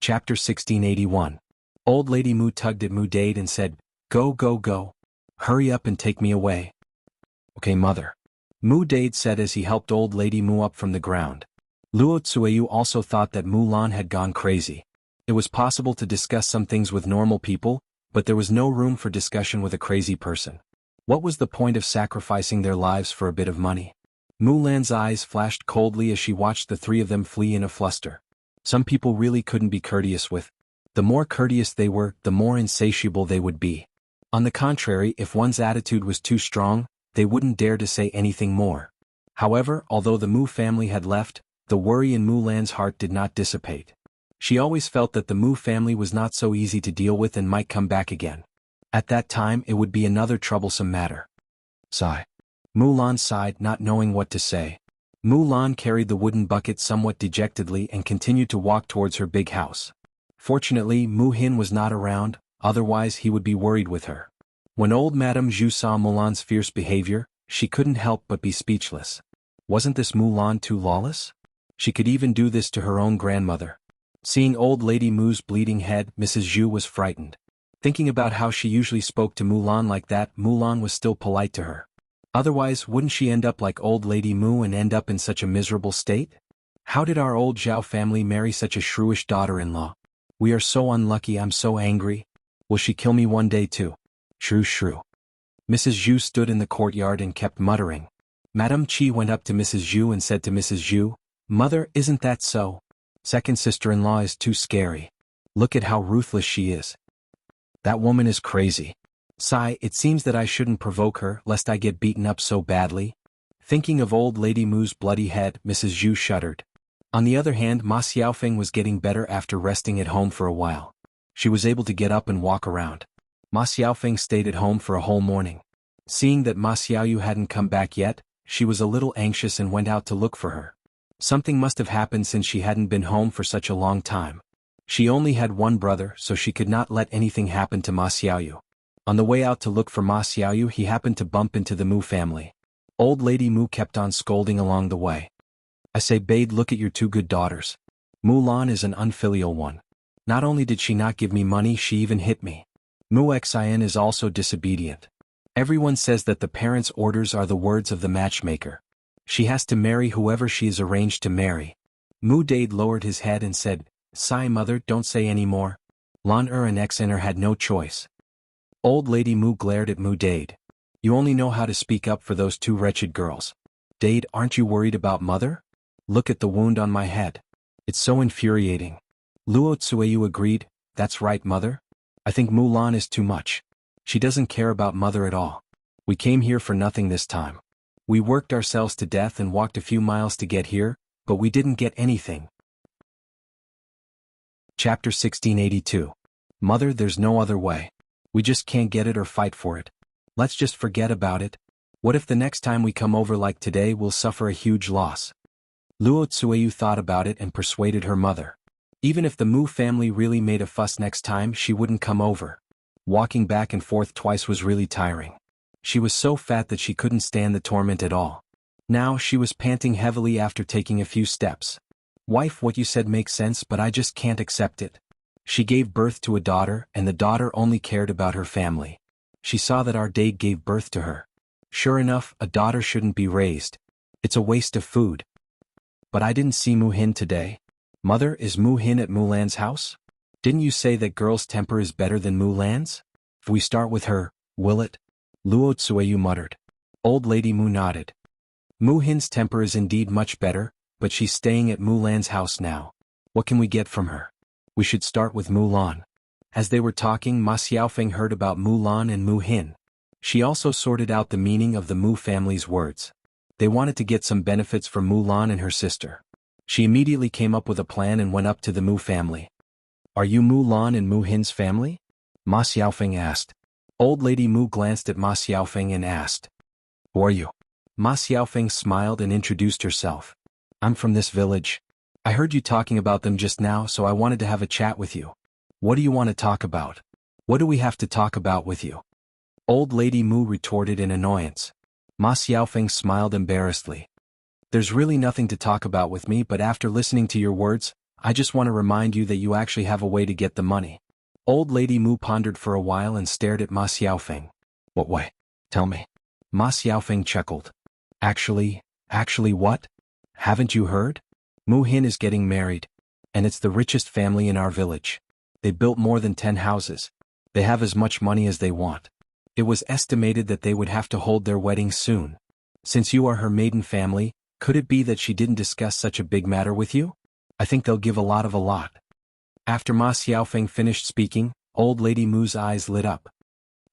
Chapter 1681. Old Lady Mu tugged at Mu Dade and said, "Go, go, go. Hurry up and take me away." "Okay, mother," Mu Dade said as he helped Old Lady Mu up from the ground. Luo Tsueyu also thought that Mulan had gone crazy. It was possible to discuss some things with normal people, but there was no room for discussion with a crazy person. What was the point of sacrificing their lives for a bit of money? Mulan's eyes flashed coldly as she watched the three of them flee in a fluster. Some people really couldn't be courteous with. The more courteous they were, the more insatiable they would be. On the contrary, if one's attitude was too strong, they wouldn't dare to say anything more. However, although the Mu family had left, the worry in Mulan's heart did not dissipate. She always felt that the Mu family was not so easy to deal with and might come back again. At that time it would be another troublesome matter. Sigh. Mulan sighed, not knowing what to say. Mulan carried the wooden bucket somewhat dejectedly and continued to walk towards her big house. Fortunately, Mu Hin was not around, otherwise he would be worried with her. When old Madame Zhu saw Mulan's fierce behavior, she couldn't help but be speechless. Wasn't this Mulan too lawless? She could even do this to her own grandmother. Seeing old Lady Mu's bleeding head, Mrs. Zhu was frightened. Thinking about how she usually spoke to Mulan like that, Mulan was still polite to her. Otherwise, wouldn't she end up like old Lady Mu and end up in such a miserable state? How did our old Zhao family marry such a shrewish daughter-in-law? We are so unlucky, I'm so angry. Will she kill me one day too? Shrew shrew. Mrs. Zhu stood in the courtyard and kept muttering. Madame Qi went up to Mrs. Zhu and said to Mrs. Zhu, "Mother, isn't that so? Second sister-in-law is too scary. Look at how ruthless she is. That woman is crazy. Sigh, it seems that I shouldn't provoke her lest I get beaten up so badly." Thinking of old Lady Mu's bloody head, Mrs. Zhu shuddered. On the other hand, Ma Xiaofeng was getting better after resting at home for a while. She was able to get up and walk around. Ma Xiaofeng stayed at home for a whole morning. Seeing that Ma Xiaoyu hadn't come back yet, she was a little anxious and went out to look for her. Something must have happened since she hadn't been home for such a long time. She only had one brother, so she could not let anything happen to Ma Xiaoyu. On the way out to look for Ma Xiaoyu, he happened to bump into the Mu family. Old Lady Mu kept on scolding along the way. "I say, babe, look at your two good daughters. Mulan is an unfilial one. Not only did she not give me money, she even hit me. Mu Xian is also disobedient. Everyone says that the parents' orders are the words of the matchmaker. She has to marry whoever she is arranged to marry." Mu Dade lowered his head and said, "Sigh, mother, don't say any more." Lan and Xener had no choice. Old Lady Mu glared at Mu Dade. "You only know how to speak up for those two wretched girls. Dade, aren't you worried about mother? Look at the wound on my head. It's so infuriating." Luo Tsueyu agreed, "That's right, mother. I think Mulan is too much. She doesn't care about mother at all. We came here for nothing this time. We worked ourselves to death and walked a few miles to get here, but we didn't get anything." Chapter 1682. Mother, there's no other way. We just can't get it or fight for it. Let's just forget about it. What if the next time we come over like today we'll suffer a huge loss? Luo Tsueyu thought about it and persuaded her mother. Even if the Mu family really made a fuss next time, she wouldn't come over. Walking back and forth twice was really tiring. She was so fat that she couldn't stand the torment at all. Now she was panting heavily after taking a few steps. "Wife, what you said makes sense, but I just can't accept it. She gave birth to a daughter, and the daughter only cared about her family. She saw that our Dade gave birth to her. Sure enough, a daughter shouldn't be raised. It's a waste of food. But I didn't see Mu Hin today. Mother, is Mu Hin at Mulan's house? Didn't you say that girl's temper is better than Mulan's? If we start with her, will it?" Luo Tsueyu muttered. Old Lady Mu nodded. "Mu Hin's temper is indeed much better, but she's staying at Mulan's house now. What can we get from her? We should start with Mulan." As they were talking, Ma Xiaofeng heard about Mulan and Mu Hin. She also sorted out the meaning of the Mu family's words. They wanted to get some benefits from Mulan and her sister. She immediately came up with a plan and went up to the Mu family. "Are you Mulan and Mu Hin's family?" Ma Xiaofeng asked. Old Lady Mu glanced at Ma Xiaofeng and asked, "Who are you?" Ma Xiaofeng smiled and introduced herself. "I'm from this village. I heard you talking about them just now, so I wanted to have a chat with you." "What do you want to talk about?" "What do we have to talk about with you?" Old Lady Mu retorted in annoyance. Ma Xiaofeng smiled embarrassedly. "There's really nothing to talk about with me, but after listening to your words, I just want to remind you that you actually have a way to get the money. Old Lady Mu pondered for a while and stared at Ma Xiaofeng. What way? Tell me. Ma Xiaofeng chuckled. Actually what? Haven't you heard? Mu Hin is getting married. And it's the richest family in our village. They built more than 10 houses. They have as much money as they want. It was estimated that they would have to hold their wedding soon. Since you are her maiden family, could it be that she didn't discuss such a big matter with you? I think they'll give a lot. After Ma Xiaofeng finished speaking, Old Lady Mu's eyes lit up.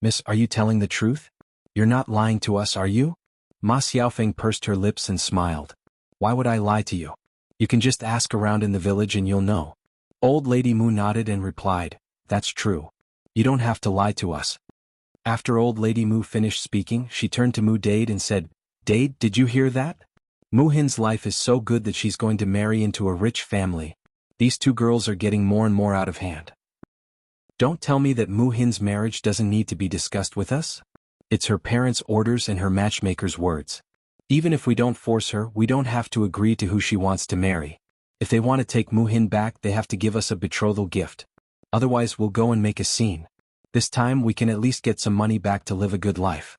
Miss, are you telling the truth? You're not lying to us, are you? Ma Xiaofeng pursed her lips and smiled. Why would I lie to you? You can just ask around in the village and you'll know. Old Lady Mu nodded and replied, That's true. You don't have to lie to us. After Old Lady Mu finished speaking, she turned to Mu Dade and said, Dade, did you hear that? Mu Hin's life is so good that she's going to marry into a rich family. These two girls are getting more and more out of hand. Don't tell me that Mu Hin's marriage doesn't need to be discussed with us? It's her parents' orders and her matchmaker's words. Even if we don't force her, we don't have to agree to who she wants to marry. If they want to take Mu Hin back, they have to give us a betrothal gift. Otherwise we'll go and make a scene. This time we can at least get some money back to live a good life.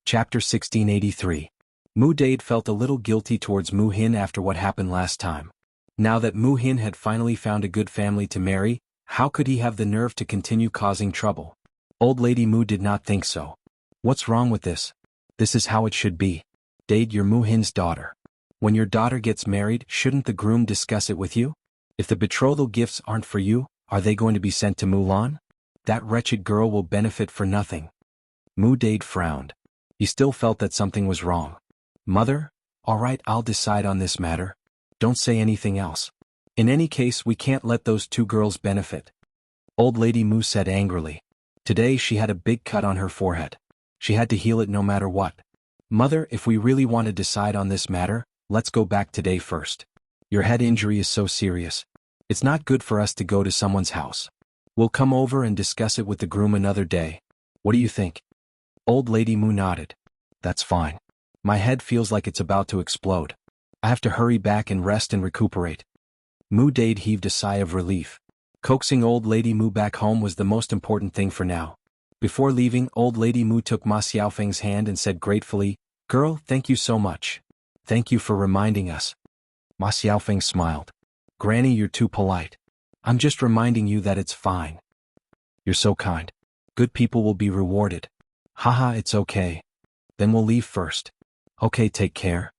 Chapter 1683. Mu Dade felt a little guilty towards Mu Hin after what happened last time. Now that Mu Hin had finally found a good family to marry, how could he have the nerve to continue causing trouble? Old Lady Mu did not think so. What's wrong with this? This is how it should be. Dade, you're Mu Hin's daughter. When your daughter gets married, shouldn't the groom discuss it with you? If the betrothal gifts aren't for you, are they going to be sent to Mulan? That wretched girl will benefit for nothing. Mu Dade frowned. He still felt that something was wrong. Mother, all right, I'll decide on this matter. Don't say anything else. In any case, we can't let those two girls benefit. Old Lady Mu said angrily. Today she had a big cut on her forehead. She had to heal it no matter what. Mother, if we really want to decide on this matter, let's go back today first. Your head injury is so serious. It's not good for us to go to someone's house. We'll come over and discuss it with the groom another day. What do you think? Old Lady Mu nodded. That's fine. My head feels like it's about to explode. I have to hurry back and rest and recuperate. Mu Dade heaved a sigh of relief. Coaxing Old Lady Mu back home was the most important thing for now. Before leaving, Old Lady Mu took Ma Xiaofeng's hand and said gratefully, Girl, thank you so much. Thank you for reminding us. Ma Xiaofeng smiled. Granny, you're too polite. I'm just reminding you that it's fine. You're so kind. Good people will be rewarded. Haha, it's okay. Then we'll leave first. Okay, take care.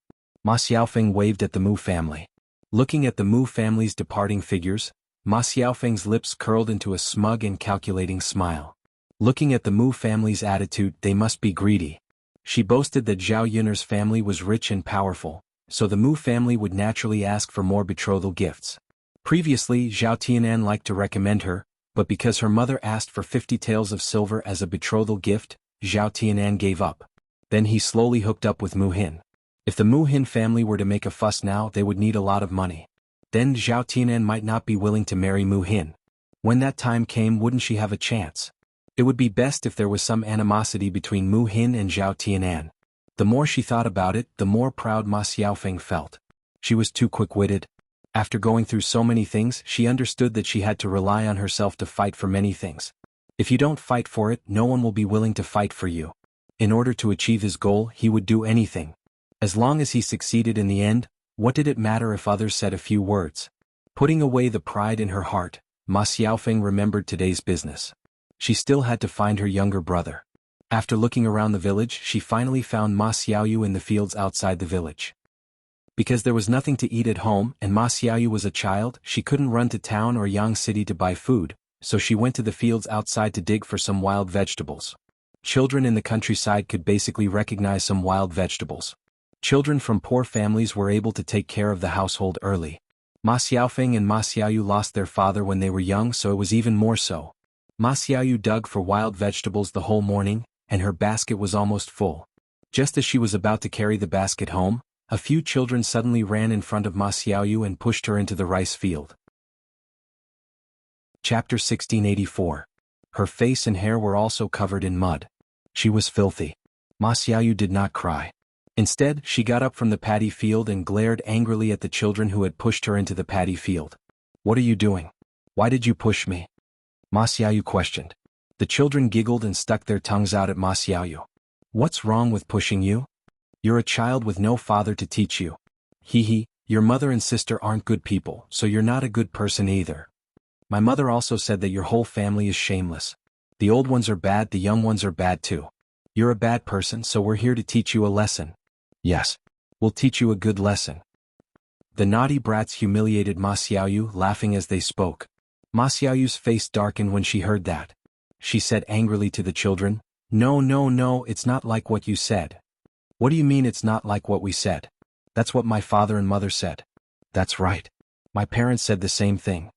Ma Xiaofeng waved at the Mu family. Looking at the Mu family's departing figures, Ma Xiaofeng's lips curled into a smug and calculating smile. Looking at the Mu family's attitude, they must be greedy. She boasted that Zhao Yun'er's family was rich and powerful, so the Mu family would naturally ask for more betrothal gifts. Previously, Zhao Tianan liked to recommend her, but because her mother asked for 50 taels of silver as a betrothal gift, Zhao Tianan gave up. Then he slowly hooked up with Mu Hin. If the Mu Hin family were to make a fuss now, they would need a lot of money. Then Zhao Tianan might not be willing to marry Mu Hin. When that time came, wouldn't she have a chance? It would be best if there was some animosity between Mu Hin and Zhao Tianan. The more she thought about it, the more proud Ma Xiaofeng felt. She was too quick-witted. After going through so many things, she understood that she had to rely on herself to fight for many things. If you don't fight for it, no one will be willing to fight for you. In order to achieve his goal, he would do anything. As long as he succeeded in the end, what did it matter if others said a few words? Putting away the pride in her heart, Ma Xiaofeng remembered today's business. She still had to find her younger brother. After looking around the village, she finally found Ma Xiaoyu in the fields outside the village. Because there was nothing to eat at home and Ma Xiaoyu was a child, she couldn't run to town or Yang City to buy food, so she went to the fields outside to dig for some wild vegetables. Children in the countryside could basically recognize some wild vegetables. Children from poor families were able to take care of the household early. Ma Xiaofeng and Ma Xiaoyu lost their father when they were young, so it was even more so. Ma Xiaoyu dug for wild vegetables the whole morning, and her basket was almost full. Just as she was about to carry the basket home, a few children suddenly ran in front of Ma Xiaoyu and pushed her into the rice field. Chapter 1684. Her face and hair were also covered in mud. She was filthy. Ma Xiaoyu did not cry. Instead, she got up from the paddy field and glared angrily at the children who had pushed her into the paddy field. "What are you doing? Why did you push me?" Ma Xiaoyu questioned. The children giggled and stuck their tongues out at Ma Xiaoyu. "What's wrong with pushing you? You're a child with no father to teach you. Hee, your mother and sister aren't good people, so you're not a good person either. My mother also said that your whole family is shameless. The old ones are bad, the young ones are bad too. You're a bad person, so we're here to teach you a lesson." "Yes. We'll teach you a good lesson." The naughty brats humiliated Ma Xiaoyu, laughing as they spoke. Ma Xiaoyu's face darkened when she heard that. She said angrily to the children, No, it's not like what you said." "What do you mean it's not like what we said?" "That's what my father and mother said." "That's right. My parents said the same thing."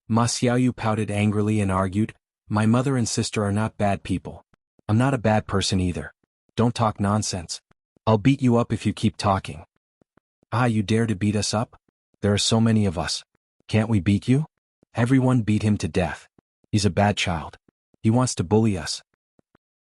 Ma Xiaoyu pouted angrily and argued, "My mother and sister are not bad people. I'm not a bad person either. Don't talk nonsense. I'll beat you up if you keep talking." "Ah, you dare to beat us up? There are so many of us. Can't we beat you?" "Everyone beat him to death. He's a bad child. He wants to bully us."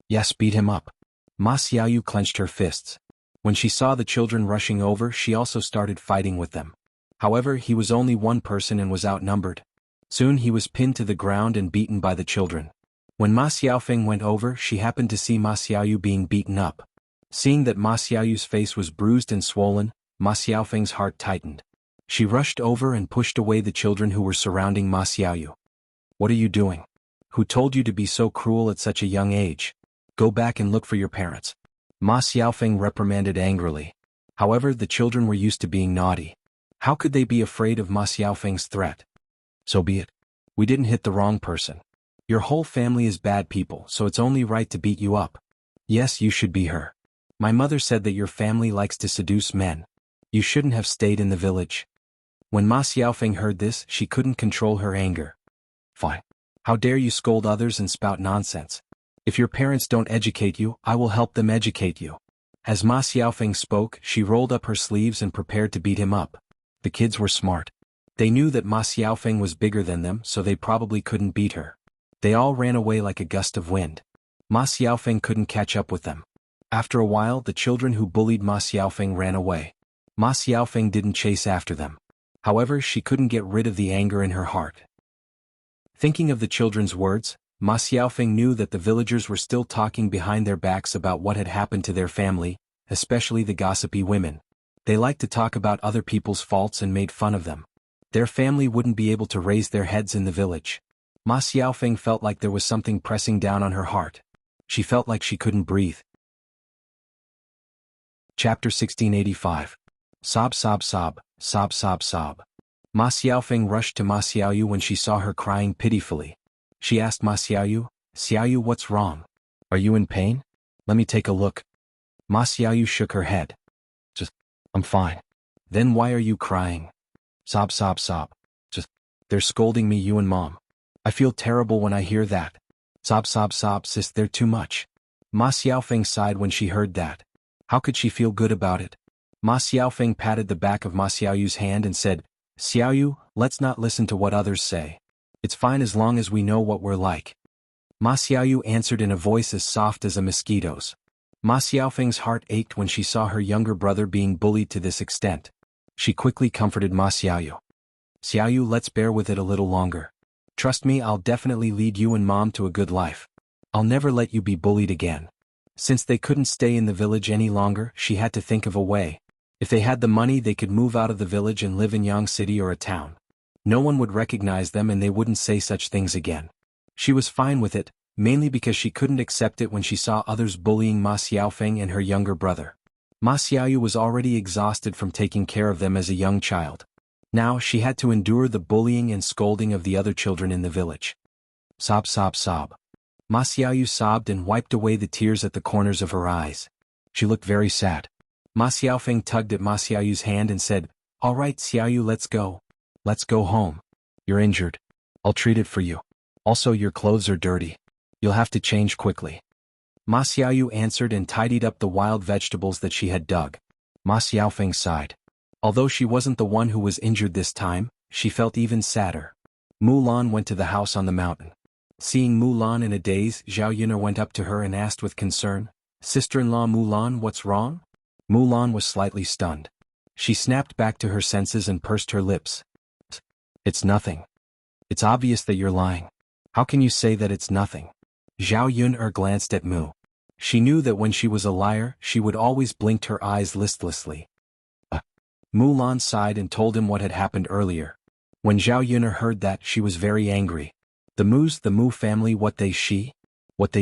"Yes, beat him up." Ma Xiaoyu clenched her fists. When she saw the children rushing over, she also started fighting with them. However, he was only one person and was outnumbered. Soon he was pinned to the ground and beaten by the children. When Ma Xiaofeng went over, she happened to see Ma Xiaoyu being beaten up. Seeing that Ma Xiaoyu's face was bruised and swollen, Ma Xiaofeng's heart tightened. She rushed over and pushed away the children who were surrounding Ma Xiaoyu. "What are you doing? Who told you to be so cruel at such a young age? Go back and look for your parents." Ma Xiaofeng reprimanded angrily. However, the children were used to being naughty. How could they be afraid of Ma Xiaofeng's threat? "So be it. We didn't hit the wrong person. Your whole family is bad people, so it's only right to beat you up. Yes, you should be her. My mother said that your family likes to seduce men. You shouldn't have stayed in the village." When Ma Xiaofeng heard this, she couldn't control her anger. "Fine. How dare you scold others and spout nonsense? If your parents don't educate you, I will help them educate you." As Ma Xiaofeng spoke, she rolled up her sleeves and prepared to beat him up. The kids were smart. They knew that Ma Xiaofeng was bigger than them, so they probably couldn't beat her. They all ran away like a gust of wind. Ma Xiaofeng couldn't catch up with them. After a while, the children who bullied Ma Xiaofeng ran away. Ma Xiaofeng didn't chase after them. However, she couldn't get rid of the anger in her heart. Thinking of the children's words, Ma Xiaofeng knew that the villagers were still talking behind their backs about what had happened to their family, especially the gossipy women. They liked to talk about other people's faults and made fun of them. Their family wouldn't be able to raise their heads in the village. Ma Xiaofeng felt like there was something pressing down on her heart. She felt like she couldn't breathe. Chapter 1685. Sob sob sob, sob sob sob. Ma Xiaofeng rushed to Ma Xiaoyu when she saw her crying pitifully. She asked Ma Xiaoyu, "Xiaoyu, what's wrong? Are you in pain? Let me take a look." Ma Xiaoyu shook her head. I'm fine." "Then why are you crying?" Sob sob sob. They're scolding me, you and Mom. I feel terrible when I hear that." Sob sob sob. "Sis, they're too much." Ma Xiaofeng sighed when she heard that. How could she feel good about it? Ma Xiaofeng patted the back of Ma Xiaoyu's hand and said, "Xiaoyu, let's not listen to what others say. It's fine as long as we know what we're like." Ma Xiaoyu answered in a voice as soft as a mosquito's. Ma Xiaofeng's heart ached when she saw her younger brother being bullied to this extent. She quickly comforted Ma Xiaoyu. "Xiaoyu, let's bear with it a little longer. Trust me, I'll definitely lead you and Mom to a good life. I'll never let you be bullied again." Since they couldn't stay in the village any longer, she had to think of a way. If they had the money, they could move out of the village and live in Yang City or a town. No one would recognize them and they wouldn't say such things again. She was fine with it, mainly because she couldn't accept it when she saw others bullying Ma Xiaofeng and her younger brother. Ma Xiaoyu was already exhausted from taking care of them as a young child. Now she had to endure the bullying and scolding of the other children in the village. Sob sob sob. Ma Xiaoyu sobbed and wiped away the tears at the corners of her eyes. She looked very sad. Ma Xiaofeng tugged at Ma Xiaoyu's hand and said, "All right, Xiaoyu, let's go. Let's go home. You're injured. I'll treat it for you. Also, your clothes are dirty. You'll have to change quickly." Ma Xiaoyu answered and tidied up the wild vegetables that she had dug. Ma Xiaofeng sighed. Although she wasn't the one who was injured this time, she felt even sadder. Mulan went to the house on the mountain. Seeing Mulan in a daze, Zhao Yun'er went up to her and asked with concern, "Sister-in-law Mulan, what's wrong?" Mulan was slightly stunned. She snapped back to her senses and pursed her lips. It's nothing. It's obvious that you're lying. How can you say that it's nothing? Zhao Yun glanced at Mu. She knew that when she was a liar, she would always blink her eyes listlessly. Mulan sighed and told him what had happened earlier. When Zhao Yun heard that, she was very angry. The Mu family, what they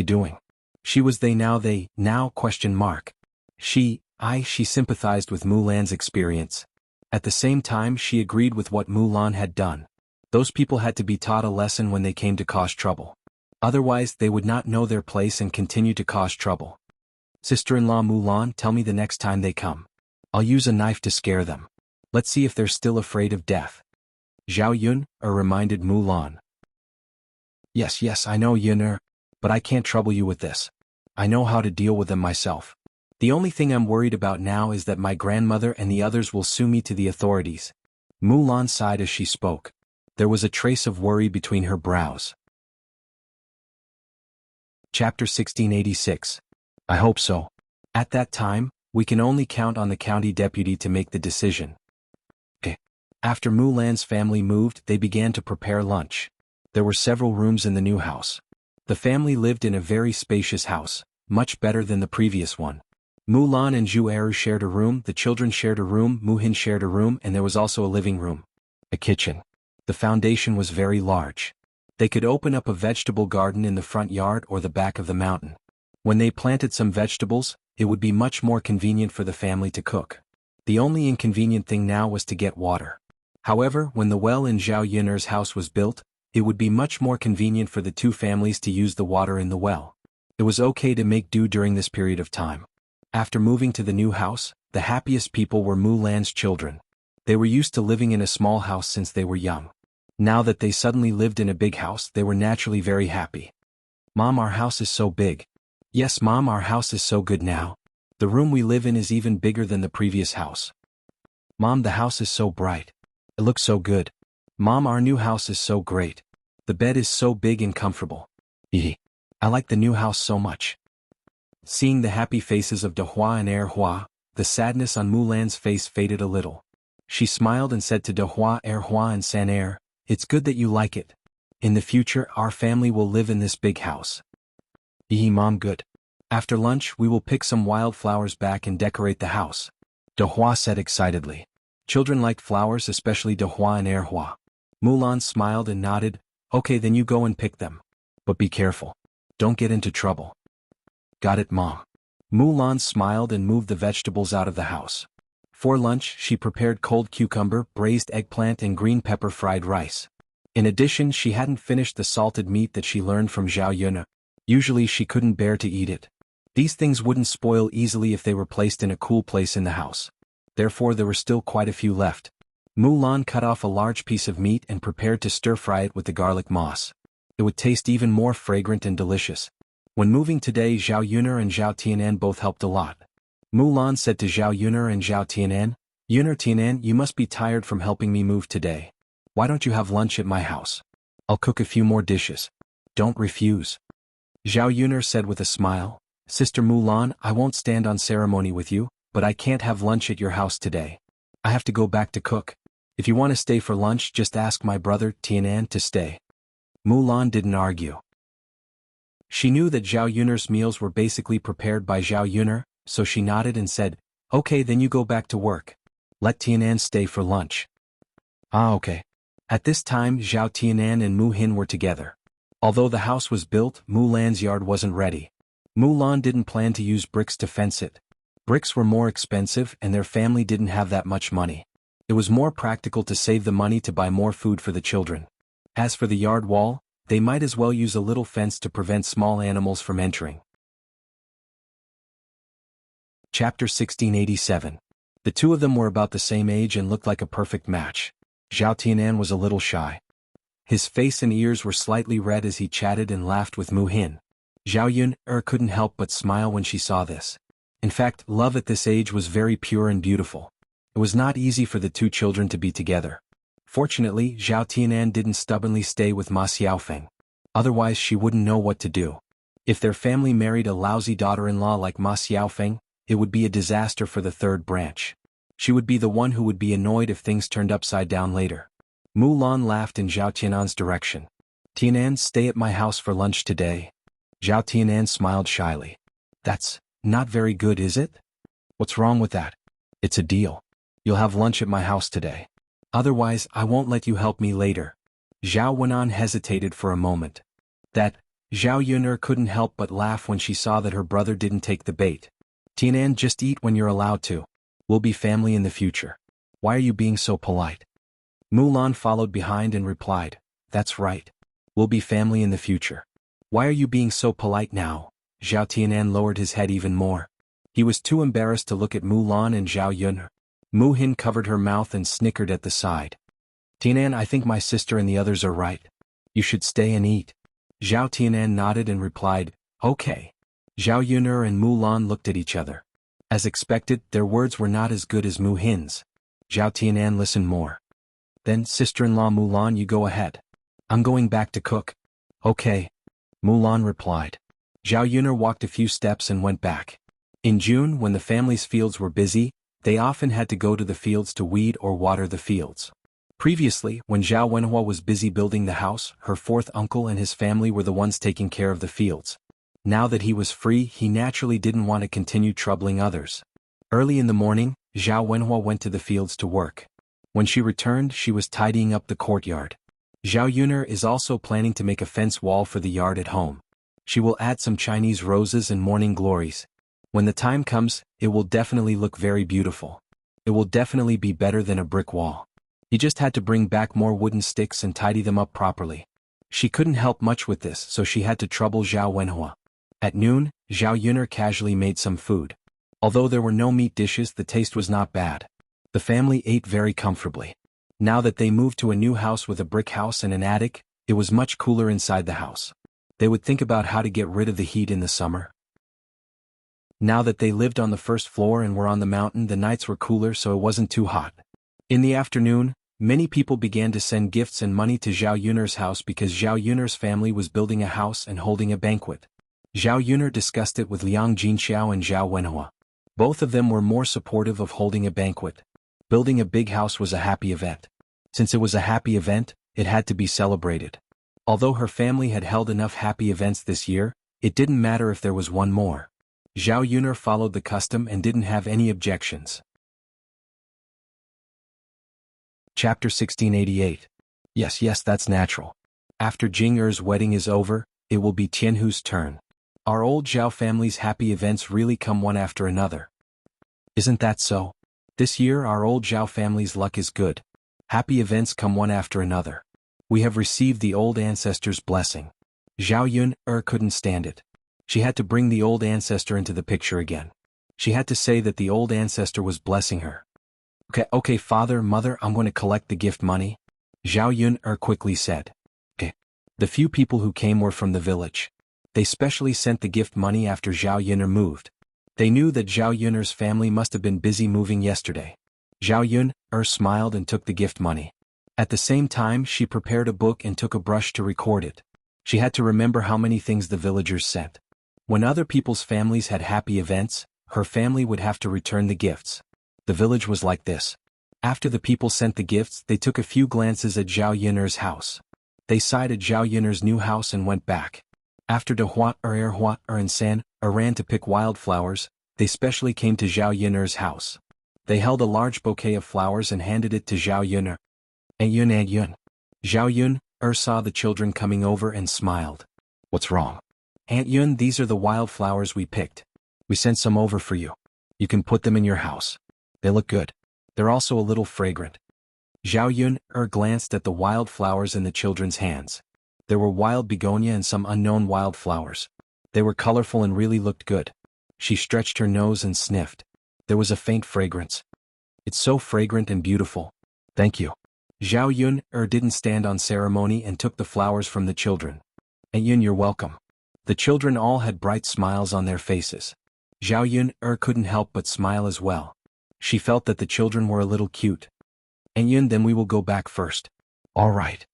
doing? She was they now question mark. She sympathized with Mulan's experience. At the same time, she agreed with what Mulan had done. Those people had to be taught a lesson when they came to cause trouble. Otherwise, they would not know their place and continue to cause trouble. Sister-in-law Mulan, tell me the next time they come. I'll use a knife to scare them. Let's see if they're still afraid of death. Zhao Yun reminded Mulan. Yes, I know Yun but I can't trouble you with this. I know how to deal with them myself. The only thing I'm worried about now is that my grandmother and the others will sue me to the authorities. Mulan sighed as she spoke. There was a trace of worry between her brows. Chapter 1686. I hope so. At that time, we can only count on the county deputy to make the decision. After Mulan's family moved, they began to prepare lunch. There were several rooms in the new house. The family lived in a very spacious house, much better than the previous one. Mulan and Zhu Eru shared a room, the children shared a room, Muhin shared a room, and there was also a living room. A kitchen. The foundation was very large. They could open up a vegetable garden in the front yard or the back of the mountain. When they planted some vegetables, it would be much more convenient for the family to cook. The only inconvenient thing now was to get water. However, when the well in Zhao Yun's house was built, it would be much more convenient for the two families to use the water in the well. It was okay to make do during this period of time. After moving to the new house, the happiest people were Mulan's children. They were used to living in a small house since they were young. Now that they suddenly lived in a big house, they were naturally very happy. Mom, our house is so big. Yes, Mom, our house is so good now. The room we live in is even bigger than the previous house. Mom, the house is so bright. It looks so good. Mom, our new house is so great. The bed is so big and comfortable. I like the new house so much. Seeing the happy faces of Dehua and Erhua, the sadness on Mulan's face faded a little. She smiled and said to Dehua, Erhua and San it's good that you like it. In the future, our family will live in this big house. Mom, good. After lunch, we will pick some wildflowers back and decorate the house. Dehua said excitedly. Children liked flowers, especially Dehua and Erhua. Mulan smiled and nodded. Okay, then you go and pick them. But be careful. Don't get into trouble. Got it, Mom. Mulan smiled and moved the vegetables out of the house. For lunch, she prepared cold cucumber, braised eggplant and green pepper fried rice. In addition, she hadn't finished the salted meat that she learned from Zhao Yun. Usually she couldn't bear to eat it. These things wouldn't spoil easily if they were placed in a cool place in the house. Therefore there were still quite a few left. Mulan cut off a large piece of meat and prepared to stir-fry it with the garlic moss. It would taste even more fragrant and delicious. When moving today, Zhao Yun and Zhao Tianan both helped a lot. Mulan said to Zhao Yun and Zhao Tianan, Tianan, you must be tired from helping me move today. Why don't you have lunch at my house? I'll cook a few more dishes. Don't refuse. Zhao Yun said with a smile, Sister Mulan, I won't stand on ceremony with you, but I can't have lunch at your house today. I have to go back to cook. If you want to stay for lunch, just ask my brother, Tianan, to stay. Mulan didn't argue. She knew that Zhao Yun's meals were basically prepared by Zhao Yun, so she nodded and said, Okay, then you go back to work. Let Tianan stay for lunch. Okay. At this time, Zhao Tianan and Mu Hin were together. Although the house was built, Mulan's yard wasn't ready. Mulan didn't plan to use bricks to fence it. Bricks were more expensive and their family didn't have that much money. It was more practical to save the money to buy more food for the children. As for the yard wall, they might as well use a little fence to prevent small animals from entering. Chapter 1687. The two of them were about the same age and looked like a perfect match. Zhao Tianan was a little shy. His face and ears were slightly red as he chatted and laughed with Mu Hin. Zhao Yun couldn't help but smile when she saw this. In fact, love at this age was very pure and beautiful. It was not easy for the two children to be together. Fortunately, Zhao Tianan didn't stubbornly stay with Ma Xiaofeng. Otherwise she wouldn't know what to do. If their family married a lousy daughter-in-law like Ma Xiaofeng, it would be a disaster for the third branch. She would be the one who would be annoyed if things turned upside down later. Mulan laughed in Zhao Tianan's direction. Tianan, stay at my house for lunch today. Zhao Tianan smiled shyly. That's not very good, is it? What's wrong with that? It's a deal. You'll have lunch at my house today. Otherwise, I won't let you help me later. Zhao Wenan hesitated for a moment. That, Zhao Yun'er couldn't help but laugh when she saw that her brother didn't take the bait. Tianan, just eat when you're allowed to. We'll be family in the future. Why are you being so polite? Mulan followed behind and replied, that's right. We'll be family in the future. Why are you being so polite now? Zhao Tianan lowered his head even more. He was too embarrassed to look at Mulan and Zhao Yun'er. Mu Hin covered her mouth and snickered at the side. Tianan, I think my sister and the others are right. You should stay and eat. Zhao Tianan nodded and replied, okay. Zhao Yun'er and Mulan looked at each other. As expected, their words were not as good as Mu Hin's. Zhao Tianan listened more. Then, sister-in-law Mulan, you go ahead. I'm going back to cook. Okay. Mulan replied. Zhao Yun'er walked a few steps and went back. In June, when the family's fields were busy, they often had to go to the fields to weed or water the fields. Previously, when Zhao Wenhua was busy building the house, her fourth uncle and his family were the ones taking care of the fields. Now that he was free, he naturally didn't want to continue troubling others. Early in the morning, Zhao Wenhua went to the fields to work. When she returned, she was tidying up the courtyard. Zhao Yun'er is also planning to make a fence wall for the yard at home. She will add some Chinese roses and morning glories. When the time comes, it will definitely look very beautiful. It will definitely be better than a brick wall. He just had to bring back more wooden sticks and tidy them up properly. She couldn't help much with this, so she had to trouble Zhao Wenhua. At noon, Zhao Yun'er casually made some food. Although there were no meat dishes, the taste was not bad. The family ate very comfortably. Now that they moved to a new house with a brick house and an attic, it was much cooler inside the house. They would think about how to get rid of the heat in the summer. Now that they lived on the first floor and were on the mountain, the nights were cooler, so it wasn't too hot. In the afternoon, many people began to send gifts and money to Zhao Yun'er's house because Zhao Yun'er's family was building a house and holding a banquet. Zhao Yun'er discussed it with Liang Jinxiao and Zhao Wenhua. Both of them were more supportive of holding a banquet. Building a big house was a happy event. Since it was a happy event, it had to be celebrated. Although her family had held enough happy events this year, it didn't matter if there was one more. Zhao Yun'er followed the custom and didn't have any objections. Chapter 1688. Yes, that's natural. After Jing-er's wedding is over, it will be Tianhu's turn. Our old Zhao family's happy events really come one after another. Isn't that so? This year our old Zhao family's luck is good. Happy events come one after another. We have received the old ancestor's blessing. Zhao Yun'er couldn't stand it. She had to bring the old ancestor into the picture again. She had to say that the old ancestor was blessing her. Okay, father, mother, I'm going to collect the gift money. Zhao Yun'er quickly said. Okay. The few people who came were from the village. They specially sent the gift money after Zhao Yun'er moved. They knew that Zhao Yun'er's family must have been busy moving yesterday. Zhao Yun'er smiled and took the gift money. At the same time, she prepared a book and took a brush to record it. She had to remember how many things the villagers sent. When other people's families had happy events, her family would have to return the gifts. The village was like this. After the people sent the gifts, they took a few glances at Zhao Yun'er's house. They sighed at Zhao Yun'er's new house and went back. After De Hua and San ran to pick wildflowers, they specially came to Zhao Yun'er's house. They held a large bouquet of flowers and handed it to Zhao Yun'er. Aunt Yun. Zhao Yun'er saw the children coming over and smiled. What's wrong? Aunt Yun, these are the wildflowers we picked. We sent some over for you. You can put them in your house. They look good. They're also a little fragrant. Zhao Yun'er glanced at the wildflowers in the children's hands. There were wild begonia and some unknown wildflowers. They were colorful and really looked good. She stretched her nose and sniffed. There was a faint fragrance. It's so fragrant and beautiful. Thank you. Zhao Yun'er didn't stand on ceremony and took the flowers from the children. Aunt Yun, you're welcome. The children all had bright smiles on their faces. Zhao Yun'er couldn't help but smile as well. She felt that the children were a little cute. Aunt Yun, then we will go back first. All right.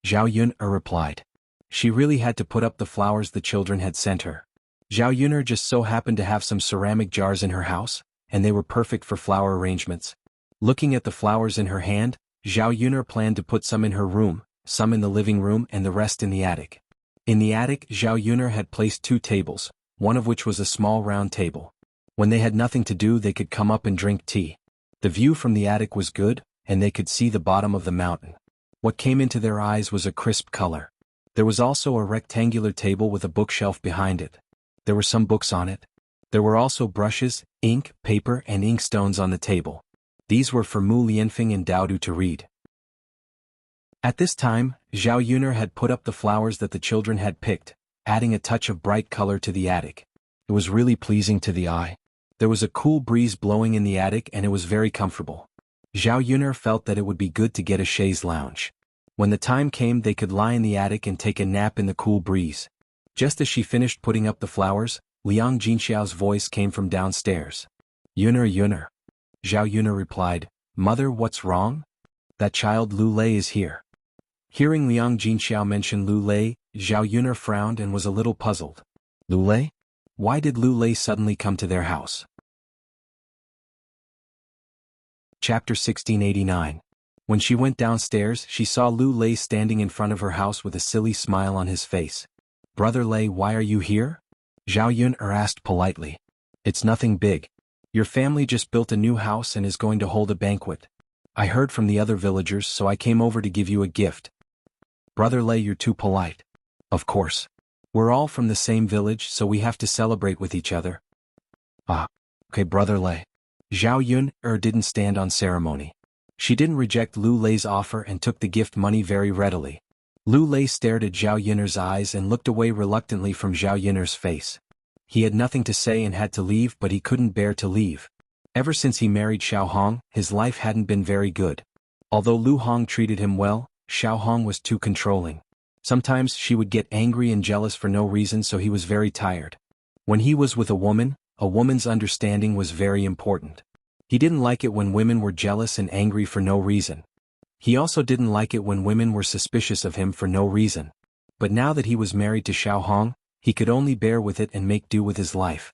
Zhao Yun'er replied. She really had to put up the flowers the children had sent her. Zhao Yuner just so happened to have some ceramic jars in her house, and they were perfect for flower arrangements. Looking at the flowers in her hand, Zhao Yuner planned to put some in her room, some in the living room and the rest in the attic. In the attic, Zhao Yuner had placed 2 tables, one of which was a small round table. When they had nothing to do, they could come up and drink tea. The view from the attic was good, and they could see the bottom of the mountain. What came into their eyes was a crisp color. There was also a rectangular table with a bookshelf behind it. There were some books on it. There were also brushes, ink, paper and inkstones on the table. These were for Mu Lianfeng and Daodu to read. At this time, Zhao Yuner had put up the flowers that the children had picked, adding a touch of bright color to the attic. It was really pleasing to the eye. There was a cool breeze blowing in the attic and it was very comfortable. Zhao Yuner felt that it would be good to get a chaise lounge. When the time came, they could lie in the attic and take a nap in the cool breeze. Just as she finished putting up the flowers, Liang Jinxiao's voice came from downstairs. Yuner, Yuner. Zhao Yuner replied, Mother, what's wrong? That child Lu Lei is here. Hearing Liang Jinxiao mention Lu Lei, Zhao Yuner frowned and was a little puzzled. Lu Lei? Why did Lu Lei suddenly come to their house? Chapter 1689. When she went downstairs, she saw Lu Lei standing in front of her house with a silly smile on his face. Brother Lei, why are you here? Zhao Yuner asked politely. It's nothing big. Your family just built a new house and is going to hold a banquet. I heard from the other villagers, so I came over to give you a gift. Brother Lei, you're too polite. Of course. We're all from the same village, so we have to celebrate with each other. Ah. Okay, Brother Lei. Zhao Yuner didn't stand on ceremony. She didn't reject Lu Lei's offer and took the gift money very readily. Lu Lei stared at Zhao Yuner's eyes and looked away reluctantly from Zhao Yuner's face. He had nothing to say and had to leave, but he couldn't bear to leave. Ever since he married Xiao Hong, his life hadn't been very good. Although Lu Hong treated him well, Xiao Hong was too controlling. Sometimes she would get angry and jealous for no reason, so he was very tired. When he was with a woman's understanding was very important. He didn't like it when women were jealous and angry for no reason. He also didn't like it when women were suspicious of him for no reason. But now that he was married to Xiao Hong, he could only bear with it and make do with his life.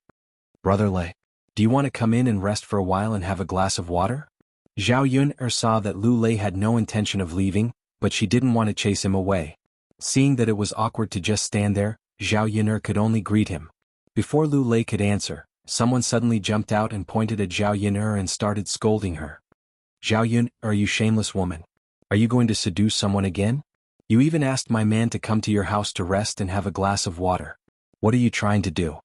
Brother Lei, do you want to come in and rest for a while and have a glass of water? Zhao Yuner saw that Lu Lei had no intention of leaving, but she didn't want to chase him away. Seeing that it was awkward to just stand there, Zhao Yuner could only greet him. Before Lu Lei could answer, someone suddenly jumped out and pointed at Zhao Yuner and started scolding her. Zhao Yuner, you shameless woman. Are you going to seduce someone again? You even asked my man to come to your house to rest and have a glass of water. What are you trying to do?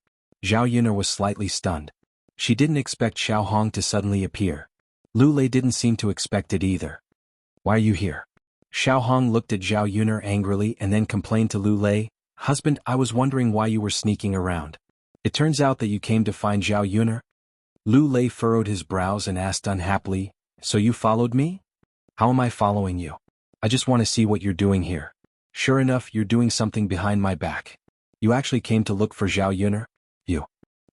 Zhao Yuner was slightly stunned. She didn't expect Xiao Hong to suddenly appear. Lu Lei didn't seem to expect it either. Why are you here? Xiao Hong looked at Zhao Yuner angrily and then complained to Lu Lei, Husband, I was wondering why you were sneaking around. It turns out that you came to find Zhao Yuner? Lu Lei furrowed his brows and asked unhappily, So you followed me? How am I following you? I just want to see what you're doing here. Sure enough, you're doing something behind my back. You actually came to look for Zhao Yuner? You.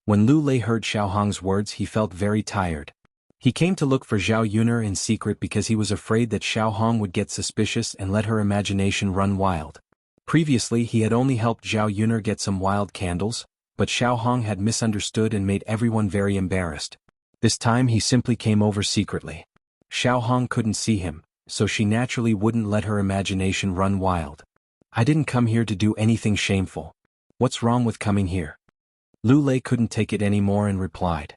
When Lu Lei heard Xiao Hong's words, he felt very tired. He came to look for Zhao Yuner in secret because he was afraid that Xiao Hong would get suspicious and let her imagination run wild. Previously, he had only helped Zhao Yuner get some wild candles, but Xiao Hong had misunderstood and made everyone very embarrassed. This time he simply came over secretly. Xiao Hong couldn't see him, so she naturally wouldn't let her imagination run wild. I didn't come here to do anything shameful. What's wrong with coming here? Lu Lei couldn't take it anymore and replied.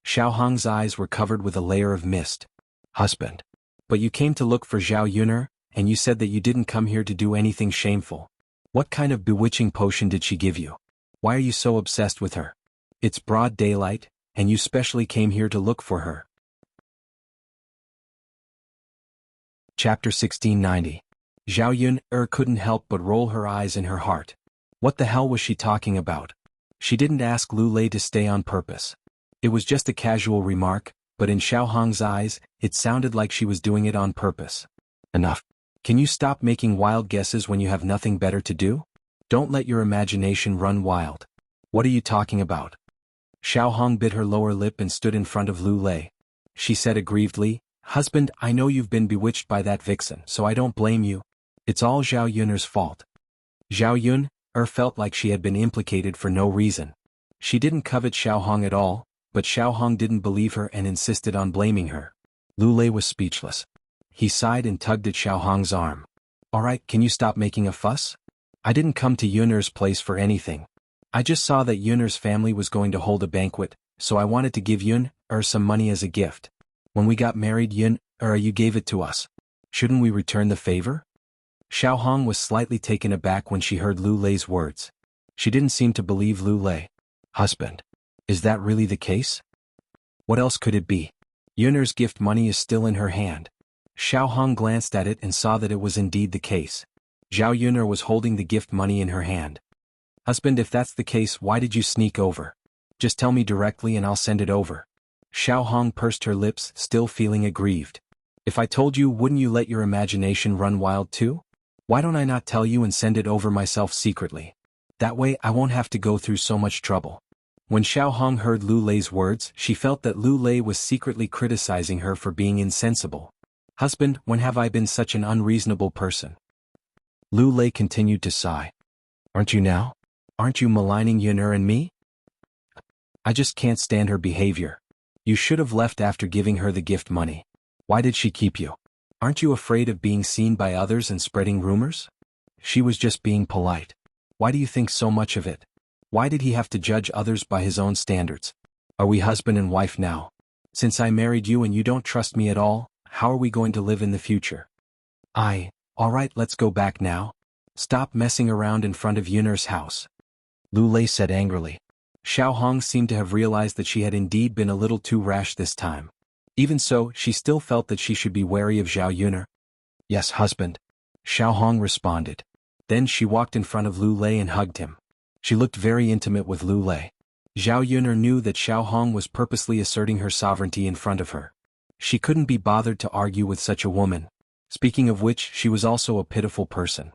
Xiao Hong's eyes were covered with a layer of mist. Husband. But you came to look for Zhao Yuner, and you said that you didn't come here to do anything shameful. What kind of bewitching potion did she give you? Why are you so obsessed with her? It's broad daylight, and you specially came here to look for her. Chapter 1690. Zhao Yuner couldn't help but roll her eyes in her heart. What the hell was she talking about? She didn't ask Lu Lei to stay on purpose. It was just a casual remark, but in Xiao Hong's eyes, it sounded like she was doing it on purpose. Enough. Can you stop making wild guesses when you have nothing better to do? Don't let your imagination run wild. What are you talking about? Xiao Hong bit her lower lip and stood in front of Lu Lei. She said aggrievedly, Husband, I know you've been bewitched by that vixen, so I don't blame you. It's all Zhao Yuner's fault. Zhao felt like she had been implicated for no reason. She didn't covet Xiao Hong at all, but Xiao Hong didn't believe her and insisted on blaming her. Lu Lei was speechless. He sighed and tugged at Xiao Hong's arm. Alright, can you stop making a fuss? I didn't come to Yun'er's place for anything. I just saw that Yun'er's family was going to hold a banquet, so I wanted to give Yun'er some money as a gift. When we got married, Yun'er, you gave it to us. Shouldn't we return the favor? Xiao Hong was slightly taken aback when she heard Lu Lei's words. She didn't seem to believe Lu Lei. Husband. Is that really the case? What else could it be? Yun'er's gift money is still in her hand. Xiao Hong glanced at it and saw that it was indeed the case. Zhao Yun'er was holding the gift money in her hand. Husband, if that's the case, why did you sneak over? Just tell me directly and I'll send it over. Xiao Hong pursed her lips, still feeling aggrieved. If I told you, wouldn't you let your imagination run wild too? Why don't I not tell you and send it over myself secretly? That way I won't have to go through so much trouble. When Xiao Hong heard Lu Lei's words, she felt that Lu Lei was secretly criticizing her for being insensible. Husband, when have I been such an unreasonable person? Lu Lei continued to sigh. Aren't you now? Aren't you maligning Yun'er and me? I just can't stand her behavior. You should have left after giving her the gift money. Why did she keep you? Aren't you afraid of being seen by others and spreading rumors? She was just being polite. Why do you think so much of it? Why did he have to judge others by his own standards? Are we husband and wife now? Since I married you and you don't trust me at all, how are we going to live in the future? Alright, let's go back now. Stop messing around in front of Yun'er's house. Lu Lei said angrily. Xiao Hong seemed to have realized that she had indeed been a little too rash this time. Even so, she still felt that she should be wary of Zhao Yun'er. Yes, husband. Xiao Hong responded. Then she walked in front of Lu Lei and hugged him. She looked very intimate with Lu Lei. Zhao Yun'er knew that Xiao Hong was purposely asserting her sovereignty in front of her. She couldn't be bothered to argue with such a woman. Speaking of which, she was also a pitiful person.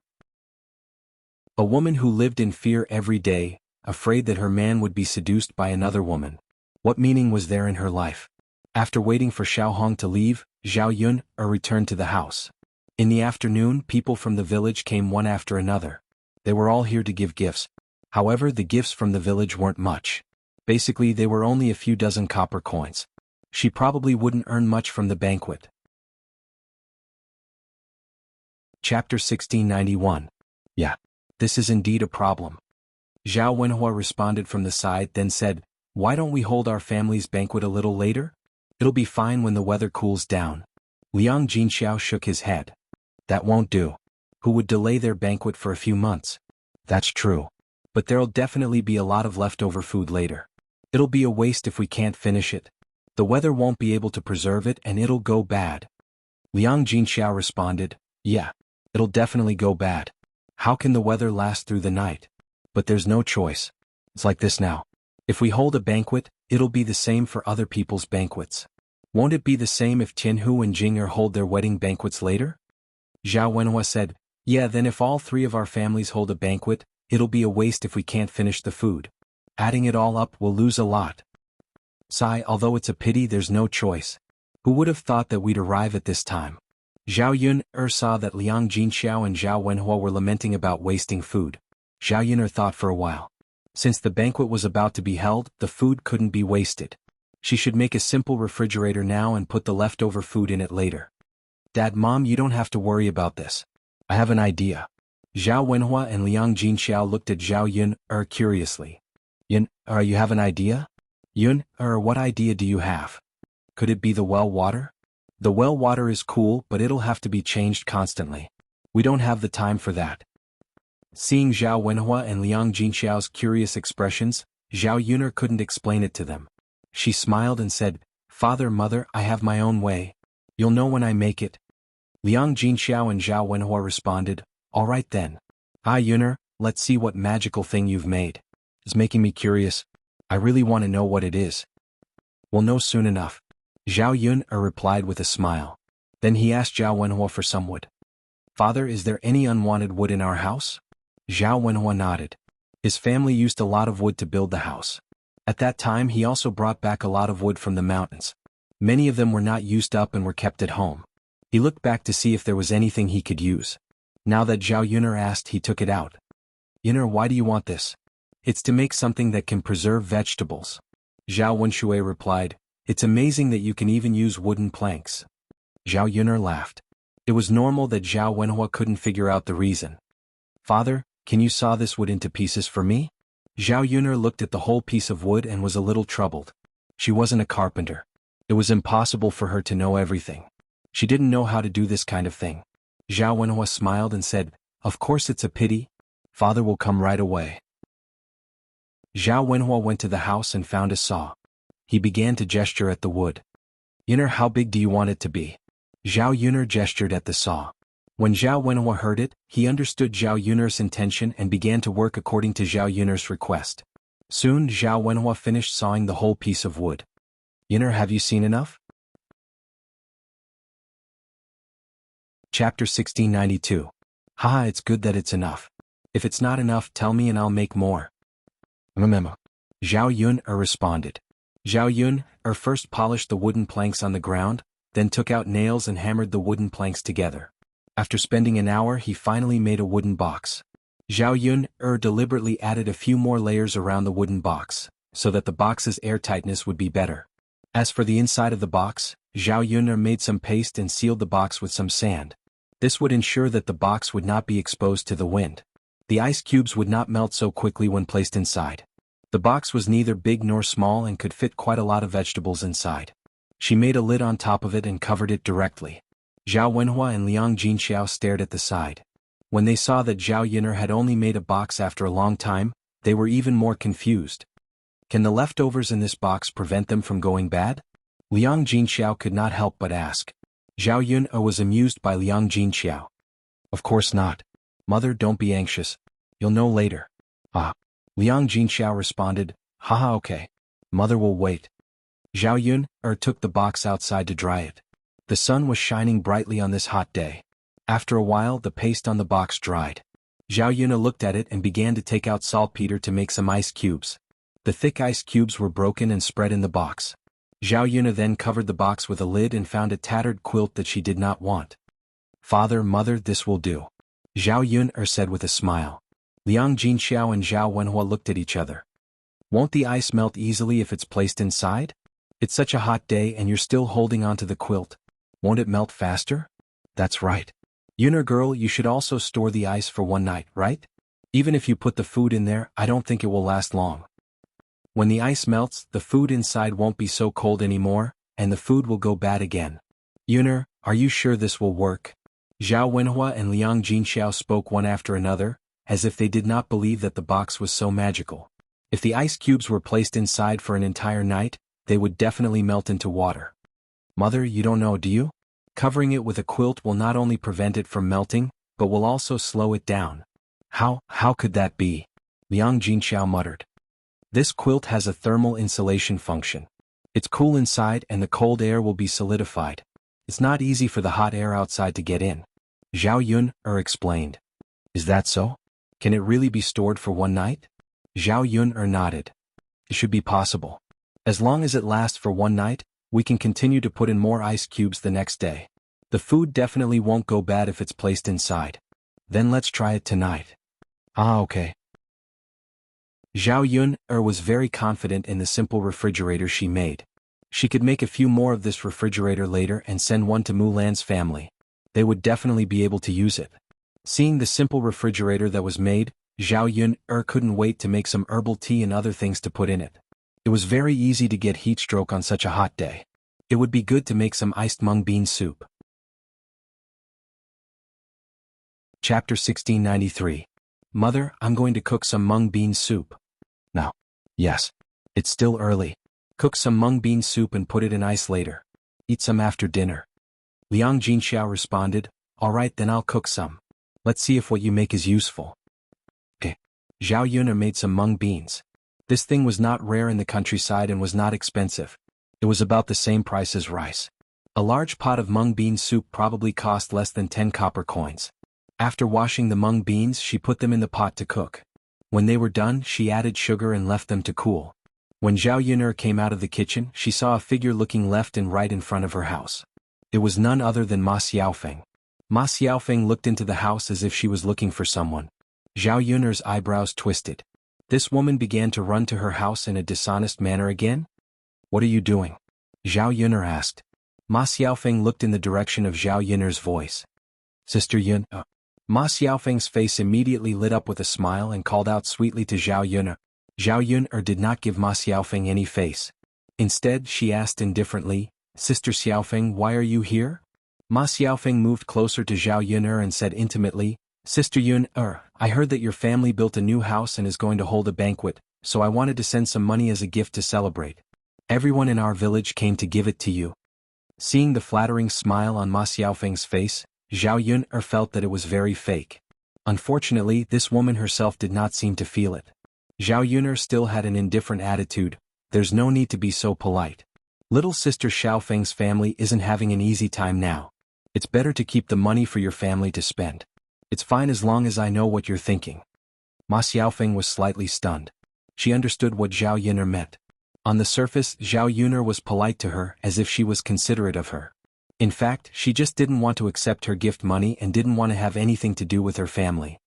A woman who lived in fear every day, afraid that her man would be seduced by another woman. What meaning was there in her life? After waiting for Xiao Hong to leave, Zhao Yun'er returned to the house. In the afternoon, people from the village came one after another. They were all here to give gifts. However, the gifts from the village weren't much. Basically, they were only a few dozen copper coins. She probably wouldn't earn much from the banquet. Chapter 1691. Yeah. This is indeed a problem. Zhao Wenhua responded from the side, then said, Why don't we hold our family's banquet a little later? It'll be fine when the weather cools down. Liang Jinxiao shook his head. That won't do. Who would delay their banquet for a few months? That's true. But there'll definitely be a lot of leftover food later. It'll be a waste if we can't finish it. The weather won't be able to preserve it and it'll go bad. Liang Jinxiao responded, Yeah, it'll definitely go bad. How can the weather last through the night? But there's no choice. It's like this now. If we hold a banquet, it'll be the same for other people's banquets. Won't it be the same if Tianhu and Jing'er hold their wedding banquets later? Zhao Wenhua said, Yeah, then if all three of our families hold a banquet, it'll be a waste if we can't finish the food. Adding it all up, we'll lose a lot. Sigh, although it's a pity there's no choice. Who would have thought that we'd arrive at this time? Zhao Yun'er saw that Liang Jinxiao and Zhao Wenhua were lamenting about wasting food. Zhao Yun'er thought for a while. Since the banquet was about to be held, the food couldn't be wasted. She should make a simple refrigerator now and put the leftover food in it later. Dad, Mom, you don't have to worry about this. I have an idea. Zhao Wenhua and Liang Jinxiao looked at Zhao Yun'er curiously. Yun'er, you have an idea? Yun'er, what idea do you have? Could it be the well water? The well water is cool, but it'll have to be changed constantly. We don't have the time for that. Seeing Zhao Wenhua and Liang Jinxiao's curious expressions, Zhao Yun'er couldn't explain it to them. She smiled and said, Father, Mother, I have my own way. You'll know when I make it. Liang Jinxiao and Zhao Wenhua responded, All right then. Yun'er, let's see what magical thing you've made. It's making me curious. I really want to know what it is. We'll know soon enough. Zhao Yun'er replied with a smile. Then he asked Zhao Wenhua for some wood. Father, is there any unwanted wood in our house? Zhao Wenhua nodded. His family used a lot of wood to build the house. At that time he also brought back a lot of wood from the mountains. Many of them were not used up and were kept at home. He looked back to see if there was anything he could use. Now that Zhao Yun'er asked, he took it out. Yin'er, why do you want this? It's to make something that can preserve vegetables. Zhao Wenshui replied, it's amazing that you can even use wooden planks. Zhao Yun'er laughed. It was normal that Zhao Wenhua couldn't figure out the reason. Father, can you saw this wood into pieces for me? Zhao Yun'er looked at the whole piece of wood and was a little troubled. She wasn't a carpenter. It was impossible for her to know everything. She didn't know how to do this kind of thing. Zhao Wenhua smiled and said, of course it's a pity. Father will come right away. Zhao Wenhua went to the house and found a saw. He began to gesture at the wood. Yun'er, how big do you want it to be? Zhao Yun'er gestured at the saw. When Zhao Wenhua heard it, he understood Zhao Yun'er's intention and began to work according to Zhao Yun'er's request. Soon Zhao Wenhua finished sawing the whole piece of wood. Yun'er, have you seen enough? Chapter 1692. Haha, it's good that it's enough. If it's not enough, tell me and I'll make more. Zhao Yun'er responded. Zhao Yun'er first polished the wooden planks on the ground, then took out nails and hammered the wooden planks together. After spending an hour, he finally made a wooden box. Zhao Yun'er deliberately added a few more layers around the wooden box, so that the box's airtightness would be better. As for the inside of the box, Zhao Yun'er made some paste and sealed the box with some sand. This would ensure that the box would not be exposed to the wind. The ice cubes would not melt so quickly when placed inside. The box was neither big nor small and could fit quite a lot of vegetables inside. She made a lid on top of it and covered it directly. Zhao Wenhua and Liang Jinxiao stared at the side. When they saw that Zhao Yun'er had only made a box after a long time, they were even more confused. Can the leftovers in this box prevent them from going bad? Liang Jinxiao could not help but ask. Zhao Yun'er was amused by Liang Jinxiao. Of course not. Mother, don't be anxious. You'll know later. Ah. Liang Jinxiao responded, haha, okay. Mother will wait. Zhao Yun'er took the box outside to dry it. The sun was shining brightly on this hot day. After a while, the paste on the box dried. Zhao Yun'er looked at it and began to take out saltpeter to make some ice cubes. The thick ice cubes were broken and spread in the box. Zhao Yun'er then covered the box with a lid and found a tattered quilt that she did not want. Father, Mother, this will do. Zhao Yun'er said with a smile. Liang Jinxiao and Zhao Wenhua looked at each other. Won't the ice melt easily if it's placed inside? It's such a hot day and you're still holding onto the quilt. Won't it melt faster? That's right. Yun'er girl, you should also store the ice for one night, right? Even if you put the food in there, I don't think it will last long. When the ice melts, the food inside won't be so cold anymore, and the food will go bad again. Yun'er, are you sure this will work? Zhao Wenhua and Liang Jinxiao spoke one after another, as if they did not believe that the box was so magical. If the ice cubes were placed inside for an entire night, they would definitely melt into water. Mother, you don't know, do you? Covering it with a quilt will not only prevent it from melting, but will also slow it down. How could that be? Liang Jinxiao muttered. This quilt has a thermal insulation function. It's cool inside and the cold air will be solidified. It's not easy for the hot air outside to get in. Zhao Yun'er explained. Is that so? Can it really be stored for one night? Zhao Yun'er nodded. It should be possible. As long as it lasts for one night, we can continue to put in more ice cubes the next day. The food definitely won't go bad if it's placed inside. Then let's try it tonight. Ah, okay. Zhao Yun'er was very confident in the simple refrigerator she made. She could make a few more of this refrigerator later and send one to Mulan's family. They would definitely be able to use it. Seeing the simple refrigerator that was made, Zhao Yun'er couldn't wait to make some herbal tea and other things to put in it. It was very easy to get heat stroke on such a hot day. It would be good to make some iced mung bean soup. Chapter 1693. Mother, I'm going to cook some mung bean soup. Now. Yes. It's still early. Cook some mung bean soup and put it in ice later. Eat some after dinner. Liang Jinxiao responded, alright then I'll cook some. Let's see if what you make is useful. Okay. Zhao Yun'er made some mung beans. This thing was not rare in the countryside and was not expensive. It was about the same price as rice. A large pot of mung bean soup probably cost less than 10 copper coins. After washing the mung beans, she put them in the pot to cook. When they were done, she added sugar and left them to cool. When Zhao Yun'er came out of the kitchen, she saw a figure looking left and right in front of her house. It was none other than Ma Xiaofeng. Ma Xiaofeng looked into the house as if she was looking for someone. Zhao Yun'er's eyebrows twisted. This woman began to run to her house in a dishonest manner again? What are you doing? Zhao Yun'er asked. Ma Xiaofeng looked in the direction of Zhao Yun'er's voice. Sister Yun. Ma Xiaofeng's face immediately lit up with a smile and called out sweetly to Zhao Yun'er. Zhao Yun'er did not give Ma Xiaofeng any face. Instead, she asked indifferently, Sister Xiaofeng, why are you here? Ma Xiaofeng moved closer to Zhao Yun'er and said intimately, Sister Yun'er, I heard that your family built a new house and is going to hold a banquet, so I wanted to send some money as a gift to celebrate. Everyone in our village came to give it to you. Seeing the flattering smile on Ma Xiaofeng's face, Zhao Yun'er felt that it was very fake. Unfortunately, this woman herself did not seem to feel it. Zhao Yun'er still had an indifferent attitude. There's no need to be so polite. Little sister Xiaofeng's family isn't having an easy time now. It's better to keep the money for your family to spend. It's fine as long as I know what you're thinking. Ma Xiaofeng was slightly stunned. She understood what Zhao Yun'er meant. On the surface, Zhao Yun'er was polite to her as if she was considerate of her. In fact, she just didn't want to accept her gift money and didn't want to have anything to do with her family.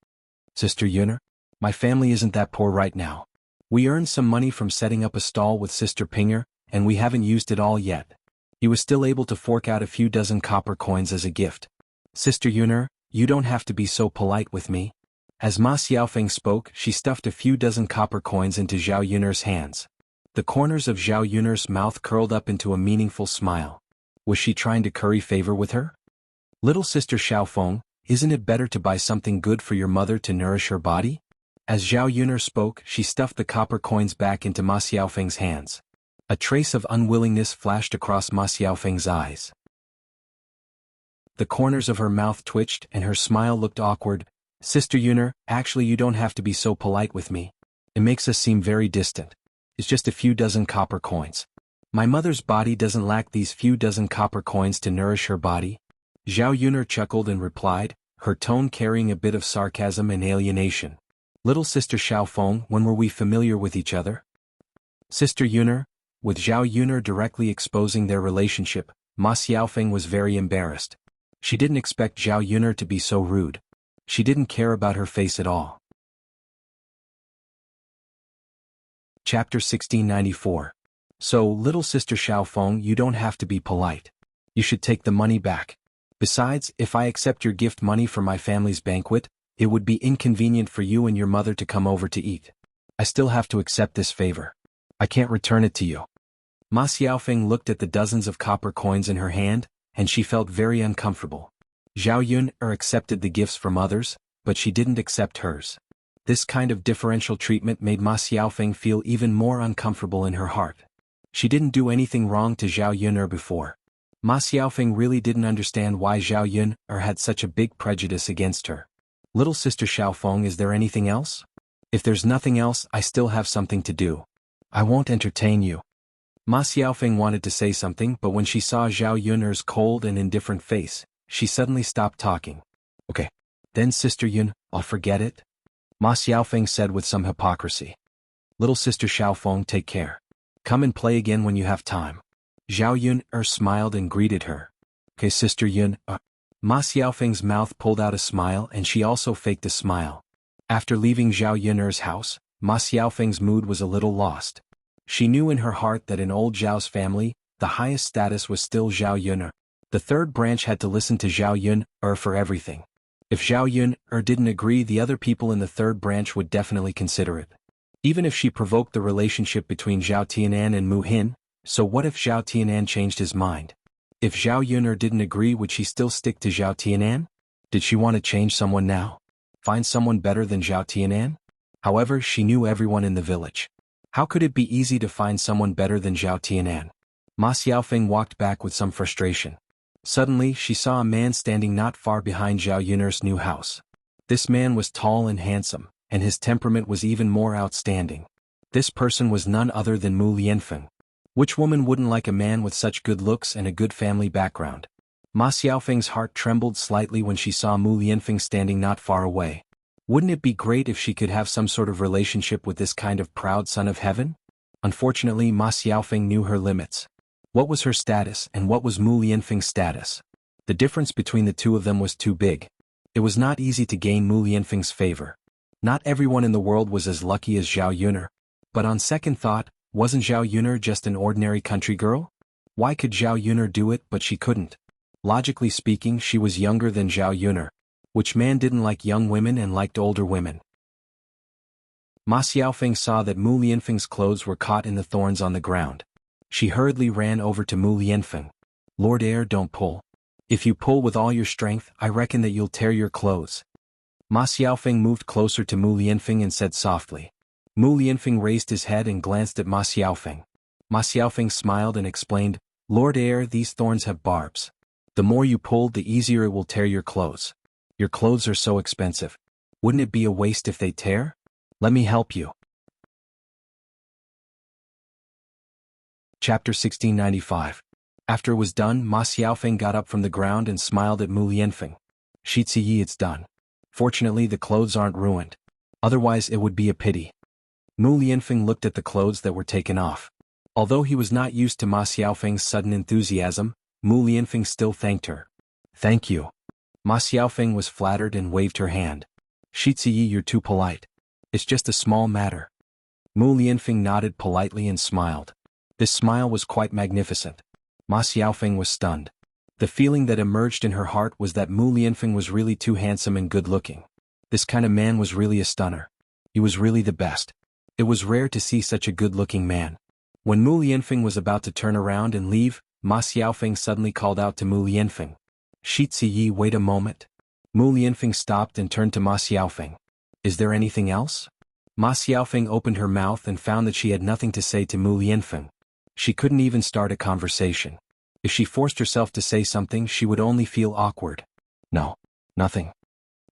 Sister Yun'er, my family isn't that poor right now. We earned some money from setting up a stall with Sister Pinger, and we haven't used it all yet. He was still able to fork out a few dozen copper coins as a gift. Sister Yun'er, you don't have to be so polite with me. As Ma Xiaofeng spoke, she stuffed a few dozen copper coins into Zhao Yun'er's hands. The corners of Zhao Yun'er's mouth curled up into a meaningful smile. Was she trying to curry favor with her? Little sister Xiaofeng, isn't it better to buy something good for your mother to nourish her body? As Zhao Yun'er spoke, she stuffed the copper coins back into Ma Xiaofeng's hands. A trace of unwillingness flashed across Ma Xiaofeng's eyes. The corners of her mouth twitched and her smile looked awkward. Sister Yun'er, actually you don't have to be so polite with me. It makes us seem very distant. It's just a few dozen copper coins. My mother's body doesn't lack these few dozen copper coins to nourish her body. Zhao Yun'er chuckled and replied, her tone carrying a bit of sarcasm and alienation. Little sister Xiaofeng, when were we familiar with each other? Sister Yun'er, with Zhao Yun'er directly exposing their relationship, Ma Xiaofeng was very embarrassed. She didn't expect Zhao Yun'er to be so rude. She didn't care about her face at all. Chapter 1694. So, little sister Xiaofeng, you don't have to be polite. You should take the money back. Besides, if I accept your gift money for my family's banquet, it would be inconvenient for you and your mother to come over to eat. I still have to accept this favor. I can't return it to you. Ma Xiaofeng looked at the dozens of copper coins in her hand, and she felt very uncomfortable. Zhao Yun'er accepted the gifts from others, but she didn't accept hers. This kind of differential treatment made Ma Xiaofeng feel even more uncomfortable in her heart. She didn't do anything wrong to Zhao Yun'er before. Ma Xiaofeng really didn't understand why Zhao Yun'er had such a big prejudice against her. Little sister Xiaofeng, is there anything else? If there's nothing else, I still have something to do. I won't entertain you. Ma Xiaofeng wanted to say something, but when she saw Zhao Yun'er's cold and indifferent face, she suddenly stopped talking. Okay. Then Sister Yun, I'll forget it. Ma Xiaofeng said with some hypocrisy. Little sister Xiaofeng, take care. Come and play again when you have time. Zhao Yun'er smiled and greeted her. Okay, Sister Yun. Ma Xiaofeng's mouth pulled out a smile and she also faked a smile. After leaving Zhao Yun'er's house, Ma Xiaofeng's mood was a little lost. She knew in her heart that in old Zhao's family, the highest status was still Zhao Yun'er. The third branch had to listen to Zhao Yun'er for everything. If Zhao Yun'er didn't agree, the other people in the third branch would definitely consider it. Even if she provoked the relationship between Zhao Tianan and Mu Hin, so what if Zhao Tianan changed his mind? If Zhao Yun'er didn't agree, would she still stick to Zhao Tianan? Did she want to change someone now? Find someone better than Zhao Tianan? However, she knew everyone in the village. How could it be easy to find someone better than Zhao Tianan? Ma Xiaofeng walked back with some frustration. Suddenly, she saw a man standing not far behind Zhao Yun'er's new house. This man was tall and handsome, and his temperament was even more outstanding. This person was none other than Mu Lianfeng. Which woman wouldn't like a man with such good looks and a good family background? Ma Xiaofeng's heart trembled slightly when she saw Mu Lianfeng standing not far away. Wouldn't it be great if she could have some sort of relationship with this kind of proud son of heaven? Unfortunately, Ma Xiaofeng knew her limits. What was her status and what was Mu Lianfeng's status? The difference between the two of them was too big. It was not easy to gain Mu Lianfeng's favor. Not everyone in the world was as lucky as Zhao Yuner. But on second thought, wasn't Zhao Yuner just an ordinary country girl? Why could Zhao Yuner do it but she couldn't? Logically speaking, she was younger than Zhao Yuner. Which man didn't like young women and liked older women? Ma Xiaofeng saw that Mu Lianfeng's clothes were caught in the thorns on the ground. She hurriedly ran over to Mu Lianfeng. Lord Heir, don't pull. If you pull with all your strength, I reckon that you'll tear your clothes. Ma Xiaofeng moved closer to Mu Lianfeng and said softly. Mu Lianfeng raised his head and glanced at Ma Xiaofeng. Ma Xiaofeng smiled and explained, Lord Heir, these thorns have barbs. The more you pull, the easier it will tear your clothes. Your clothes are so expensive. Wouldn't it be a waste if they tear? Let me help you. Chapter 1695. After it was done, Ma Xiaofeng got up from the ground and smiled at Mu Lianfeng. Shi Ziyi, it's done. Fortunately the clothes aren't ruined. Otherwise it would be a pity. Mu Lianfeng looked at the clothes that were taken off. Although he was not used to Ma Xiaofeng's sudden enthusiasm, Mu Lianfeng still thanked her. Thank you. Ma Xiaofeng was flattered and waved her hand. Shi Ziyi, you're too polite. It's just a small matter. Mu Lianfeng nodded politely and smiled. This smile was quite magnificent. Ma Xiaofeng was stunned. The feeling that emerged in her heart was that Mu Lianfeng was really too handsome and good-looking. This kind of man was really a stunner. He was really the best. It was rare to see such a good-looking man. When Mu Lianfeng was about to turn around and leave, Ma Xiaofeng suddenly called out to Mu Lianfeng. Shi Ziyi, wait a moment. Mu Lianfeng stopped and turned to Ma Xiaofeng. Is there anything else? Ma Xiaofeng opened her mouth and found that she had nothing to say to Mu Lianfeng. She couldn't even start a conversation. If she forced herself to say something, she would only feel awkward. No, nothing.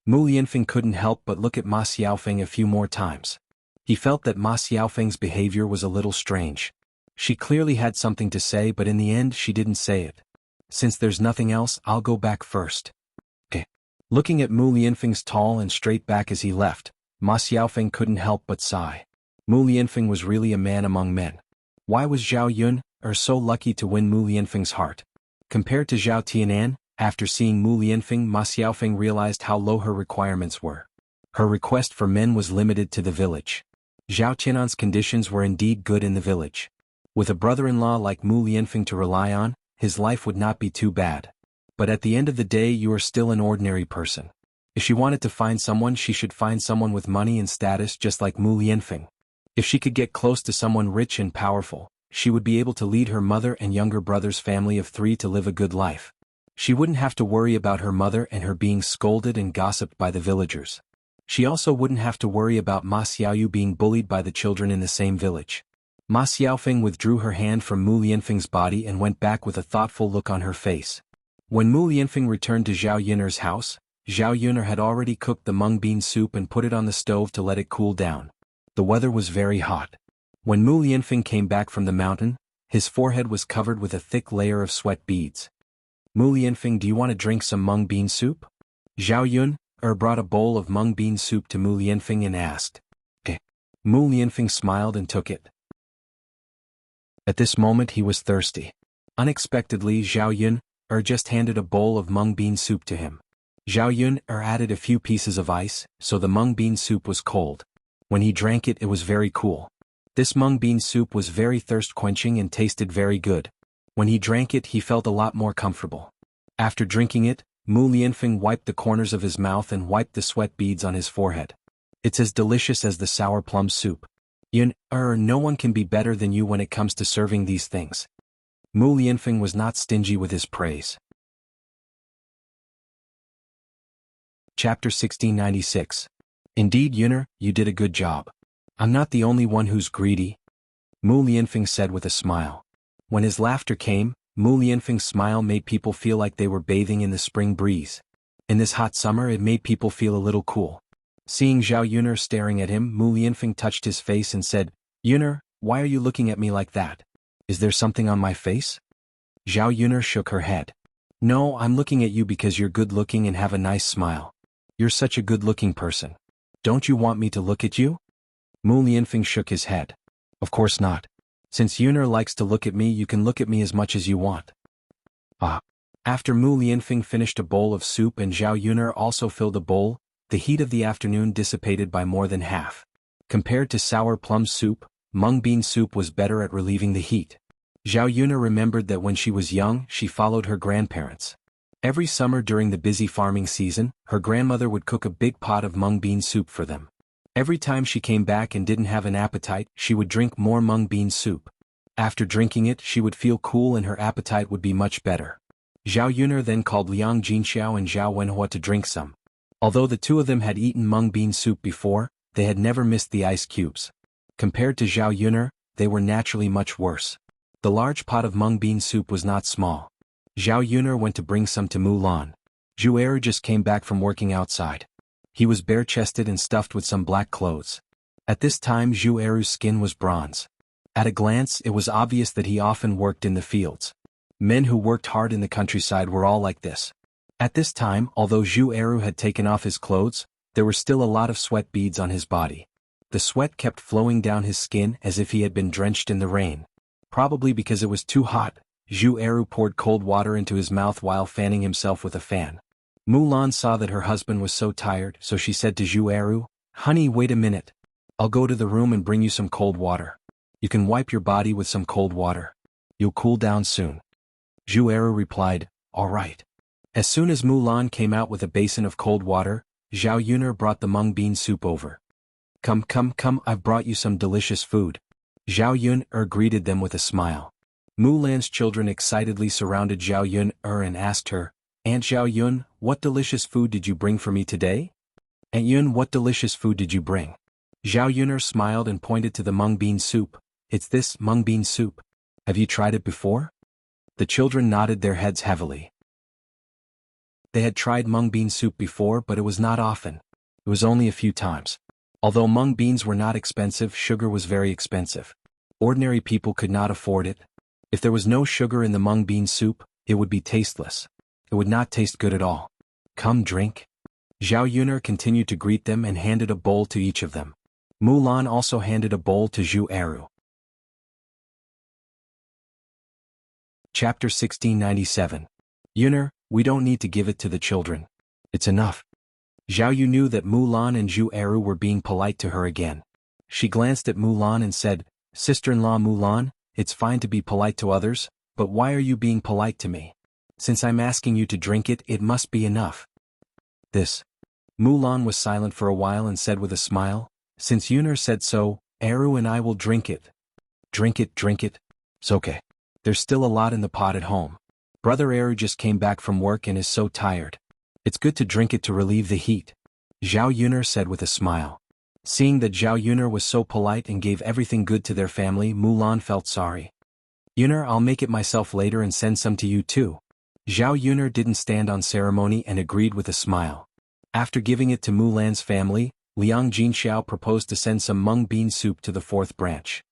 Mu Lianfeng couldn't help but look at Ma Xiaofeng a few more times. He felt that Ma Xiaofeng's behavior was a little strange. She clearly had something to say, but in the end she didn't say it. Since there's nothing else, I'll go back first. Okay. Looking at Mu Lianfeng's tall and straight back as he left, Ma Xiaofeng couldn't help but sigh. Mu Lianfeng was really a man among men. Why was Zhao Yuner so lucky to win Mu Lianfeng's heart? Compared to Zhao Tianan, after seeing Mu Lianfeng, Ma Xiaofeng realized how low her requirements were. Her request for men was limited to the village. Zhao Tianan's conditions were indeed good in the village. With a brother-in-law like Mu Lianfeng to rely on, his life would not be too bad. But at the end of the day, you are still an ordinary person. If she wanted to find someone, she should find someone with money and status just like Mu Lianfeng. If she could get close to someone rich and powerful, she would be able to lead her mother and younger brother's family of 3 to live a good life. She wouldn't have to worry about her mother and her being scolded and gossiped by the villagers. She also wouldn't have to worry about Ma Xiaoyu being bullied by the children in the same village. Ma Xiaofeng withdrew her hand from Mu Lianfeng's body and went back with a thoughtful look on her face. When Mu Lianfeng returned to Zhao Yuner's house, Zhao Yuner had already cooked the mung bean soup and put it on the stove to let it cool down. The weather was very hot. When Mu Lianfeng came back from the mountain, his forehead was covered with a thick layer of sweat beads. Mu Lianfeng, do you want to drink some mung bean soup? Zhao Yuner brought a bowl of mung bean soup to Mu Lianfeng and asked. Mu Lianfeng smiled and took it. At this moment he was thirsty. Unexpectedly, Zhao Yuner just handed a bowl of mung bean soup to him. Zhao Yuner added a few pieces of ice, so the mung bean soup was cold. When he drank it, it was very cool. This mung bean soup was very thirst-quenching and tasted very good. When he drank it, he felt a lot more comfortable. After drinking it, Mu Lianfeng wiped the corners of his mouth and wiped the sweat beads on his forehead. It's as delicious as the sour plum soup. Yuner, no one can be better than you when it comes to serving these things. Mu Lianfeng was not stingy with his praise. Chapter 1696. Indeed, Yuner, you did a good job. I'm not the only one who's greedy. Mu Lianfeng said with a smile. When his laughter came, Mu Lianfeng's smile made people feel like they were bathing in the spring breeze. In this hot summer, it made people feel a little cool. Seeing Zhao Yuner staring at him, Mu Lianfeng touched his face and said, Yuner, why are you looking at me like that? Is there something on my face? Zhao Yuner shook her head. No, I'm looking at you because you're good-looking and have a nice smile. You're such a good-looking person. Don't you want me to look at you? Mu Lianfeng shook his head. Of course not. Since Yuner likes to look at me, you can look at me as much as you want. After Mu Lianfeng finished a bowl of soup and Zhao Yuner also filled a bowl, the heat of the afternoon dissipated by more than half. Compared to sour plum soup, mung bean soup was better at relieving the heat. Zhao Yuna remembered that when she was young, she followed her grandparents. Every summer during the busy farming season, her grandmother would cook a big pot of mung bean soup for them. Every time she came back and didn't have an appetite, she would drink more mung bean soup. After drinking it, she would feel cool and her appetite would be much better. Zhao Yun'er then called Liang Jinxiao and Zhao Wenhua to drink some. Although the two of them had eaten mung bean soup before, they had never missed the ice cubes. Compared to Zhao Yun'er, they were naturally much worse. The large pot of mung bean soup was not small. Zhao Yun'er went to bring some to Mulan. Zhu Eru just came back from working outside. He was bare-chested and stuffed with some black clothes. At this time Zhu Eru's skin was bronze. At a glance it was obvious that he often worked in the fields. Men who worked hard in the countryside were all like this. At this time, although Zhu Eru had taken off his clothes, there were still a lot of sweat beads on his body. The sweat kept flowing down his skin as if he had been drenched in the rain. Probably because it was too hot, Zhu Eru poured cold water into his mouth while fanning himself with a fan. Mulan saw that her husband was so tired, so she said to Zhu Eru, "Honey, wait a minute. I'll go to the room and bring you some cold water. You can wipe your body with some cold water. You'll cool down soon." Zhu Eru replied, "All right." As soon as Mulan came out with a basin of cold water, Zhao Yun'er brought the mung bean soup over. Come, I've brought you some delicious food." Zhao Yun'er greeted them with a smile. Mulan's children excitedly surrounded Zhao Yun'er and asked her, "Aunt Zhao Yun, what delicious food did you bring for me today?" "Aunt Yun, what delicious food did you bring?" Zhao Yun'er smiled and pointed to the mung bean soup. "It's this mung bean soup. Have you tried it before?" The children nodded their heads heavily. They had tried mung bean soup before, but it was not often. It was only a few times. Although mung beans were not expensive, sugar was very expensive. Ordinary people could not afford it. If there was no sugar in the mung bean soup, it would be tasteless. It would not taste good at all. "Come drink." Zhao Yun'er continued to greet them and handed a bowl to each of them. Mulan also handed a bowl to Zhu Eru. Chapter 1697. Yun'er, we don't need to give it to the children. It's enough. Zhao Yu knew that Mulan and Zhu Eru were being polite to her again. She glanced at Mulan and said, "Sister-in-law Mulan, it's fine to be polite to others, but why are you being polite to me? Since I'm asking you to drink it, it must be enough." This. Mulan was silent for a while and said with a smile, "Since Yun'er said so, Eru and I will drink it." Drink it. It's okay. There's still a lot in the pot at home. Brother Eru just came back from work and is so tired. It's good to drink it to relieve the heat. Zhao Yun'er said with a smile. Seeing that Zhao Yun'er was so polite and gave everything good to their family, Mulan felt sorry. "Yun'er, I'll make it myself later and send some to you too." Zhao Yun'er didn't stand on ceremony and agreed with a smile. After giving it to Mulan's family, Liang Jinxiao proposed to send some mung bean soup to the fourth branch.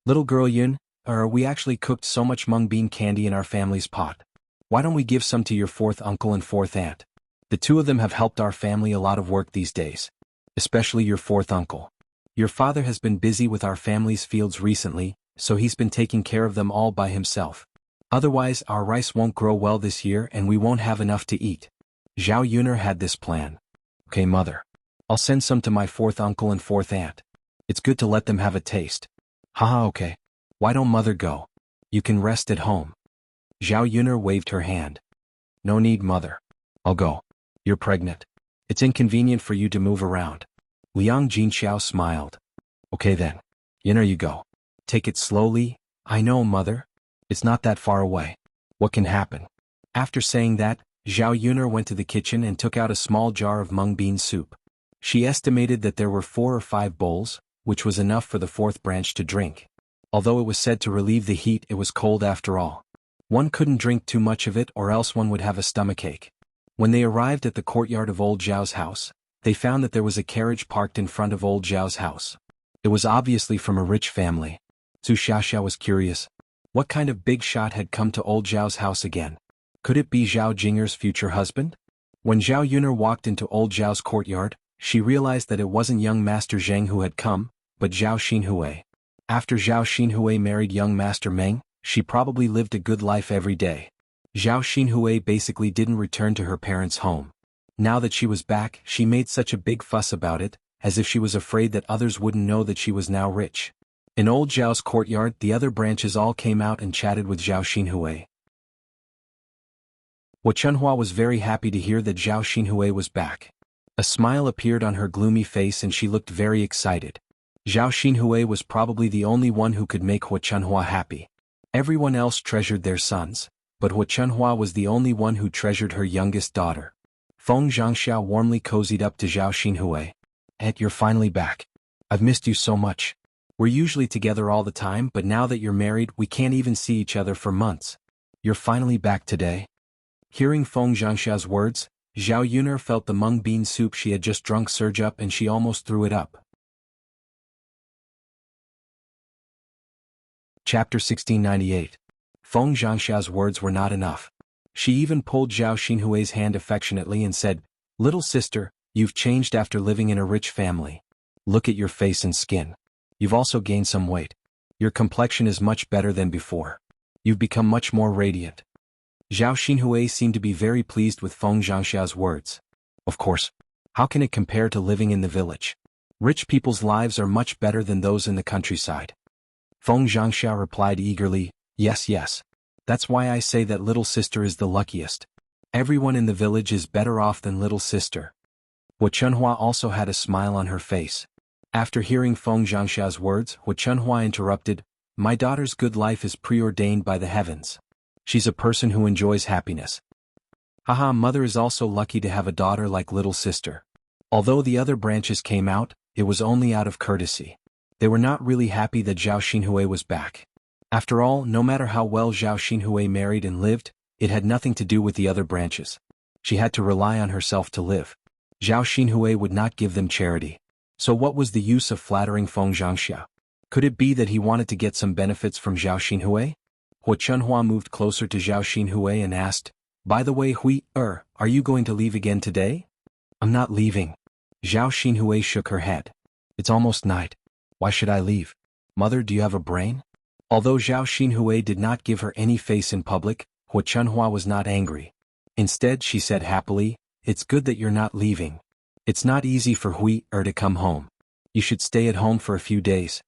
"Little girl Yun, we actually cooked so much mung bean candy in our family's pot. Why don't we give some to your fourth uncle and fourth aunt? The two of them have helped our family a lot of work these days. Especially your fourth uncle. Your father has been busy with our family's fields recently, so he's been taking care of them all by himself. Otherwise our rice won't grow well this year and we won't have enough to eat." Zhao Yun'er had this plan. "Okay, mother. I'll send some to my fourth uncle and fourth aunt. It's good to let them have a taste." "Haha, okay. Why don't mother go? You can rest at home." Zhao Yun'er waved her hand. "No need, mother. I'll go. You're pregnant. It's inconvenient for you to move around." Liang Jinxiao smiled. "Okay then. Yun'er, you go. Take it slowly." "I know, mother. It's not that far away. What can happen?" After saying that, Zhao Yun'er went to the kitchen and took out a small jar of mung bean soup. She estimated that there were 4 or 5 bowls, which was enough for the fourth branch to drink. Although it was said to relieve the heat, it was cold after all. One couldn't drink too much of it or else one would have a stomachache. When they arrived at the courtyard of old Zhao's house, they found that there was a carriage parked in front of old Zhao's house. It was obviously from a rich family. Zhu Xiaxia was curious. What kind of big shot had come to old Zhao's house again? Could it be Zhao Jinger's future husband? When Zhao Yun'er walked into old Zhao's courtyard, she realized that it wasn't young Master Zheng who had come, but Zhao Xinhui. After Zhao Xinhui married young Master Meng, she probably lived a good life every day. Zhao Xinhui basically didn't return to her parents' home. Now that she was back, she made such a big fuss about it, as if she was afraid that others wouldn't know that she was now rich. In old Zhao's courtyard, the other branches all came out and chatted with Zhao Xinhui. Wu Chunhua was very happy to hear that Zhao Xinhui was back. A smile appeared on her gloomy face and she looked very excited. Zhao Xinhui was probably the only one who could make Wu Chunhua happy. Everyone else treasured their sons, but Wu Chunhua was the only one who treasured her youngest daughter. Feng Zhangxia warmly cozied up to Zhao Xinhui. You're finally back. I've missed you so much. We're usually together all the time, but now that you're married, we can't even see each other for months. You're finally back today. Hearing Feng Zhangxia's words, Zhao Yuner felt the mung bean soup she had just drunk surge up and she almost threw it up. Chapter 1698. Feng Zhangxia's words were not enough. She even pulled Zhao Xinhui's hand affectionately and said, "Little sister, you've changed after living in a rich family. Look at your face and skin. You've also gained some weight. Your complexion is much better than before. You've become much more radiant." Zhao Xinhui seemed to be very pleased with Feng Zhangxia's words. Of course. How can it compare to living in the village? Rich people's lives are much better than those in the countryside. Feng Zhangxia replied eagerly, "Yes, yes. That's why I say that little sister is the luckiest. Everyone in the village is better off than little sister." Wu Chunhua also had a smile on her face. After hearing Feng Zhangxia's words, Wu Chunhua interrupted, "My daughter's good life is preordained by the heavens. She's a person who enjoys happiness. Haha, mother is also lucky to have a daughter like little sister." Although the other branches came out, it was only out of courtesy. They were not really happy that Zhao Xinhui was back. After all, no matter how well Zhao Xinhui married and lived, it had nothing to do with the other branches. She had to rely on herself to live. Zhao Xinhui would not give them charity. So what was the use of flattering Feng Zhangxia? Could it be that he wanted to get some benefits from Zhao Xinhui? Wu Chunhua moved closer to Zhao Xinhui and asked, "By the way, are you going to leave again today?" "I'm not leaving." Zhao Xinhui shook her head. "It's almost night. Why should I leave? Mother, do you have a brain?" Although Zhao Xinhui did not give her any face in public, Wu Chunhua was not angry. Instead, she said happily, "It's good that you're not leaving. It's not easy for to come home. You should stay at home for a few days."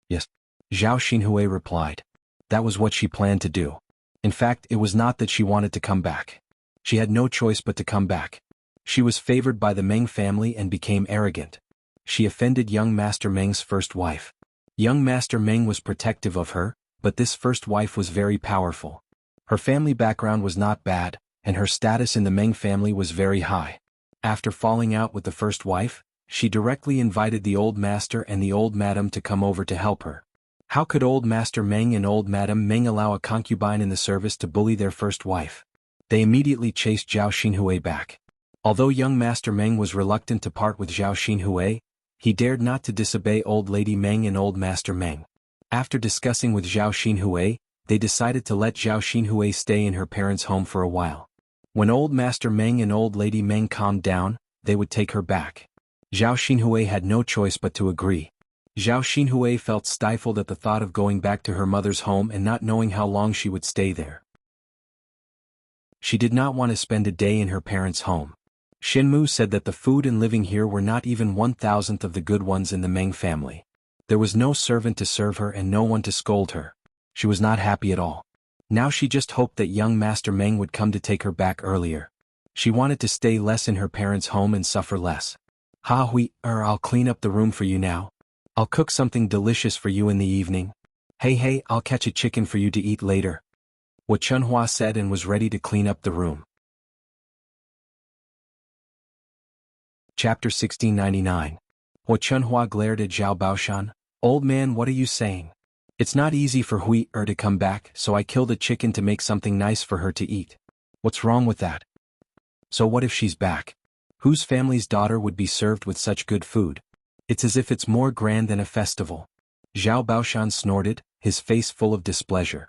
"Yes," Zhao Xinhui replied. That was what she planned to do. In fact, it was not that she wanted to come back. She had no choice but to come back. She was favored by the Meng family and became arrogant. She offended young Master Meng's first wife. Young Master Meng was protective of her, but this first wife was very powerful. Her family background was not bad, and her status in the Meng family was very high. After falling out with the first wife, she directly invited the old master and the old madam to come over to help her. How could old Master Meng and old Madam Meng allow a concubine in the service to bully their first wife? They immediately chased Zhao Xinhui back. Although young Master Meng was reluctant to part with Zhao Xinhui, he dared not to disobey old Lady Meng and old Master Meng. After discussing with Zhao Xinhui, they decided to let Zhao Xinhui stay in her parents' home for a while. When old Master Meng and old Lady Meng calmed down, they would take her back. Zhao Xinhui had no choice but to agree. Zhao Xinhui felt stifled at the thought of going back to her mother's home and not knowing how long she would stay there. She did not want to spend a day in her parents' home. Shinmu said that the food and living here were not even 1,000th of the good ones in the Meng family. There was no servant to serve her and no one to scold her. She was not happy at all. Now she just hoped that young Master Meng would come to take her back earlier. She wanted to stay less in her parents' home and suffer less. I'll clean up the room for you now. I'll cook something delicious for you in the evening. Hey, I'll catch a chicken for you to eat later." Wu Chunhua said and was ready to clean up the room. Chapter 1699. Wu Chunhua glared at Zhao Baoshan. "Old man, what are you saying? It's not easy for to come back, so I killed a chicken to make something nice for her to eat. What's wrong with that? So what if she's back? Whose family's daughter would be served with such good food? It's as if it's more grand than a festival." Zhao Baoshan snorted, his face full of displeasure.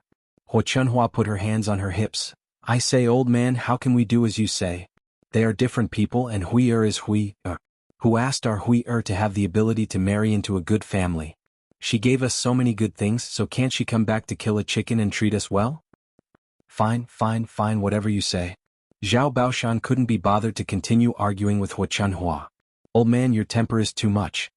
Wu Chunhua put her hands on her hips. "I say, old man, how can we do as you say? They are different people and is who asked our to have the ability to marry into a good family. She gave us so many good things, so can't she come back to kill a chicken and treat us well?" Fine, whatever you say. Zhao Baoshan couldn't be bothered to continue arguing with Hua Chunhua. Old man, your temper is too much.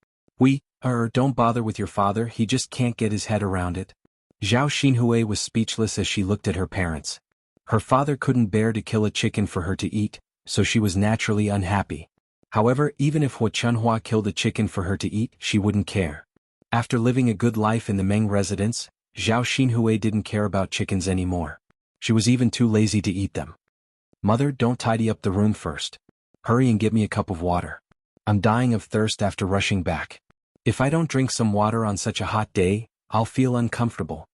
Don't bother with your father, he just can't get his head around it. Zhao Xinhui was speechless as she looked at her parents. Her father couldn't bear to kill a chicken for her to eat, so she was naturally unhappy. However, even if Hua Chunhua killed a chicken for her to eat, she wouldn't care. After living a good life in the Meng residence, Zhao Xinhui didn't care about chickens anymore. She was even too lazy to eat them. Mother, don't tidy up the room first. Hurry and get me a cup of water. I'm dying of thirst after rushing back. If I don't drink some water on such a hot day, I'll feel uncomfortable.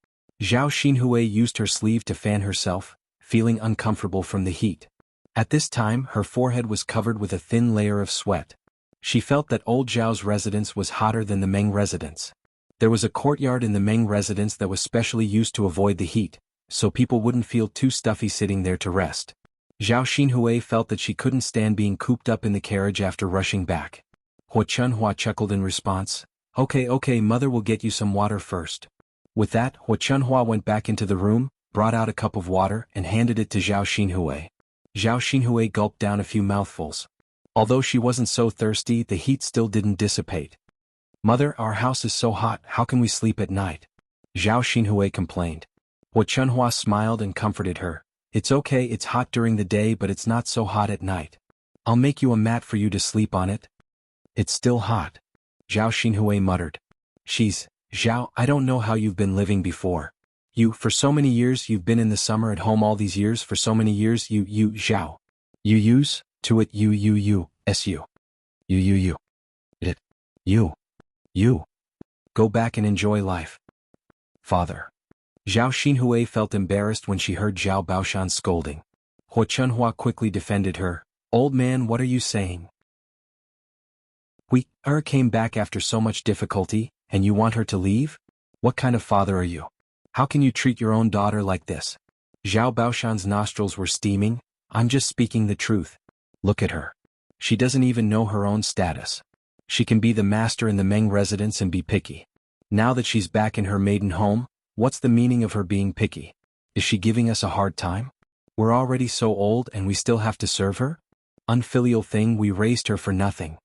Zhao Xinhui used her sleeve to fan herself, feeling uncomfortable from the heat. At this time, her forehead was covered with a thin layer of sweat. She felt that old Zhao's residence was hotter than the Meng residence. There was a courtyard in the Meng residence that was specially used to avoid the heat, so people wouldn't feel too stuffy sitting there to rest. Zhao Xinhui felt that she couldn't stand being cooped up in the carriage after rushing back. Hua Chunhua chuckled in response. Okay, mother will get you some water first. With that, Hua Chunhua went back into the room, brought out a cup of water and handed it to Zhao Xinhui. Zhao Xinhui gulped down a few mouthfuls. Although she wasn't so thirsty, the heat still didn't dissipate. Mother, our house is so hot, how can we sleep at night? Zhao Xinhui complained. Hua Chunhua smiled and comforted her. It's okay, it's hot during the day but it's not so hot at night. I'll make you a mat for you to sleep on it. It's still hot. Zhao Xinhui muttered. Zhao, I don't know how you've been living before. For so many years you've been in the summer at home all these years for so many years Zhao. You use, to it su. You. Go back and enjoy life. Father. Zhao Xinhui felt embarrassed when she heard Zhao Baoshan's scolding. Hua Chunhua quickly defended her. Old man, what are you saying? We came back after so much difficulty, and you want her to leave? What kind of father are you? How can you treat your own daughter like this? Zhao Baoshan's nostrils were steaming. I'm just speaking the truth. Look at her. She doesn't even know her own status. She can be the master in the Meng residence and be picky. Now that she's back in her maiden home, what's the meaning of her being picky? Is she giving us a hard time? We're already so old and we still have to serve her? Unfilial thing, we raised her for nothing.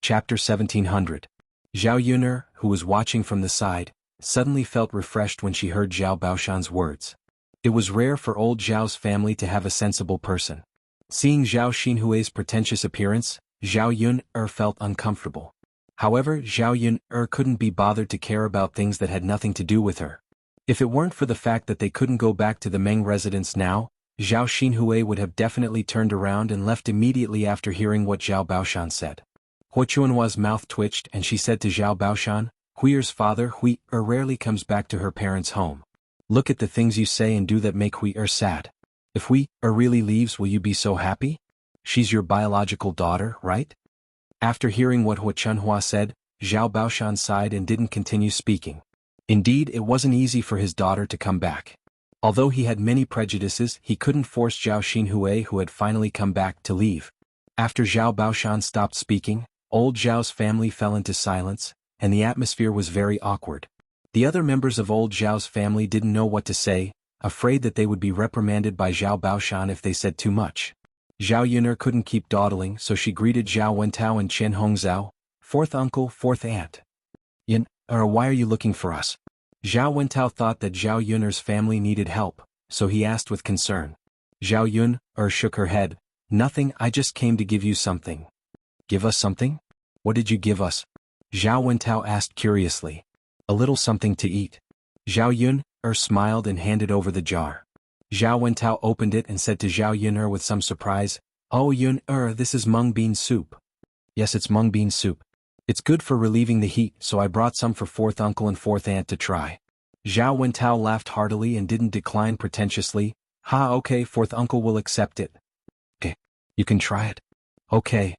Chapter 1700. Zhao Yun'er, who was watching from the side, suddenly felt refreshed when she heard Zhao Baoshan's words. It was rare for old Zhao's family to have a sensible person. Seeing Zhao Xinhui's pretentious appearance, Zhao Yun'er felt uncomfortable. However, Zhao Yun'er couldn't be bothered to care about things that had nothing to do with her. If it weren't for the fact that they couldn't go back to the Meng residence now, Zhao Xinhui would have definitely turned around and left immediately after hearing what Zhao Baoshan said. Hua Chunhua's mouth twitched and she said to Zhao Baoshan, Hui'er's father Hui'er rarely comes back to her parents' home. Look at the things you say and do that make Hui'er sad. If Hui'er really leaves, will you be so happy? She's your biological daughter, right? After hearing what Hua Chunhua said, Zhao Baoshan sighed and didn't continue speaking. Indeed, it wasn't easy for his daughter to come back. Although he had many prejudices, he couldn't force Zhao Xinhui, who had finally come back, to leave. After Zhao Baoshan stopped speaking, old Zhao's family fell into silence, and the atmosphere was very awkward. The other members of old Zhao's family didn't know what to say, afraid that they would be reprimanded by Zhao Baoshan if they said too much. Zhao Yun'er couldn't keep dawdling, so she greeted Zhao Wentao and Chen Hongzhao, fourth uncle, fourth aunt. Yun'er, why are you looking for us? Zhao Wentao thought that Zhao Yun'er's family needed help, so he asked with concern. Zhao Yun'er shook her head. Nothing, I just came to give you something. Give us something? What did you give us? Zhao Wentao asked curiously. A little something to eat. Zhao Yun'er smiled and handed over the jar. Zhao Wentao opened it and said to Zhao Yun'er with some surprise, Oh Yun'er, this is mung bean soup. Yes, it's mung bean soup. It's good for relieving the heat, so I brought some for fourth uncle and fourth aunt to try. Zhao Wentao laughed heartily and didn't decline pretentiously. Okay, fourth uncle will accept it. Okay, you can try it. Okay.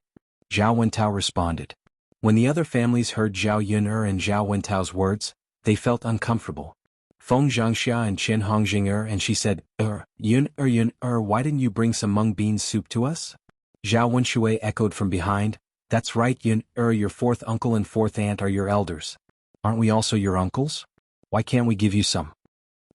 Zhao Wentao responded. When the other families heard Zhao Yun'er and Zhao Wentao's words, they felt uncomfortable. Feng Zhangxia and Chen Hongxing'er, and she said, Yun'er, why didn't you bring some mung bean soup to us? Zhao Wenshui echoed from behind, That's right Yun'er, your fourth uncle and fourth aunt are your elders. Aren't we also your uncles? Why can't we give you some?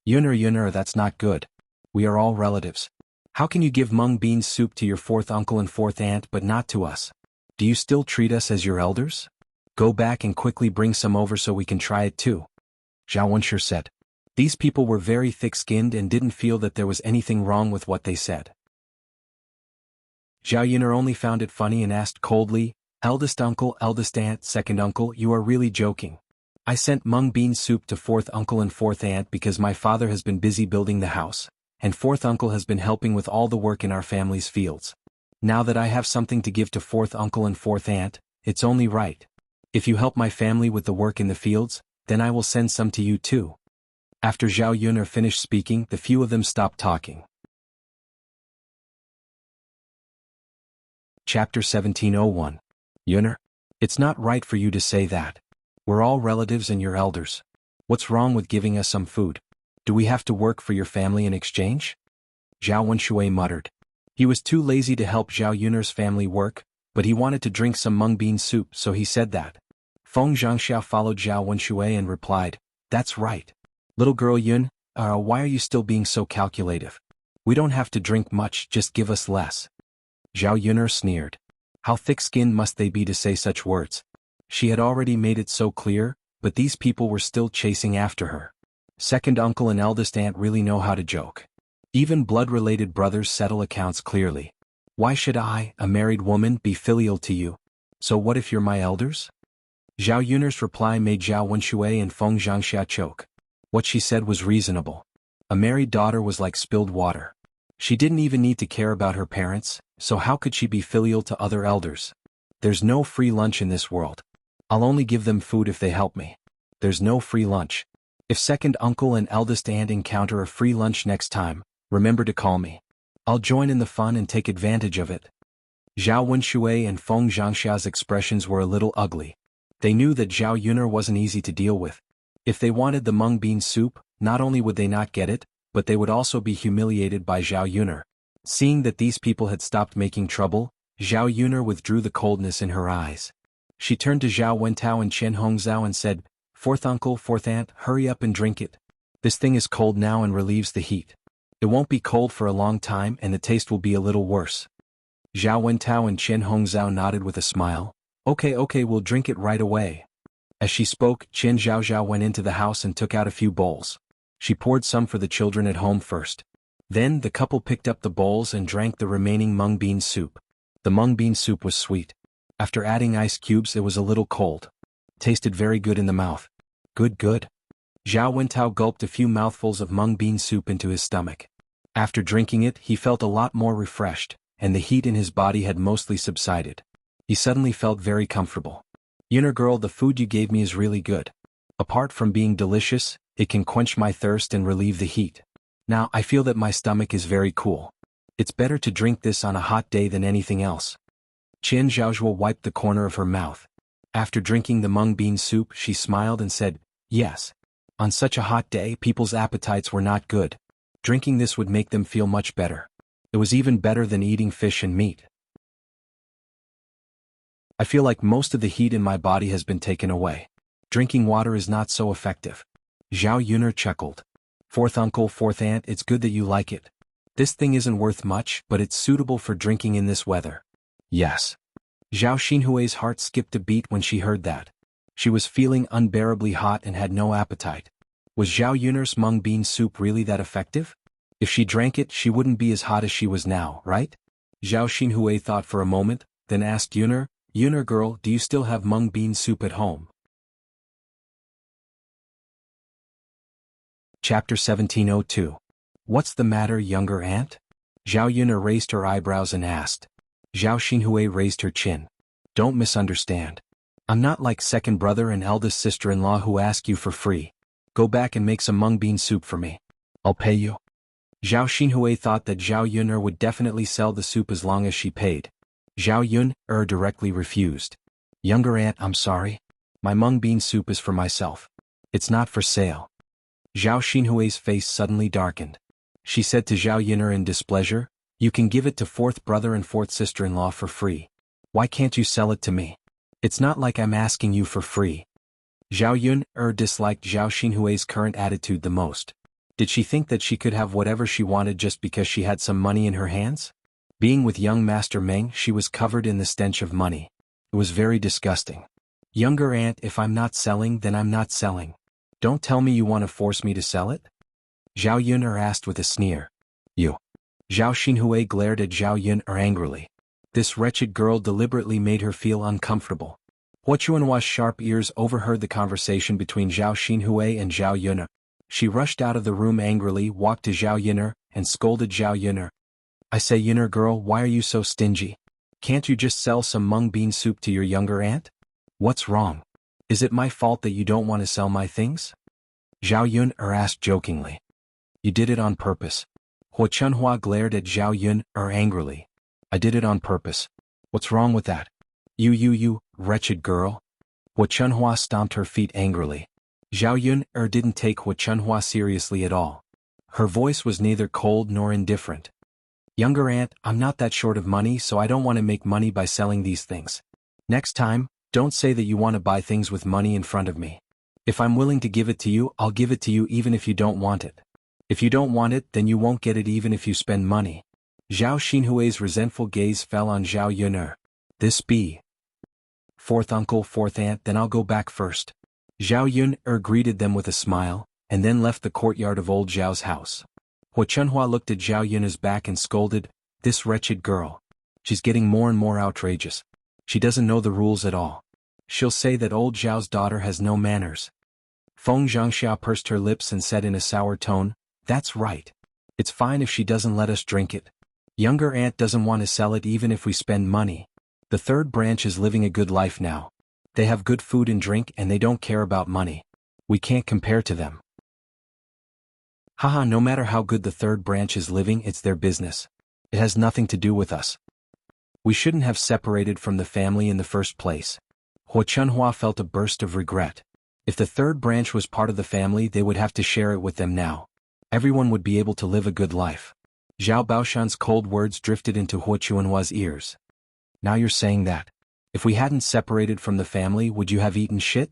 Yuner, that's not good. We are all relatives. How can you give mung bean soup to your fourth uncle and fourth aunt but not to us? Do you still treat us as your elders? Go back and quickly bring some over so we can try it too. Zhao Wenshi said. These people were very thick-skinned and didn't feel that there was anything wrong with what they said. Zhao Yuner only found it funny and asked coldly, eldest uncle, eldest aunt, second uncle, you are really joking. I sent mung bean soup to fourth uncle and fourth aunt because my father has been busy building the house, and fourth uncle has been helping with all the work in our family's fields. Now that I have something to give to fourth uncle and fourth aunt, it's only right. If you help my family with the work in the fields, then I will send some to you too. After Zhao Yuner finished speaking, the few of them stopped talking. Chapter 1701. Yuner, it's not right for you to say that. We're all relatives and you're elders. What's wrong with giving us some food? Do we have to work for your family in exchange? Zhao Wenshi muttered. He was too lazy to help Zhao Yuner's family work, but he wanted to drink some mung bean soup, so he said that. Feng Zhangxiao followed Zhao Wenshi and replied, that's right. Little girl Yun, why are you still being so calculative? We don't have to drink much, just give us less. Zhao Yuner sneered. How thick-skinned must they be to say such words? She had already made it so clear, but these people were still chasing after her. Second uncle and eldest aunt really know how to joke. Even blood-related brothers settle accounts clearly. Why should I, a married woman, be filial to you? So what if you're my elders? Zhao Yuner's reply made Zhao Wenshi and Feng Zhangxia choke. What she said was reasonable. A married daughter was like spilled water. She didn't even need to care about her parents, so how could she be filial to other elders? There's no free lunch in this world. I'll only give them food if they help me. There's no free lunch. If second uncle and eldest aunt encounter a free lunch next time, remember to call me. I'll join in the fun and take advantage of it. Zhao Wenshi and Feng Zhangxia's expressions were a little ugly. They knew that Zhao Yuner wasn't easy to deal with. If they wanted the mung bean soup, not only would they not get it, but they would also be humiliated by Zhao Yuner. Seeing that these people had stopped making trouble, Zhao Yuner withdrew the coldness in her eyes. She turned to Zhao Wentao and Chen Hongzhao and said, fourth uncle, fourth aunt, hurry up and drink it. This thing is cold now and relieves the heat. It won't be cold for a long time and the taste will be a little worse. Zhao Wentao and Chen Hongzhao nodded with a smile. Okay, we'll drink it right away. As she spoke, Chen Zhaozhao went into the house and took out a few bowls. She poured some for the children at home first. Then the couple picked up the bowls and drank the remaining mung bean soup. The mung bean soup was sweet. After adding ice cubes, it was a little cold. Tasted very good in the mouth. Good. Zhao Wentao gulped a few mouthfuls of mung bean soup into his stomach. After drinking it, he felt a lot more refreshed, and the heat in his body had mostly subsided. He suddenly felt very comfortable. Yuner girl, the food you gave me is really good. Apart from being delicious, it can quench my thirst and relieve the heat. Now I feel that my stomach is very cool. It's better to drink this on a hot day than anything else. Chen Zhaozhua wiped the corner of her mouth. After drinking the mung bean soup, she smiled and said, yes. On such a hot day, people's appetites were not good. Drinking this would make them feel much better. It was even better than eating fish and meat. I feel like most of the heat in my body has been taken away. Drinking water is not so effective. Zhao Yuner chuckled. Fourth uncle, fourth aunt, it's good that you like it. This thing isn't worth much, but it's suitable for drinking in this weather. Yes. Zhao Xinhui's heart skipped a beat when she heard that. She was feeling unbearably hot and had no appetite. Was Zhao Yuner's mung bean soup really that effective? If she drank it, she wouldn't be as hot as she was now, right? Zhao Xinhui thought for a moment, then asked Yuner, Yuner girl, do you still have mung bean soup at home? Chapter 1702. What's the matter, younger aunt? Zhao Yuner raised her eyebrows and asked. Zhao Xinhui raised her chin. Don't misunderstand. I'm not like second brother and eldest sister-in-law who ask you for free. Go back and make some mung bean soup for me. I'll pay you. Zhao Xinhui thought that Zhao Yuner would definitely sell the soup as long as she paid. Zhao Yuner directly refused. Younger aunt, I'm sorry. My mung bean soup is for myself. It's not for sale. Zhao Xinhui's face suddenly darkened. She said to Zhao Yuner in displeasure, you can give it to fourth brother and fourth sister-in-law for free. Why can't you sell it to me? It's not like I'm asking you for free. Zhao Yuner disliked Zhao Xinhui's current attitude the most. Did she think that she could have whatever she wanted just because she had some money in her hands? Being with young Master Meng, she was covered in the stench of money. It was very disgusting. Younger aunt, if I'm not selling, then I'm not selling. Don't tell me you want to force me to sell it? Zhao Yun'er asked with a sneer. You. Zhao Xinhui glared at Zhao Yun'er angrily. This wretched girl deliberately made her feel uncomfortable. Hua Chuanhua's sharp ears overheard the conversation between Zhao Xinhui and Zhao Yun'er. She rushed out of the room angrily, walked to Zhao Yun'er, and scolded Zhao Yun'er. I say, Yun'er girl, why are you so stingy? Can't you just sell some mung bean soup to your younger aunt? What's wrong? Is it my fault that you don't want to sell my things? Zhao Yun'er asked jokingly. You did it on purpose. Hua Chunhua glared at Zhao Yun'er angrily. I did it on purpose. What's wrong with that? You, wretched girl. Hua Chunhua stomped her feet angrily. Zhao Yun'er didn't take Hua Chunhua seriously at all. Her voice was neither cold nor indifferent. Younger aunt, I'm not that short of money, so I don't want to make money by selling these things. Next time, don't say that you want to buy things with money in front of me. If I'm willing to give it to you, I'll give it to you even if you don't want it. If you don't want it, then you won't get it even if you spend money. Zhao Xinhui's resentful gaze fell on Zhao Yun'er. This be fourth uncle, fourth aunt, then I'll go back first. Zhao Yun'er greeted them with a smile, and then left the courtyard of old Zhao's house. Hua Chunhua looked at Zhao Yun'er's back and scolded, this wretched girl. She's getting more and more outrageous. She doesn't know the rules at all. She'll say that old Zhao's daughter has no manners. Feng Zhangxia pursed her lips and said in a sour tone, that's right. It's fine if she doesn't let us drink it. Younger aunt doesn't want to sell it even if we spend money. The third branch is living a good life now. They have good food and drink and they don't care about money. We can't compare to them. Haha, no matter how good the third branch is living, it's their business. It has nothing to do with us. We shouldn't have separated from the family in the first place. Hua Chunhua felt a burst of regret. If the third branch was part of the family, they would have to share it with them now. Everyone would be able to live a good life. Zhao Baoshan's cold words drifted into Hua Chunhua's ears. Now you're saying that. If we hadn't separated from the family, would you have eaten shit?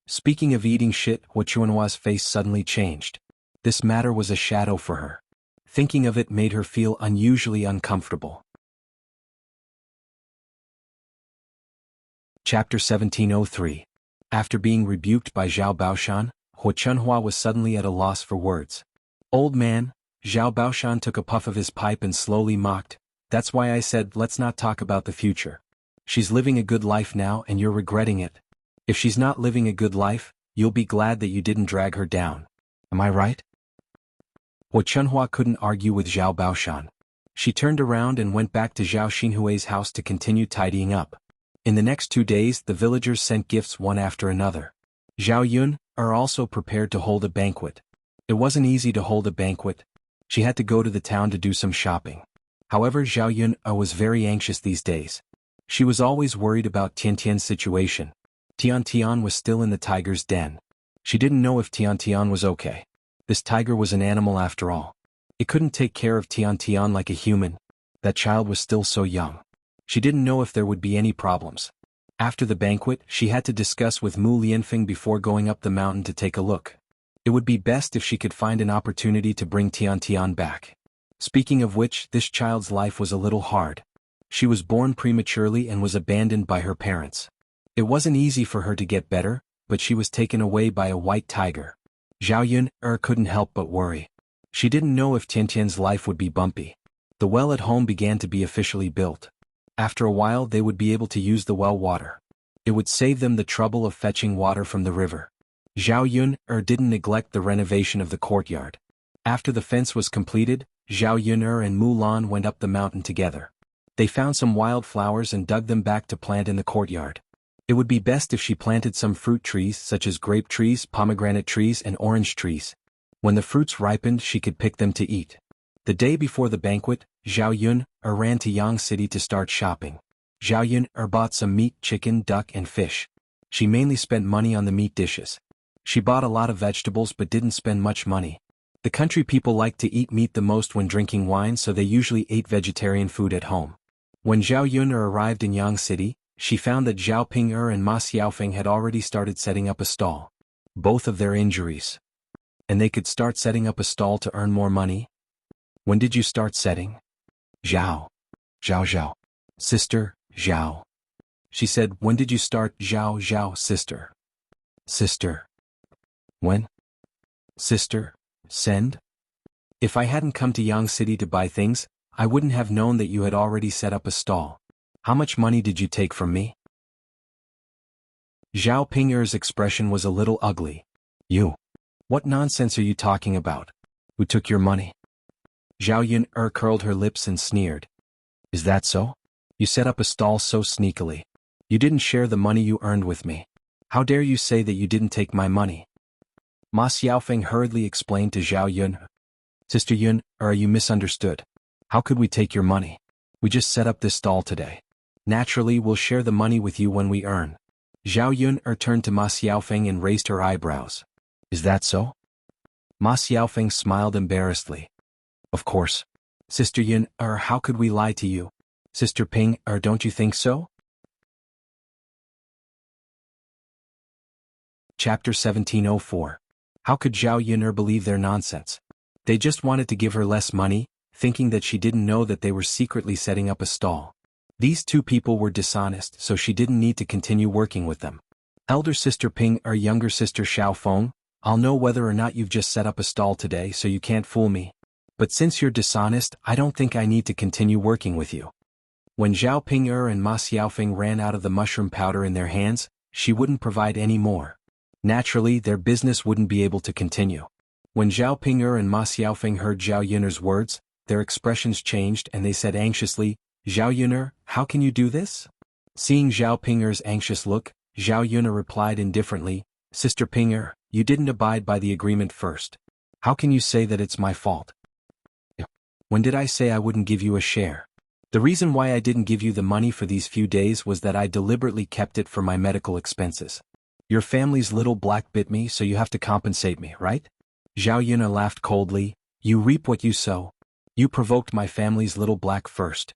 Speaking of eating shit, Hua Chunhua's face suddenly changed. This matter was a shadow for her. Thinking of it made her feel unusually uncomfortable. Chapter 1703. After being rebuked by Zhao Baoshan, Hua Chunhua was suddenly at a loss for words. Old man, Zhao Baoshan took a puff of his pipe and slowly mocked, that's why I said let's not talk about the future. She's living a good life now and you're regretting it. If she's not living a good life, you'll be glad that you didn't drag her down. Am I right? Hua Chunhua couldn't argue with Zhao Baoshan. She turned around and went back to Zhao Xinhui's house to continue tidying up. In the next 2 days, the villagers sent gifts one after another. Zhao Yun'er also prepared to hold a banquet. It wasn't easy to hold a banquet. She had to go to the town to do some shopping. However, Zhao Yun'er was very anxious these days. She was always worried about Tiantian's situation. Tiantian was still in the tiger's den. She didn't know if Tiantian was okay. This tiger was an animal after all. It couldn't take care of Tiantian like a human. That child was still so young. She didn't know if there would be any problems. After the banquet, she had to discuss with Mu Lianfeng before going up the mountain to take a look. It would be best if she could find an opportunity to bring Tiantian back. Speaking of which, this child's life was a little hard. She was born prematurely and was abandoned by her parents. It wasn't easy for her to get better, but she was taken away by a white tiger. Zhao Yun'er couldn't help but worry. She didn't know if Tiantian's life would be bumpy. The well at home began to be officially built. After a while they would be able to use the well water. It would save them the trouble of fetching water from the river. Zhao Yun'er didn't neglect the renovation of the courtyard. After the fence was completed, Zhao Yun'er and Mu Lan went up the mountain together. They found some wild flowers and dug them back to plant in the courtyard. It would be best if she planted some fruit trees such as grape trees, pomegranate trees and orange trees. When the fruits ripened she could pick them to eat. The day before the banquet, Zhao Yun'er ran to Yang City to start shopping. Zhao Yun'er bought some meat, chicken, duck and fish. She mainly spent money on the meat dishes. She bought a lot of vegetables but didn't spend much money. The country people like to eat meat the most when drinking wine, so they usually ate vegetarian food at home. When Zhao Yun'er arrived in Yang City, she found that Zhao Ping'er and Ma Xiaofeng had already started setting up a stall. Both of their injuries And they could start setting up a stall to earn more money? When did you start setting? Zhao. Zhao. Sister, Zhao. She said, when did you start? Zhao, sister. Sister. When? Sister, send? If I hadn't come to Yang City to buy things, I wouldn't have known that you had already set up a stall. How much money did you take from me? Zhao Ping'er's expression was a little ugly. You. What nonsense are you talking about? Who took your money? Zhao Yun curled her lips and sneered. Is that so? You set up a stall so sneakily. You didn't share the money you earned with me. How dare you say that you didn't take my money? Ma Xiaofeng hurriedly explained to Zhao Yun. Sister Yun, you misunderstood. How could we take your money? We just set up this stall today. Naturally, we'll share the money with you when we earn. Zhao Yun turned to Ma Xiaofeng and raised her eyebrows. Is that so? Ma Xiaofeng smiled embarrassedly. Of course. Sister Yun, how could we lie to you? Sister Ping, don't you think so? Chapter 1704. How could Zhao Yun believe their nonsense? They just wanted to give her less money, thinking that she didn't know that they were secretly setting up a stall. These two people were dishonest, so she didn't need to continue working with them. Elder sister Ping or younger sister Xiao Feng, I'll know whether or not you've just set up a stall today, so you can't fool me. But since you're dishonest, I don't think I need to continue working with you. When Zhao Ping'er and Ma Xiaofeng ran out of the mushroom powder in their hands, she wouldn't provide any more. Naturally, their business wouldn't be able to continue. When Zhao Ping'er and Ma Xiaofeng heard Zhao Yun'er's words, their expressions changed and they said anxiously, Zhao Yun'er, how can you do this? Seeing Zhao Ping'er's anxious look, Zhao Yun'er replied indifferently, Sister Ping'er, you didn't abide by the agreement first. How can you say that it's my fault? When did I say I wouldn't give you a share? The reason why I didn't give you the money for these few days was that I deliberately kept it for my medical expenses. Your family's little black bit me, so you have to compensate me, right? Zhao Yun'er laughed coldly. You reap what you sow. You provoked my family's little black first.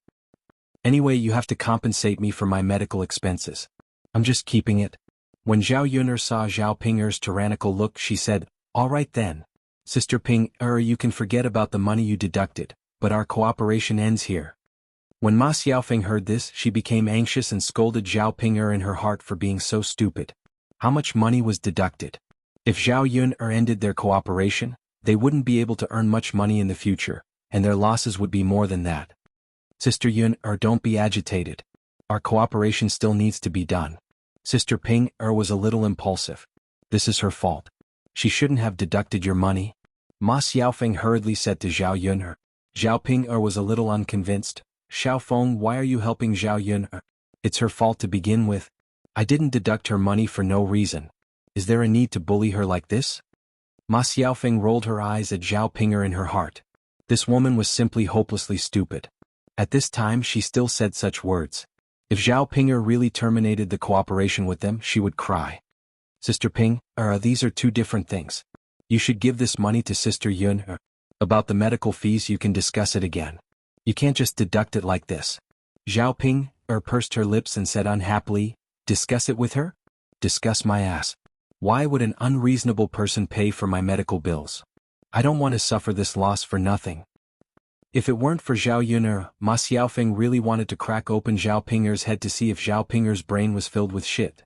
Anyway, you have to compensate me for my medical expenses. I'm just keeping it. When Zhao Yun'er saw Zhao Ping'er's tyrannical look, she said, all right then. Sister Ping'er, you can forget about the money you deducted, but our cooperation ends here. When Ma Xiaofeng heard this, she became anxious and scolded Zhao Ping'er in her heart for being so stupid. How much money was deducted? If Zhao Yun'er ended their cooperation, they wouldn't be able to earn much money in the future, and their losses would be more than that. Sister Yun'er, don't be agitated. Our cooperation still needs to be done. Sister Ping'er was a little impulsive. This is her fault. She shouldn't have deducted your money. Ma Xiaofeng hurriedly said to Zhao Yun'er. Zhao Ping'er was a little unconvinced. Xiao Feng, why are you helping Zhao Yun'er? It's her fault to begin with. I didn't deduct her money for no reason. Is there a need to bully her like this? Ma Xiaofeng rolled her eyes at Zhao Ping'er in her heart. This woman was simply hopelessly stupid. At this time she still said such words. If Zhao Ping'er really terminated the cooperation with them, she would cry. Sister Ping'er, these are two different things. You should give this money to Sister Yun'er. About the medical fees you can discuss it again. You can't just deduct it like this. Zhao Ping'er pursed her lips and said unhappily, discuss it with her? Discuss my ass. Why would an unreasonable person pay for my medical bills? I don't want to suffer this loss for nothing. If it weren't for Zhao Yun'er, Ma Xiaofeng really wanted to crack open Zhao Ping'er's head to see if Zhao Ping'er's brain was filled with shit.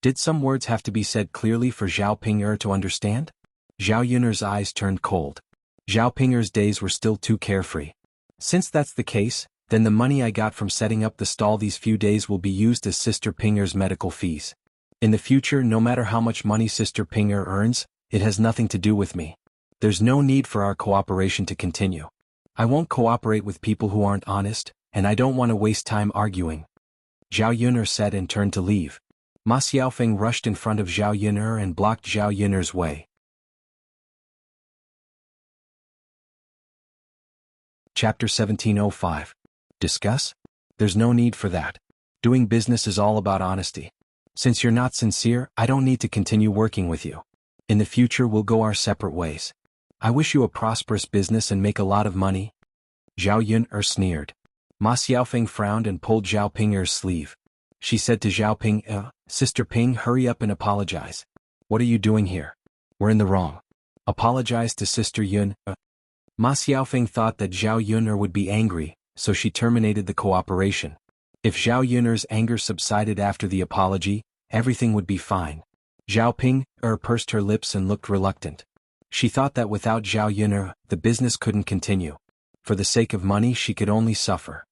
Did some words have to be said clearly for Zhao Ping'er to understand? Zhao Yun'er's eyes turned cold. Zhao Ping'er's days were still too carefree. Since that's the case, then the money I got from setting up the stall these few days will be used as Sister Ping'er's medical fees. In the future, no matter how much money Sister Ping'er earns, it has nothing to do with me. There's no need for our cooperation to continue. I won't cooperate with people who aren't honest, and I don't want to waste time arguing. Zhao Yun'er said and turned to leave. Ma Xiaofeng rushed in front of Zhao Yun'er and blocked Zhao Yun'er's way. Chapter 1705. Discuss? There's no need for that. Doing business is all about honesty. Since you're not sincere, I don't need to continue working with you. In the future we'll go our separate ways. I wish you a prosperous business and make a lot of money. Zhao Yun'er sneered. Ma Xiaofeng frowned and pulled Zhao Ping'er's sleeve. She said to Zhao Ping'er, Sister Ping, hurry up and apologize. What are you doing here? We're in the wrong. Apologize to Sister Yun. Ma Xiaofeng thought that Zhao Yun'er would be angry, so she terminated the cooperation. If Zhao Yun'er's anger subsided after the apology, everything would be fine. Zhao Ping-er pursed her lips and looked reluctant. She thought that without Zhao Yun'er, the business couldn't continue. For the sake of money she could only suffer.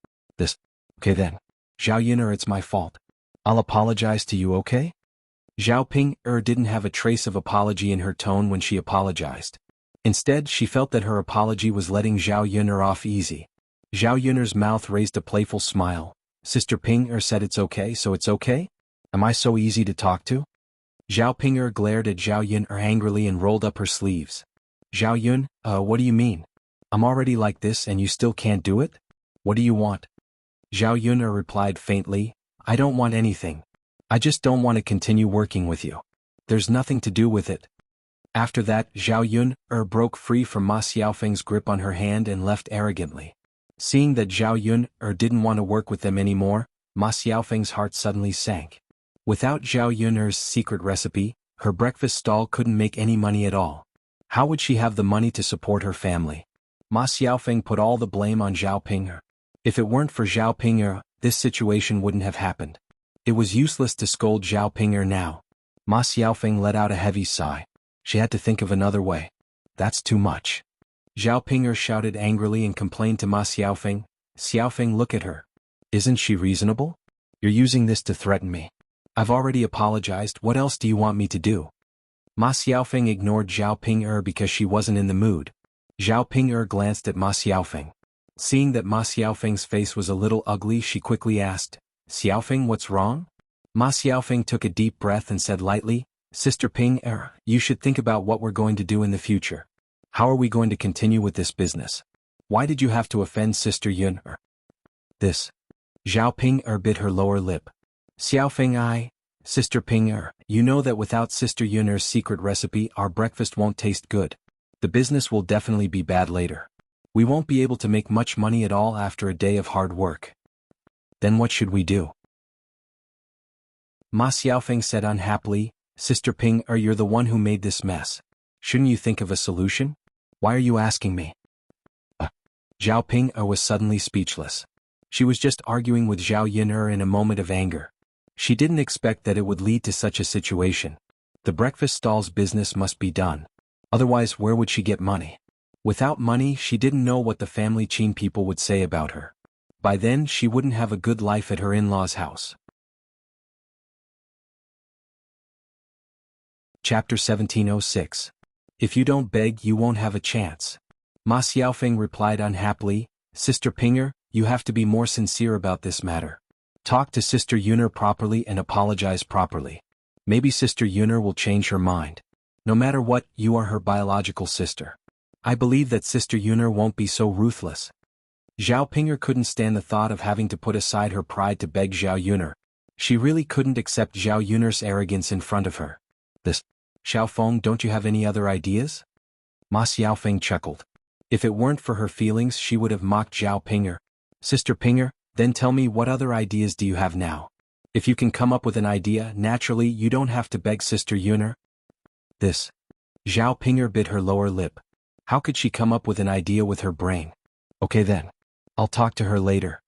Okay then. Zhao Yun'er, it's my fault. I'll apologize to you, okay? Zhao Ping-er didn't have a trace of apology in her tone when she apologized. Instead, she felt that her apology was letting Zhao Yun'er off easy. Zhao Yun'er's mouth raised a playful smile. Sister Ping-er said it's okay, so it's okay? Am I so easy to talk to? Zhao Ping-er glared at Zhao Yun'er angrily and rolled up her sleeves. Zhao Yun, what do you mean? I'm already like this and you still can't do it? What do you want? Zhao Yun'er replied faintly, I don't want anything. I just don't want to continue working with you. There's nothing to do with it. After that, Zhao Yun'er broke free from Ma Xiaofeng's grip on her hand and left arrogantly. Seeing that Zhao Yun'er didn't want to work with them anymore, Ma Xiaofeng's heart suddenly sank. Without Zhao Yun'er's secret recipe, her breakfast stall couldn't make any money at all. How would she have the money to support her family? Ma Xiaofeng put all the blame on Zhao Ping-er. If it weren't for Zhao Ping-er, this situation wouldn't have happened. It was useless to scold Zhao Ping-er now. Ma Xiaofeng let out a heavy sigh. She had to think of another way. That's too much. Zhao Ping-er shouted angrily and complained to Ma Xiaofeng. Xiaofeng, look at her. Isn't she reasonable? You're using this to threaten me. I've already apologized, what else do you want me to do? Ma Xiaofeng ignored Zhao Ping-er because she wasn't in the mood. Zhao Ping-er glanced at Ma Xiaofeng. Seeing that Ma Xiaofeng's face was a little ugly, she quickly asked, Xiaofeng, what's wrong? Ma Xiaofeng took a deep breath and said lightly, Sister Ping-er, you should think about what we're going to do in the future. How are we going to continue with this business? Why did you have to offend Sister Yun-er? Zhao Ping-er bit her lower lip. Xiaofeng, Sister Ping-er, you know that without Sister Yun'er's secret recipe our breakfast won't taste good. The business will definitely be bad later. We won't be able to make much money at all after a day of hard work. Then what should we do? Ma Xiaofeng said unhappily, Sister Ping-er, you're the one who made this mess. Shouldn't you think of a solution? Why are you asking me? Zhao Ping-er was suddenly speechless. She was just arguing with Zhao Yun'er in a moment of anger. She didn't expect that it would lead to such a situation. The breakfast stall's business must be done. Otherwise, where would she get money? Without money, she didn't know what the family Qin people would say about her. By then, she wouldn't have a good life at her in-laws' house. Chapter 1706. If you don't beg, you won't have a chance. Ma Xiaofeng replied unhappily, Sister Ping-er, you have to be more sincere about this matter. Talk to Sister Yun'er properly and apologize properly. Maybe Sister Yun'er will change her mind. No matter what, you are her biological sister. I believe that Sister Yun'er won't be so ruthless. Zhao Ping-er couldn't stand the thought of having to put aside her pride to beg Zhao Yun'er. She really couldn't accept Zhao Yun'er's arrogance in front of her. Xiaofeng, don't you have any other ideas? Ma Xiaofeng chuckled. If it weren't for her feelings, she would have mocked Zhao Ping-er. Sister Ping-er, then tell me, what other ideas do you have now? If you can come up with an idea, naturally you don't have to beg Sister Yun'er. Zhao Ping-er bit her lower lip. How could she come up with an idea with her brain? Okay then. I'll talk to her later.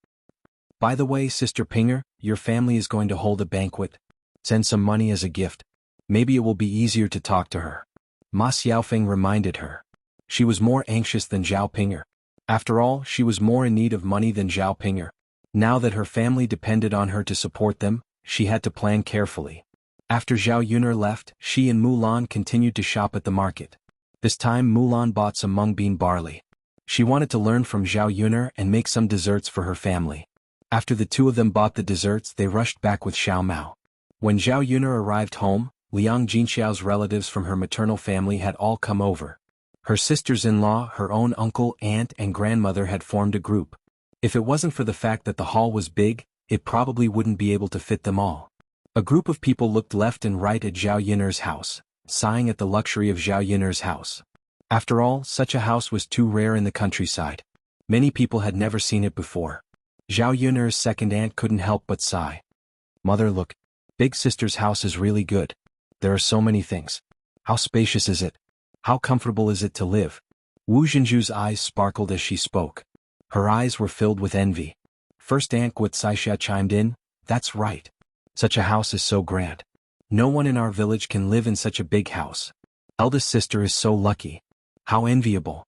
By the way, Sister Ping-er, your family is going to hold a banquet. Send some money as a gift. Maybe it will be easier to talk to her. Ma Xiaofeng reminded her. She was more anxious than Zhao Ping-er. After all, she was more in need of money than Zhao Ping-er. Now that her family depended on her to support them, she had to plan carefully. After Zhao Yun'er left, she and Mulan continued to shop at the market. This time Mulan bought some mung bean barley. She wanted to learn from Zhao Yun'er and make some desserts for her family. After the two of them bought the desserts, they rushed back with Xiao Mao. When Zhao Yun'er arrived home, Liang Jinxiao's relatives from her maternal family had all come over. Her sisters-in-law, her own uncle, aunt, and grandmother had formed a group. If it wasn't for the fact that the hall was big, it probably wouldn't be able to fit them all. A group of people looked left and right at Zhao Yun'er's house, sighing at the luxury of Zhao Yun'er's house. After all, such a house was too rare in the countryside. Many people had never seen it before. Zhao Yun'er's second aunt couldn't help but sigh. Mother, look. Big sister's house is really good. There are so many things. How spacious is it? How comfortable is it to live? Wu Zhenju's eyes sparkled as she spoke. Her eyes were filled with envy. First Aunt Wuxia chimed in, that's right. Such a house is so grand. No one in our village can live in such a big house. Eldest sister is so lucky. How enviable.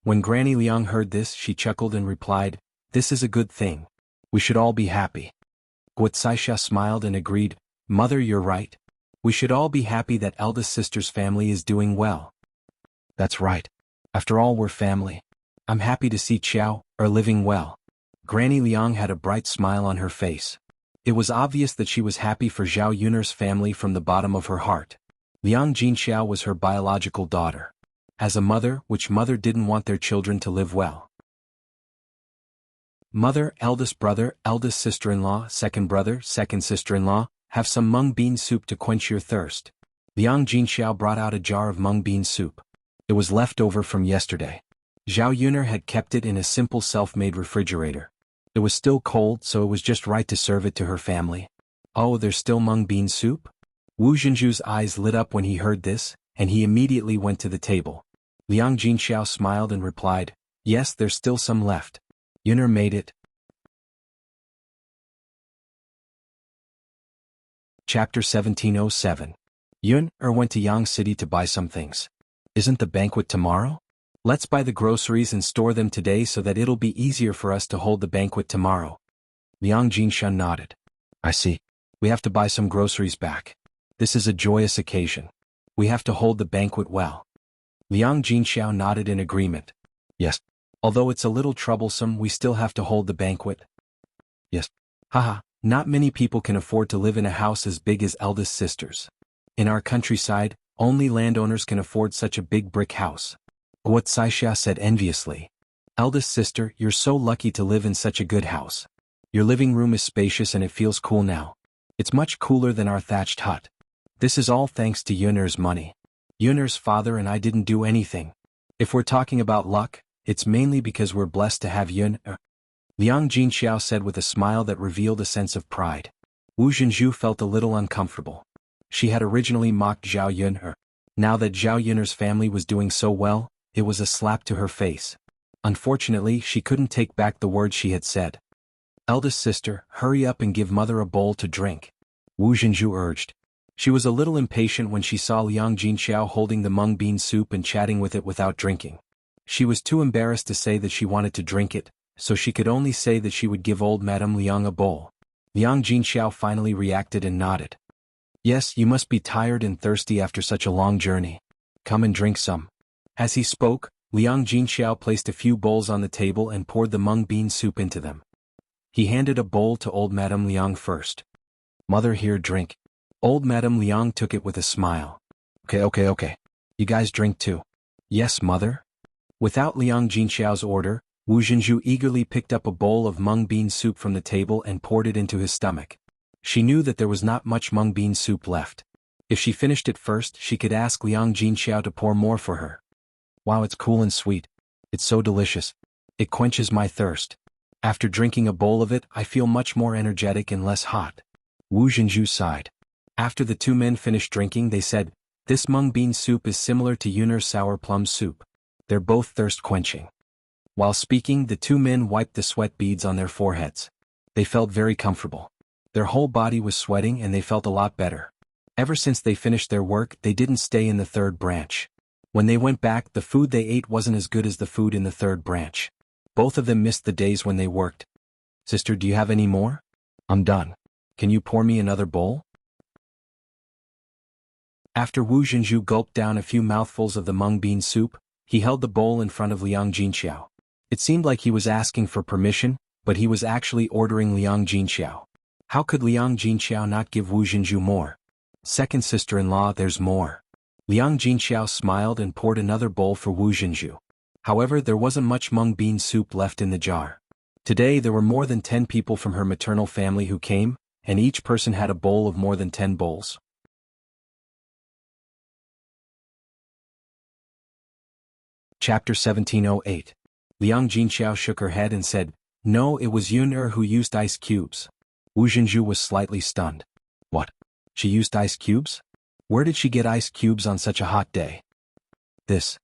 When Granny Liang heard this, she chuckled and replied, this is a good thing. We should all be happy. Wuxia smiled and agreed, Mother, you're right. We should all be happy that eldest sister's family is doing well. That's right. After all, we're family. I'm happy to see Qiao are living well. Granny Liang had a bright smile on her face. It was obvious that she was happy for Zhao Yun'er's family from the bottom of her heart. Liang Jinxiao was her biological daughter. As a mother, which mother didn't want their children to live well? Mother, eldest brother, eldest sister-in-law, second brother, second sister-in-law, have some mung bean soup to quench your thirst. Liang Jinxiao brought out a jar of mung bean soup. It was left over from yesterday. Zhao Yun'er had kept it in a simple self-made refrigerator. It was still cold, so it was just right to serve it to her family. Oh, there's still mung bean soup? Wu Zhenju's eyes lit up when he heard this, and he immediately went to the table. Liang Jinxiao smiled and replied, yes, there's still some left. Yun'er made it. Chapter 1707. Yun'er went to Yang City to buy some things. Isn't the banquet tomorrow? Let's buy the groceries and store them today so that it'll be easier for us to hold the banquet tomorrow. Liang Jinxiao nodded. I see. We have to buy some groceries back. This is a joyous occasion. We have to hold the banquet well. Liang Jinxiao nodded in agreement. Yes. Although it's a little troublesome, we still have to hold the banquet. Yes. Haha, not many people can afford to live in a house as big as eldest sister's. In our countryside, only landowners can afford such a big brick house. Wuxia said enviously. Eldest sister, you're so lucky to live in such a good house. Your living room is spacious and it feels cool now. It's much cooler than our thatched hut. This is all thanks to Yun'er's money. Yun'er's father and I didn't do anything. If we're talking about luck, it's mainly because we're blessed to have Yun'er. Liang Jinxiao said with a smile that revealed a sense of pride. Wu Zhenju felt a little uncomfortable. She had originally mocked Zhao Yun'er. Now that Zhao Yun'er's family was doing so well, it was a slap to her face. Unfortunately, she couldn't take back the words she had said. Eldest sister, hurry up and give mother a bowl to drink. Wu Zhenju urged. She was a little impatient when she saw Liang Jinxiao holding the mung bean soup and chatting with it without drinking. She was too embarrassed to say that she wanted to drink it, so she could only say that she would give old Madame Liang a bowl. Liang Jinxiao finally reacted and nodded. Yes, you must be tired and thirsty after such a long journey. Come and drink some. As he spoke, Liang Jinxiao placed a few bowls on the table and poured the mung bean soup into them. He handed a bowl to old Madame Liang first. Mother, here, drink. Old Madame Liang took it with a smile. Okay. You guys drink too. Yes, mother. Without Liang Jinxiao's order, Wu Zhenju eagerly picked up a bowl of mung bean soup from the table and poured it into his stomach. She knew that there was not much mung bean soup left. If she finished it first, she could ask Liang Jinxiao to pour more for her. Wow, it's cool and sweet. It's so delicious. It quenches my thirst. After drinking a bowl of it, I feel much more energetic and less hot. Wu Zhenju sighed. After the two men finished drinking, they said, this mung bean soup is similar to Yun'er's sour plum soup. They're both thirst-quenching. While speaking, the two men wiped the sweat beads on their foreheads. They felt very comfortable. Their whole body was sweating and they felt a lot better. Ever since they finished their work, they didn't stay in the third branch. When they went back, the food they ate wasn't as good as the food in the third branch. Both of them missed the days when they worked. Sister, do you have any more? I'm done. Can you pour me another bowl? After Wu Zhenju gulped down a few mouthfuls of the mung bean soup, he held the bowl in front of Liang Jinxiao. It seemed like he was asking for permission, but he was actually ordering Liang Jinxiao. How could Liang Jinxiao not give Wu Zhenju more? Second sister-in-law, there's more. Liang Jinxiao smiled and poured another bowl for Wu Zhenju. However, there wasn't much mung bean soup left in the jar. Today there were more than 10 people from her maternal family who came, and each person had a bowl of more than 10 bowls. Chapter 1708. Liang Jinxiao shook her head and said, no, it was Yun'er who used ice cubes. Wu Zhenju was slightly stunned. What? She used ice cubes? Where did she get ice cubes on such a hot day? This.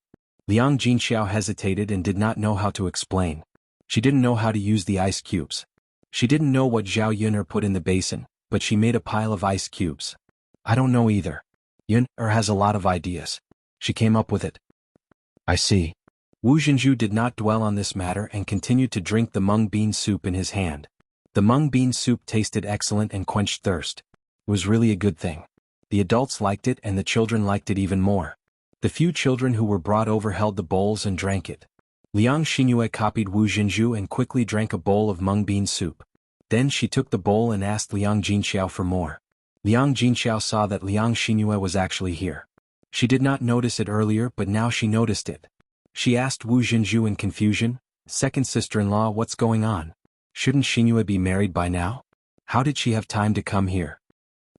Liang Jinxiao hesitated and did not know how to explain. She didn't know how to use the ice cubes. She didn't know what Zhao Yun'er put in the basin, but she made a pile of ice cubes. I don't know either. Yun'er has a lot of ideas. She came up with it. I see. Wu Zhenju did not dwell on this matter and continued to drink the mung bean soup in his hand. The mung bean soup tasted excellent and quenched thirst. It was really a good thing. The adults liked it and the children liked it even more. The few children who were brought over held the bowls and drank it. Liang Xingyue copied Wu Zhenju and quickly drank a bowl of mung bean soup. Then she took the bowl and asked Liang Jinxiao for more. Liang Jinxiao saw that Liang Xingyue was actually here. She did not notice it earlier, but now she noticed it. She asked Wu Zhenju in confusion, "Second sister-in-law, what's going on? Shouldn't Xingyue be married by now? How did she have time to come here?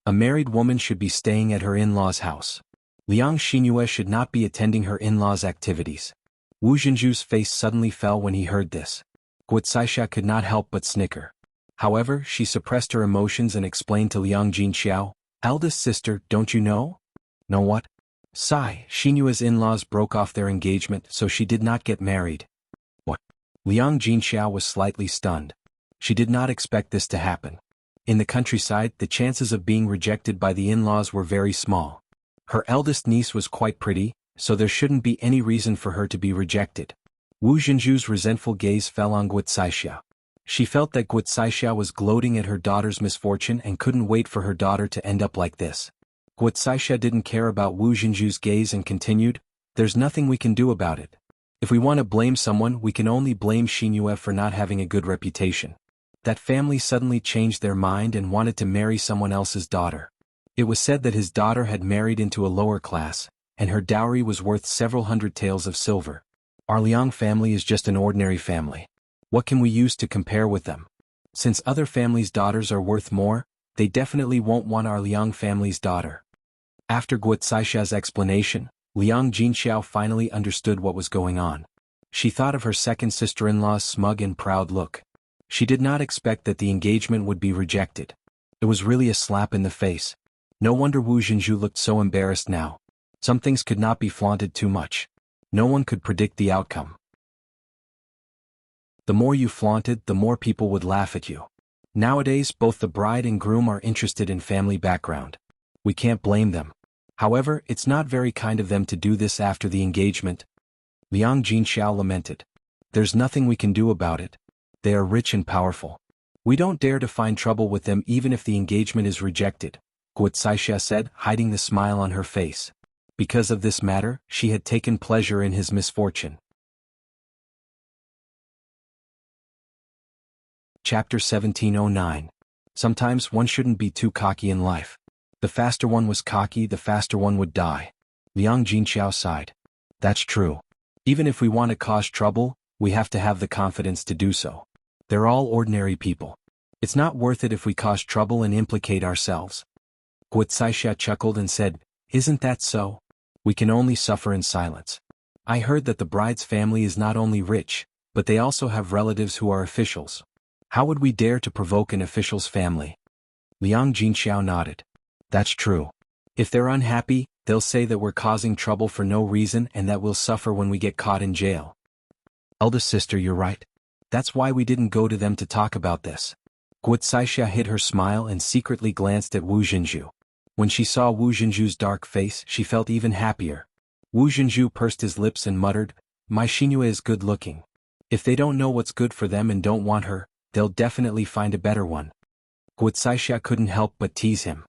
A married woman should be staying at her in-laws' house. Liang Xingyue should not be attending her in-laws' activities." Wu Zhenju's face suddenly fell when he heard this. Guocaixia could not help but snicker. However, she suppressed her emotions and explained to Liang Jinxiao, "Eldest sister, don't you know?" "Know what?" "Sigh, Xingyue's in-laws broke off their engagement, so she did not get married." "What?" Liang Jinxiao was slightly stunned. She did not expect this to happen. In the countryside, the chances of being rejected by the in-laws were very small. Her eldest niece was quite pretty, so there shouldn't be any reason for her to be rejected. Wu Zhenju's resentful gaze fell on Guocaixia. She felt that Guocaixia was gloating at her daughter's misfortune and couldn't wait for her daughter to end up like this. Guocaixia didn't care about Wu Zhenju's gaze and continued, "There's nothing we can do about it. If we want to blame someone, we can only blame Xingyue for not having a good reputation. That family suddenly changed their mind and wanted to marry someone else's daughter. It was said that his daughter had married into a lower class, and her dowry was worth several hundred taels of silver. Our Liang family is just an ordinary family. What can we use to compare with them? Since other families' daughters are worth more, they definitely won't want our Liang family's daughter." After Guocaishia's explanation, Liang Jinxiao finally understood what was going on. She thought of her second sister-in-law's smug and proud look. She did not expect that the engagement would be rejected. It was really a slap in the face. No wonder Wu Zhenju looked so embarrassed now. Some things could not be flaunted too much. No one could predict the outcome. The more you flaunted, the more people would laugh at you. Nowadays, both the bride and groom are interested in family background. We can't blame them. However, it's not very kind of them to do this after the engagement. Liang Jinxiao lamented. "There's nothing we can do about it. They are rich and powerful. We don't dare to find trouble with them even if the engagement is rejected," Guocaixia said, hiding the smile on her face. Because of this matter, she had taken pleasure in his misfortune. Chapter 1709. Sometimes one shouldn't be too cocky in life. The faster one was cocky, the faster one would die. Liang Jinxiao sighed. That's true. Even if we want to cause trouble, we have to have the confidence to do so. They're all ordinary people. It's not worth it if we cause trouble and implicate ourselves. Guocaixia chuckled and said, "Isn't that so? We can only suffer in silence. I heard that the bride's family is not only rich, but they also have relatives who are officials. How would we dare to provoke an official's family?" Liang Jinxiao nodded. That's true. If they're unhappy, they'll say that we're causing trouble for no reason and that we'll suffer when we get caught in jail. Eldest sister, you're right. That's why we didn't go to them to talk about this. Guocaixia hid her smile and secretly glanced at Wu Zhenju. When she saw Wu Zhenju's dark face, she felt even happier. Wu Zhenju pursed his lips and muttered, "My Xingyue is good looking. If they don't know what's good for them and don't want her, they'll definitely find a better one." Guocaixia couldn't help but tease him.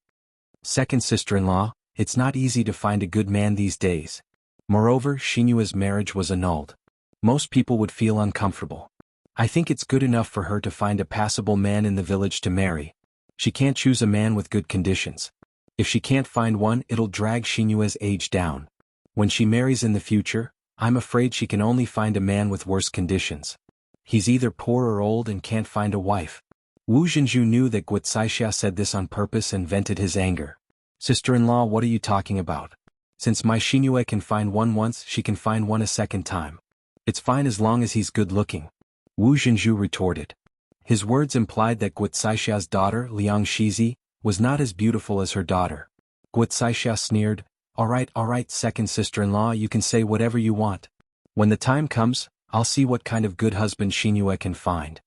"Second sister-in-law, it's not easy to find a good man these days. Moreover, Xingyue's marriage was annulled. Most people would feel uncomfortable. I think it's good enough for her to find a passable man in the village to marry. She can't choose a man with good conditions. If she can't find one, it'll drag Xingyue's age down. When she marries in the future, I'm afraid she can only find a man with worse conditions. He's either poor or old and can't find a wife." Wu Zhenju knew that Guocaixia said this on purpose and vented his anger. "Sister-in-law, what are you talking about? Since my Xingyue can find one once, she can find one a second time. It's fine as long as he's good-looking," Wu Zhenju retorted. His words implied that Guocaixia's daughter, Liang Shizi, was not as beautiful as her daughter. Guo Zixia sneered. All right, second sister-in-law, you can say whatever you want. When the time comes, I'll see what kind of good husband Xinyue can find.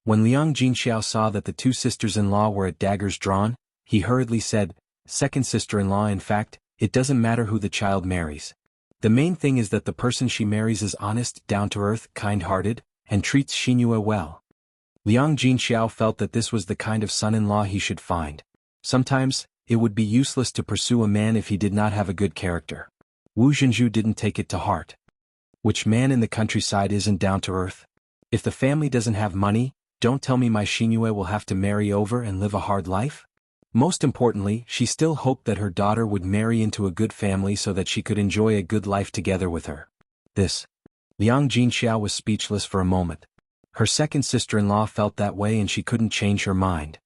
When Liang Jinxiao saw that the two sisters-in-law were at daggers drawn, he hurriedly said, second sister-in-law, in fact, it doesn't matter who the child marries. The main thing is that the person she marries is honest, down-to-earth, kind-hearted, and treats Xinyue well. Liang Jinxiao felt that this was the kind of son-in-law he should find. Sometimes, it would be useless to pursue a man if he did not have a good character. Wu Zhenju didn't take it to heart. Which man in the countryside isn't down-to-earth? If the family doesn't have money, don't tell me my Xinyue will have to marry over and live a hard life? Most importantly, she still hoped that her daughter would marry into a good family so that she could enjoy a good life together with her. Liang Jinxiao was speechless for a moment. Her second sister-in-law felt that way and she couldn't change her mind.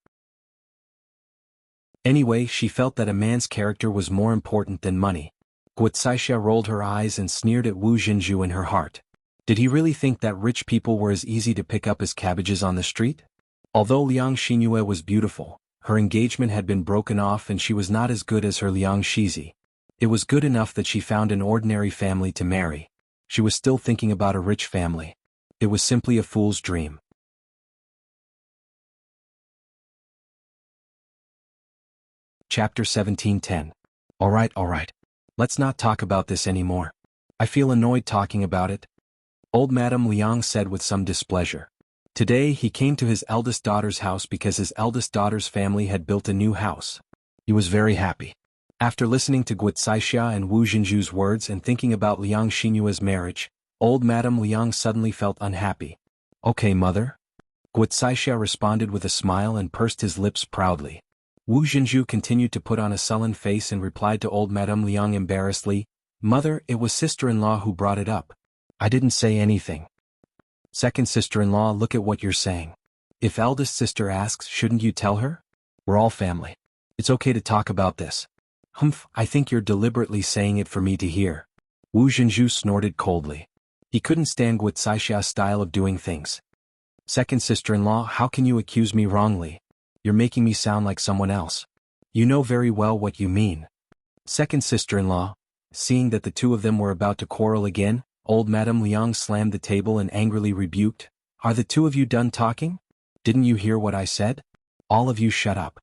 Anyway, she felt that a man's character was more important than money. Guo Zixia rolled her eyes and sneered at Wu Zhenju in her heart. Did he really think that rich people were as easy to pick up as cabbages on the street? Although Liang Xinyue was beautiful, her engagement had been broken off and she was not as good as her Liang Shizi. It was good enough that she found an ordinary family to marry. She was still thinking about a rich family. It was simply a fool's dream. Chapter 17:10. All right. Let's not talk about this anymore. I feel annoyed talking about it. Old Madame Liang said with some displeasure. Today he came to his eldest daughter's house because his eldest daughter's family had built a new house. He was very happy. After listening to Guo Zixia and Wu Zhenju's words and thinking about Liang Xinyue's marriage, old Madame Liang suddenly felt unhappy. Okay, mother? Guo Zixia responded with a smile and pursed his lips proudly. Wu Zhenju continued to put on a sullen face and replied to old Madame Liang embarrassedly, Mother, it was sister-in-law who brought it up. I didn't say anything. Second sister-in-law, look at what you're saying. If eldest sister asks, shouldn't you tell her? We're all family. It's okay to talk about this. Humph, I think you're deliberately saying it for me to hear. Wu Zhenju snorted coldly. He couldn't stand Guo Zixia's style of doing things. Second sister-in-law, how can you accuse me wrongly? You're making me sound like someone else. You know very well what you mean. Second sister-in-law, seeing that the two of them were about to quarrel again, old Madame Liang slammed the table and angrily rebuked, Are the two of you done talking? Didn't you hear what I said? All of you shut up.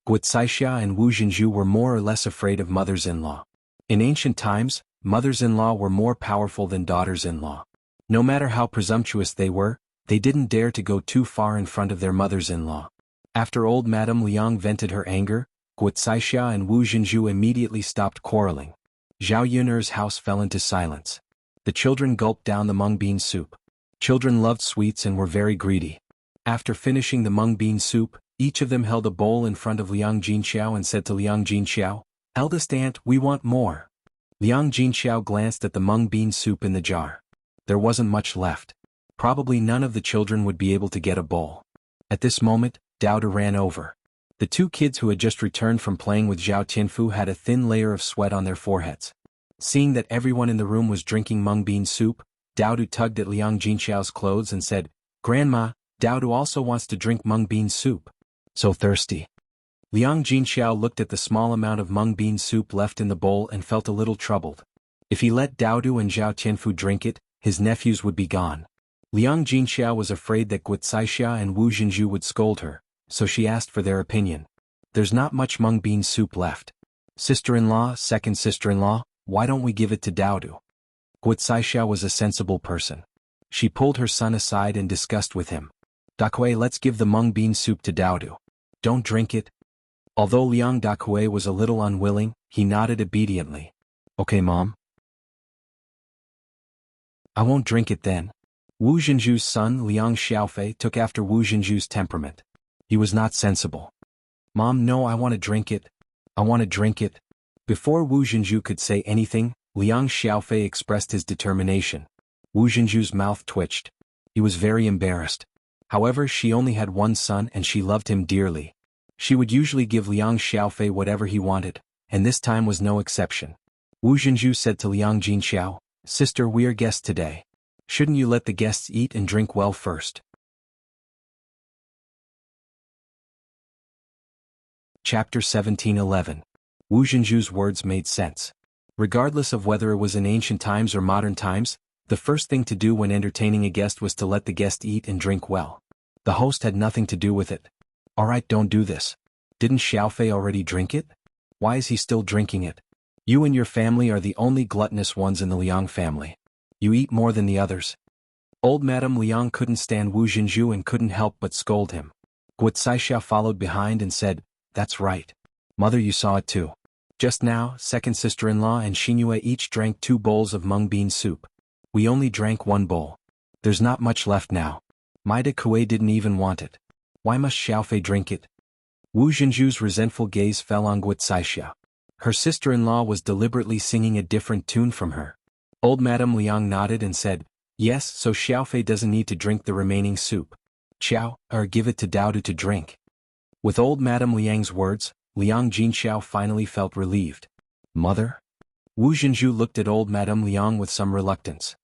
Guo Zixia and Wu Zhenju were more or less afraid of mothers-in-law. In ancient times, mothers-in-law were more powerful than daughters-in-law. No matter how presumptuous they were, they didn't dare to go too far in front of their mothers-in-law. After old Madame Liang vented her anger, Guo Zixia and Wu Zhenju immediately stopped quarreling. Zhao Yun'er's house fell into silence. The children gulped down the mung bean soup. Children loved sweets and were very greedy. After finishing the mung bean soup, each of them held a bowl in front of Liang Jinxiao and said to Liang Jinxiao, Eldest aunt, we want more. Liang Jinxiao glanced at the mung bean soup in the jar. There wasn't much left. Probably none of the children would be able to get a bowl. At this moment, Daoda ran over. The two kids who had just returned from playing with Zhao Tianfu had a thin layer of sweat on their foreheads. Seeing that everyone in the room was drinking mung bean soup, Daodu tugged at Liang Jinxiao's clothes and said, Grandma, Daodu also wants to drink mung bean soup. So thirsty. Liang Jinxiao looked at the small amount of mung bean soup left in the bowl and felt a little troubled. If he let Daodu and Zhao Tianfu drink it, his nephews would be gone. Liang Jinxiao was afraid that Guo Zixia and Wu Zhenju would scold her, so she asked for their opinion. There's not much mung bean soup left. Sister-in-law, second sister-in-law, why don't we give it to Daodu? Guo Zixia was a sensible person. She pulled her son aside and discussed with him. Dakue, let's give the mung bean soup to Daodu. Don't drink it. Although Liang Dakue was a little unwilling, he nodded obediently. Okay, Mom. I won't drink it then. Wu Zhenju's son Liang Xiaofei took after Wu Zhenju's temperament. He was not sensible. Mom, no, I want to drink it. I want to drink it. Before Wu Zhenju could say anything, Liang Xiaofei expressed his determination. Wu Zhenju's mouth twitched. He was very embarrassed. However, she only had one son and she loved him dearly. She would usually give Liang Xiaofei whatever he wanted, and this time was no exception. Wu Zhenju said to Liang Jinxiao, Sister, we are guests today. Shouldn't you let the guests eat and drink well first? Chapter 17:11. Wu Zhenju's words made sense. Regardless of whether it was in ancient times or modern times, the first thing to do when entertaining a guest was to let the guest eat and drink well. The host had nothing to do with it. Alright, don't do this. Didn't Xiaofei already drink it? Why is he still drinking it? You and your family are the only gluttonous ones in the Liang family. You eat more than the others. Old Madame Liang couldn't stand Wu Zhenju and couldn't help but scold him. Guo followed behind and said, "That's right. Mother, you saw it too. Just now, second sister-in-law and Xinyue each drank 2 bowls of mung bean soup. We only drank 1 bowl. There's not much left now. Maida Kuei didn't even want it. Why must Xiaofei drink it?" Wu Zhenju's resentful gaze fell on Guo. Her sister-in-law was deliberately singing a different tune from her. Old Madame Liang nodded and said, "Yes, so Xiaofei doesn't need to drink the remaining soup. Give it to Daodu to drink." With old Madame Liang's words, Liang Jinxiao finally felt relieved. "Mother?" Wu Zhenju looked at old Madame Liang with some reluctance.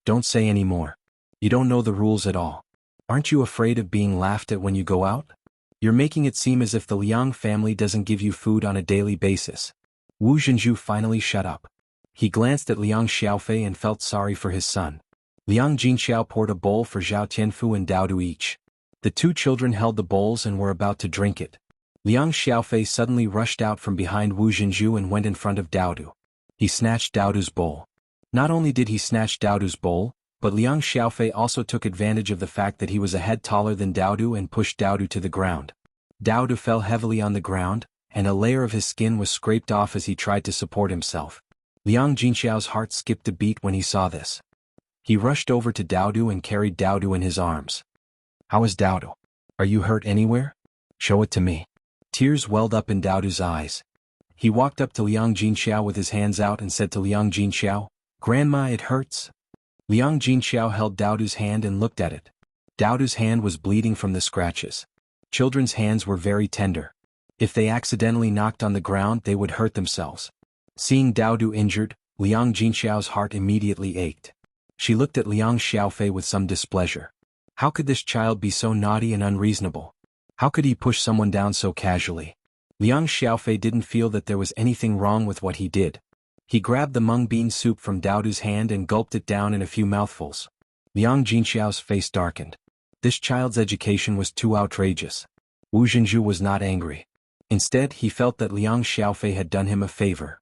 "Don't say any more. You don't know the rules at all. Aren't you afraid of being laughed at when you go out? You're making it seem as if the Liang family doesn't give you food on a daily basis." Wu Zhenju finally shut up. He glanced at Liang Xiaofei and felt sorry for his son. Liang Jinxiao poured a bowl for Zhao Tianfu and Daodu each. The 2 children held the bowls and were about to drink it. Liang Xiaofei suddenly rushed out from behind Wu Zhenju and went in front of Daodu. He snatched Daodu's bowl. Not only did he snatch Daodu's bowl, but Liang Xiaofei also took advantage of the fact that he was a head taller than Daodu and pushed Daodu to the ground. Daodu fell heavily on the ground, and a layer of his skin was scraped off as he tried to support himself. Liang Jinxiao's heart skipped a beat when he saw this. He rushed over to Daodu and carried Daodu in his arms. "How is Daodu? Are you hurt anywhere? Show it to me." Tears welled up in Daodu's eyes. He walked up to Liang Jinxiao with his hands out and said to Liang Jinxiao, "Grandma, it hurts." Liang Jinxiao held Daodu's hand and looked at it. Daodu's hand was bleeding from the scratches. Children's hands were very tender. If they accidentally knocked on the ground, they would hurt themselves. Seeing Daodu injured, Liang Jinxiao's heart immediately ached. She looked at Liang Xiaofei with some displeasure. How could this child be so naughty and unreasonable? How could he push someone down so casually? Liang Xiaofei didn't feel that there was anything wrong with what he did. He grabbed the mung bean soup from Daodu's hand and gulped it down in a few mouthfuls. Liang Jinxiao's face darkened. This child's education was too outrageous. Wu Zhenju was not angry. Instead, he felt that Liang Xiaofei had done him a favor.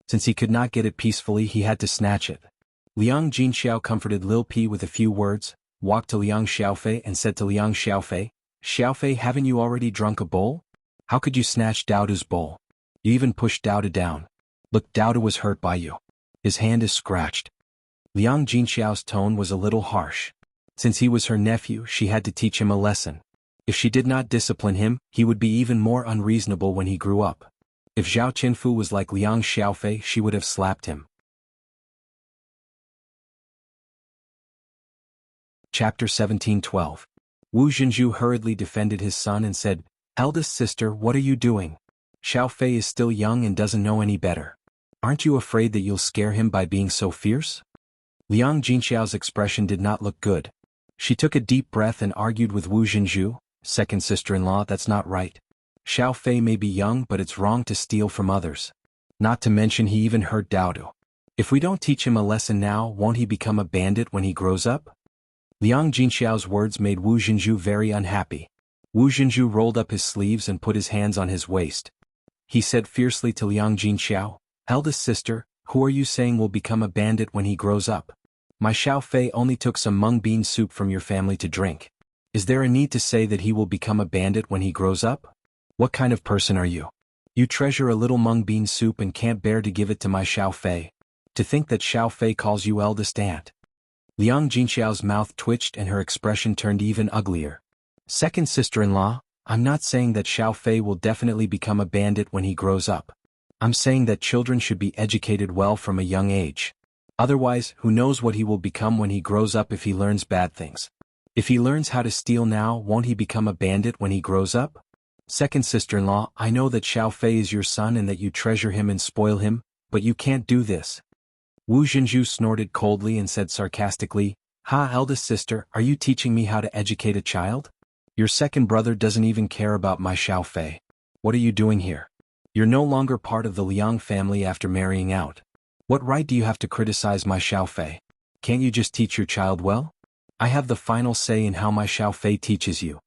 Since he could not get it peacefully, he had to snatch it. Liang Jinxiao comforted Lil Pi with a few words, walked to Liang Xiaofei and said to Liang Xiaofei, "Xiaofei, haven't you already drunk a bowl? How could you snatch Daodu's bowl? You even pushed Daodu down. Look, Daodu was hurt by you. His hand is scratched." Liang Jinxiao's tone was a little harsh. Since he was her nephew, she had to teach him a lesson. If she did not discipline him, he would be even more unreasonable when he grew up. If Zhao Tianfu was like Liang Xiaofei, she would have slapped him. Chapter 17:12. Wu Zhenju hurriedly defended his son and said, "Eldest sister, what are you doing? Xiaofei is still young and doesn't know any better. Aren't you afraid that you'll scare him by being so fierce?" Liang Jinxiao's expression did not look good. She took a deep breath and argued with Wu Zhenju, "Second sister-in-law, that's not right. Xiaofei may be young, but it's wrong to steal from others. Not to mention he even hurt Daodu. If we don't teach him a lesson now, won't he become a bandit when he grows up?" Liang Jinxiao's words made Wu Zhenju very unhappy. Wu Zhenju rolled up his sleeves and put his hands on his waist. He said fiercely to Liang Jinxiao, "Eldest sister, who are you saying will become a bandit when he grows up? My Xiaofei only took some mung bean soup from your family to drink. Is there a need to say that he will become a bandit when he grows up? What kind of person are you? You treasure a little mung bean soup and can't bear to give it to my Xiaofei. To think that Xiaofei calls you eldest aunt." Liang Jinxiao's mouth twitched and her expression turned even uglier. "Second sister-in-law, I'm not saying that Xiaofei will definitely become a bandit when he grows up. I'm saying that children should be educated well from a young age. Otherwise, who knows what he will become when he grows up if he learns bad things. If he learns how to steal now, won't he become a bandit when he grows up? Second sister-in-law, I know that Xiaofei is your son and that you treasure him and spoil him, but you can't do this." Wu Zhenju snorted coldly and said sarcastically, "Ha, eldest sister, are you teaching me how to educate a child? Your second brother doesn't even care about my Xiaofei. What are you doing here? You're no longer part of the Liang family after marrying out. What right do you have to criticize my Xiaofei? Can't you just teach your child well? I have the final say in how my Xiaofei teaches you.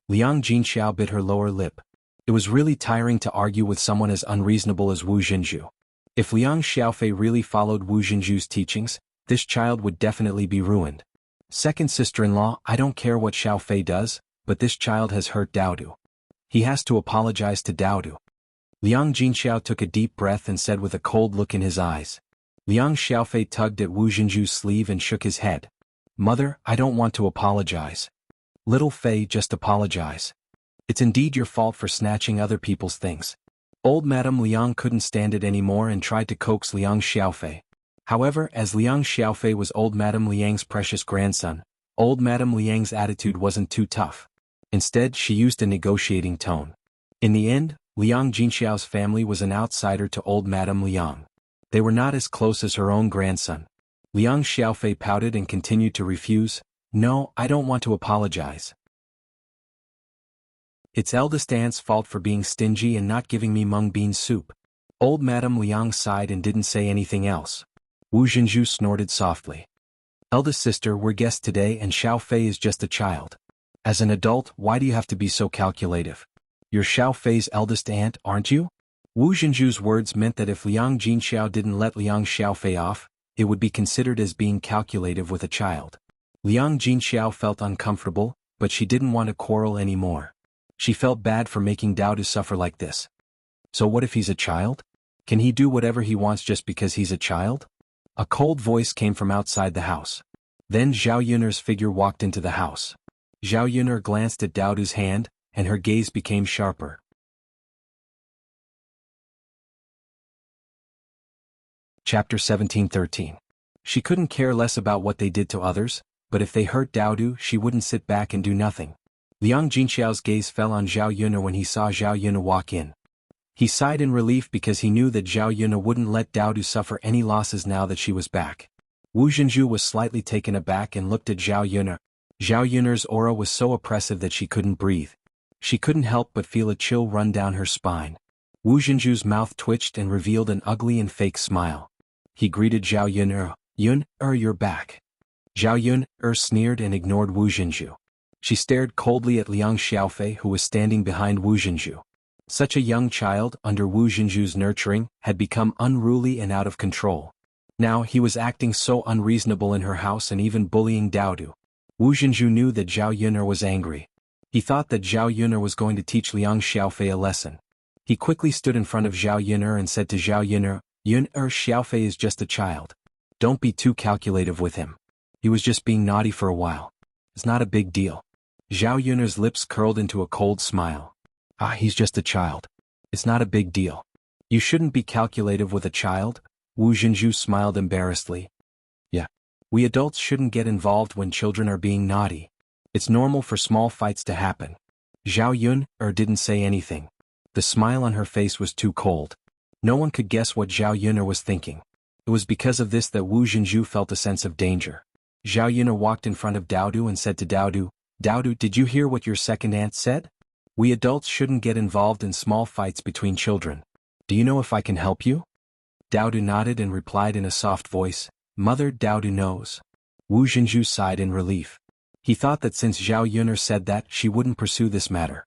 Liang Jinxiao bit her lower lip. It was really tiring to argue with someone as unreasonable as Wu Jinzhu. If Liang Xiaofei really followed Wu Jinzhu's teachings, this child would definitely be ruined. Second sister-in-law, I don't care what Xiaofei does, but this child has hurt Daodu. He has to apologize to Daodu. Liang Jinxiao took a deep breath and said with a cold look in his eyes. Liang Xiaofei tugged at Wu Jinzhu's sleeve and shook his head. Mother, I don't want to apologize. Little Fei, just apologize. It's indeed your fault for snatching other people's things. Old Madame Liang couldn't stand it anymore and tried to coax Liang Xiaofei. However, as Liang Xiaofei was old Madame Liang's precious grandson, old Madame Liang's attitude wasn't too tough. Instead, she used a negotiating tone. In the end, Liang Jinxiao's family was an outsider to old Madame Liang. They were not as close as her own grandson. Liang Xiaofei pouted and continued to refuse. No, I don't want to apologize. It's eldest aunt's fault for being stingy and not giving me mung bean soup. Old Madame Liang sighed and didn't say anything else. Wu Jinzhu snorted softly. Eldest sister, we're guests today and Xiaofei is just a child. As an adult, why do you have to be so calculative? You're Xiaofei's eldest aunt, aren't you? Wu Jinzhu's words meant that if Liang Jinxiao didn't let Liang Xiaofei off, it would be considered as being calculative with a child. Liang Jinxiao felt uncomfortable, but she didn't want to quarrel anymore. She felt bad for making Daodu suffer like this. So what if he's a child? Can he do whatever he wants just because he's a child? A cold voice came from outside the house. Then Zhao Yun'er's figure walked into the house. Zhao Yun'er glanced at Daodu's hand, and her gaze became sharper. Chapter 17-13. She couldn't care less about what they did to others, but if they hurt Daodu, she wouldn't sit back and do nothing. Liang Jinxiao's gaze fell on Zhao Yun'er when he saw Zhao Yun'er walk in. He sighed in relief because he knew that Zhao Yun'er wouldn't let Daodu suffer any losses now that she was back. Wu Jinzhu was slightly taken aback and looked at Zhao Yun'er. Zhao Yun'er's aura was so oppressive that she couldn't breathe. She couldn't help but feel a chill run down her spine. Wu Jinzhu's mouth twitched and revealed an ugly and fake smile. He greeted Zhao Yun'er. Yun'er, you're back. Zhao Yun'er sneered and ignored Wu Jinzhu. She stared coldly at Liang Xiaofei who was standing behind Wu Jinzhu. Such a young child, under Wu Jinzhu's nurturing, had become unruly and out of control. Now he was acting so unreasonable in her house and even bullying Daodu. Wu Jinzhu knew that Zhao Yun'er was angry. He thought that Zhao Yun'er was going to teach Liang Xiaofei a lesson. He quickly stood in front of Zhao Yun'er and said to Zhao Yun'er, Yun'er, Xiaofei is just a child. Don't be too calculative with him. He was just being naughty for a while. It's not a big deal. Zhao Yun'er's lips curled into a cold smile. He's just a child. It's not a big deal. You shouldn't be calculative with a child. Wu Jinzhu smiled embarrassedly. Yeah. We adults shouldn't get involved when children are being naughty. It's normal for small fights to happen. Zhao Yun'er didn't say anything. The smile on her face was too cold. No one could guess what Zhao Yun'er was thinking. It was because of this that Wu Jinzhu felt a sense of danger. Zhao Yun'er walked in front of Daodu and said to Daodu, Daodu, did you hear what your second aunt said? We adults shouldn't get involved in small fights between children. Do you know if I can help you? Daodu nodded and replied in a soft voice, Mother, Daodu knows. Wu Jinzhu sighed in relief. He thought that since Zhao Yun'er said that, she wouldn't pursue this matter.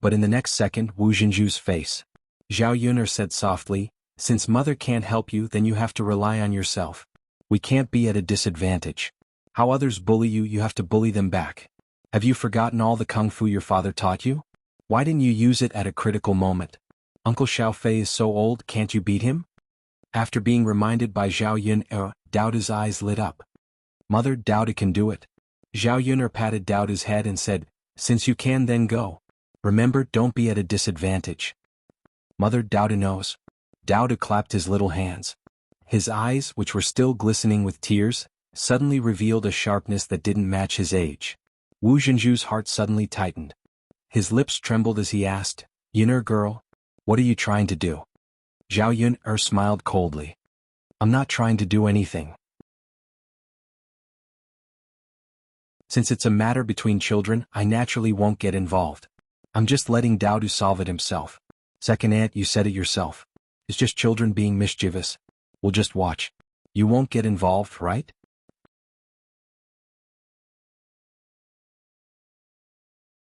But in the next second, Wu Jinzhu's face. Zhao Yun'er said softly, Since Mother can't help you, then you have to rely on yourself. We can't be at a disadvantage. How others bully you, you have to bully them back. Have you forgotten all the kung fu your father taught you? Why didn't you use it at a critical moment? Uncle Xiaofei is so old, can't you beat him? After being reminded by Zhao Yun'er, Daodu's eyes lit up. Mother, Daodu can do it. Zhao Yun'er patted Daodu's head and said, Since you can, then go. Remember, don't be at a disadvantage. Mother, Daodu knows. Daodu clapped his little hands. His eyes, which were still glistening with tears, suddenly revealed a sharpness that didn't match his age. Wu Jinzhu's heart suddenly tightened. His lips trembled as he asked, Yun'er girl, what are you trying to do? Zhao Yun'er smiled coldly. I'm not trying to do anything. Since it's a matter between children, I naturally won't get involved. I'm just letting Daodu solve it himself. Second aunt, you said it yourself. It's just children being mischievous. We'll just watch. You won't get involved, right?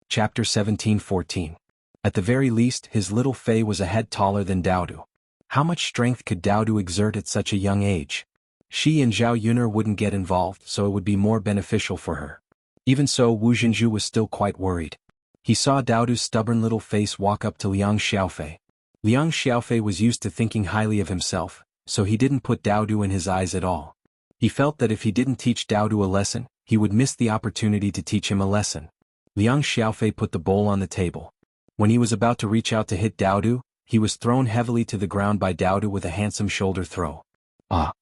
Chapter 17:14. At the very least, his little Fei was a head taller than Daodu. How much strength could Daodu exert at such a young age? She and Zhao Yuner wouldn't get involved, so it would be more beneficial for her. Even so, Wu Jinzhu was still quite worried. He saw Daodu's stubborn little face walk up to Liang Xiaofei. Liang Xiaofei was used to thinking highly of himself, so he didn't put Daodu in his eyes at all. He felt that if he didn't teach Daodu a lesson, he would miss the opportunity to teach him a lesson. Liang Xiaofei put the bowl on the table. When he was about to reach out to hit Daodu, he was thrown heavily to the ground by Daodu with a handsome shoulder throw. Ah!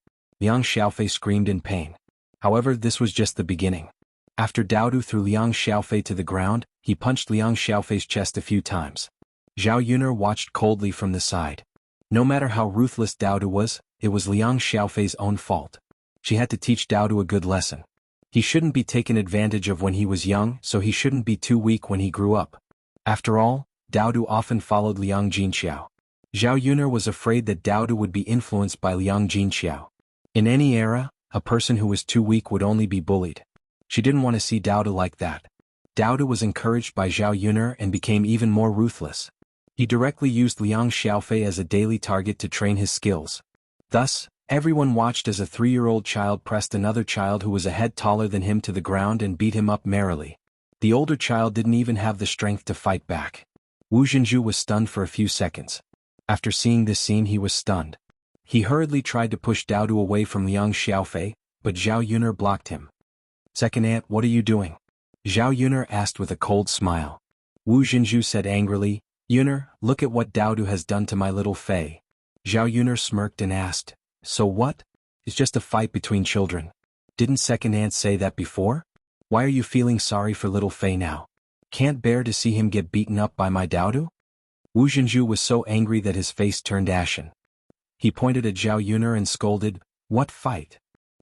Liang Xiaofei screamed in pain. However, this was just the beginning. After Daodu threw Liang Xiaofei to the ground, he punched Liang Xiaofei's chest a few times. Zhao Yuner watched coldly from the side. No matter how ruthless Daodu was, it was Liang Xiaofei's own fault. She had to teach Daodu a good lesson. He shouldn't be taken advantage of when he was young, so he shouldn't be too weak when he grew up. After all, Daodu often followed Liang Jinxiao. Zhao Yuner was afraid that Daodu would be influenced by Liang Jinxiao. In any era, a person who was too weak would only be bullied. She didn't want to see Daodu like that. Daodu was encouraged by Zhao Yuner and became even more ruthless. He directly used Liang Xiaofei as a daily target to train his skills. Thus, everyone watched as a 3-year-old child pressed another child who was a head taller than him to the ground and beat him up merrily. The older child didn't even have the strength to fight back. Wu Jinzhu was stunned for a few seconds. After seeing this scene, he was stunned. He hurriedly tried to push Daodu away from Liang Xiaofei, but Zhao Yuner blocked him. Second aunt, what are you doing? Zhao Yuner asked with a cold smile. Wu Jinzhu said angrily, Yuner, look at what Daodu has done to my little Fei. Zhao Yuner smirked and asked, so what? It's just a fight between children. Didn't second aunt say that before? Why are you feeling sorry for little Fei now? Can't bear to see him get beaten up by my Daodu? Wu Jinzhu was so angry that his face turned ashen. He pointed at Zhao Yuner and scolded, what fight?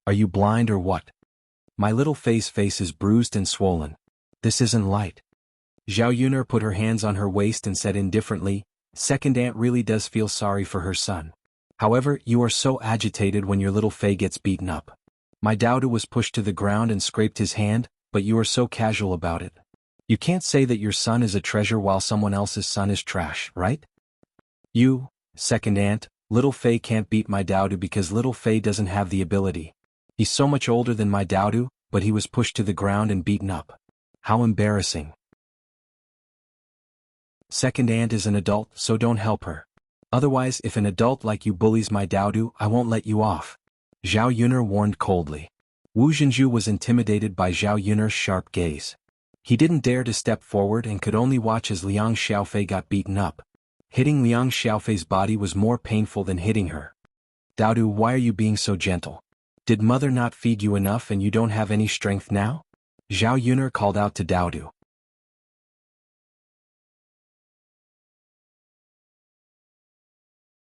Are you blind or what? My little Fei's face is bruised and swollen. This isn't light. Zhao Yuner put her hands on her waist and said indifferently, second aunt really does feel sorry for her son. However, you are so agitated when your little Fei gets beaten up. My Daodu was pushed to the ground and scraped his hand, but you are so casual about it. You can't say that your son is a treasure while someone else's son is trash, right? You, second aunt, little Fei can't beat my Daodu because little Fei doesn't have the ability. He's so much older than my Daodu, but he was pushed to the ground and beaten up. How embarrassing. Second aunt is an adult, so don't help her. Otherwise, if an adult like you bullies my Daodu, I won't let you off. Zhao Yuner warned coldly. Wu Jinzhu was intimidated by Zhao Yuner's sharp gaze. He didn't dare to step forward and could only watch as Liang Xiaofei got beaten up. Hitting Liang Xiaofei's body was more painful than hitting her. Daodu, why are you being so gentle? Did mother not feed you enough and you don't have any strength now? Zhao Yuner called out to Daodu.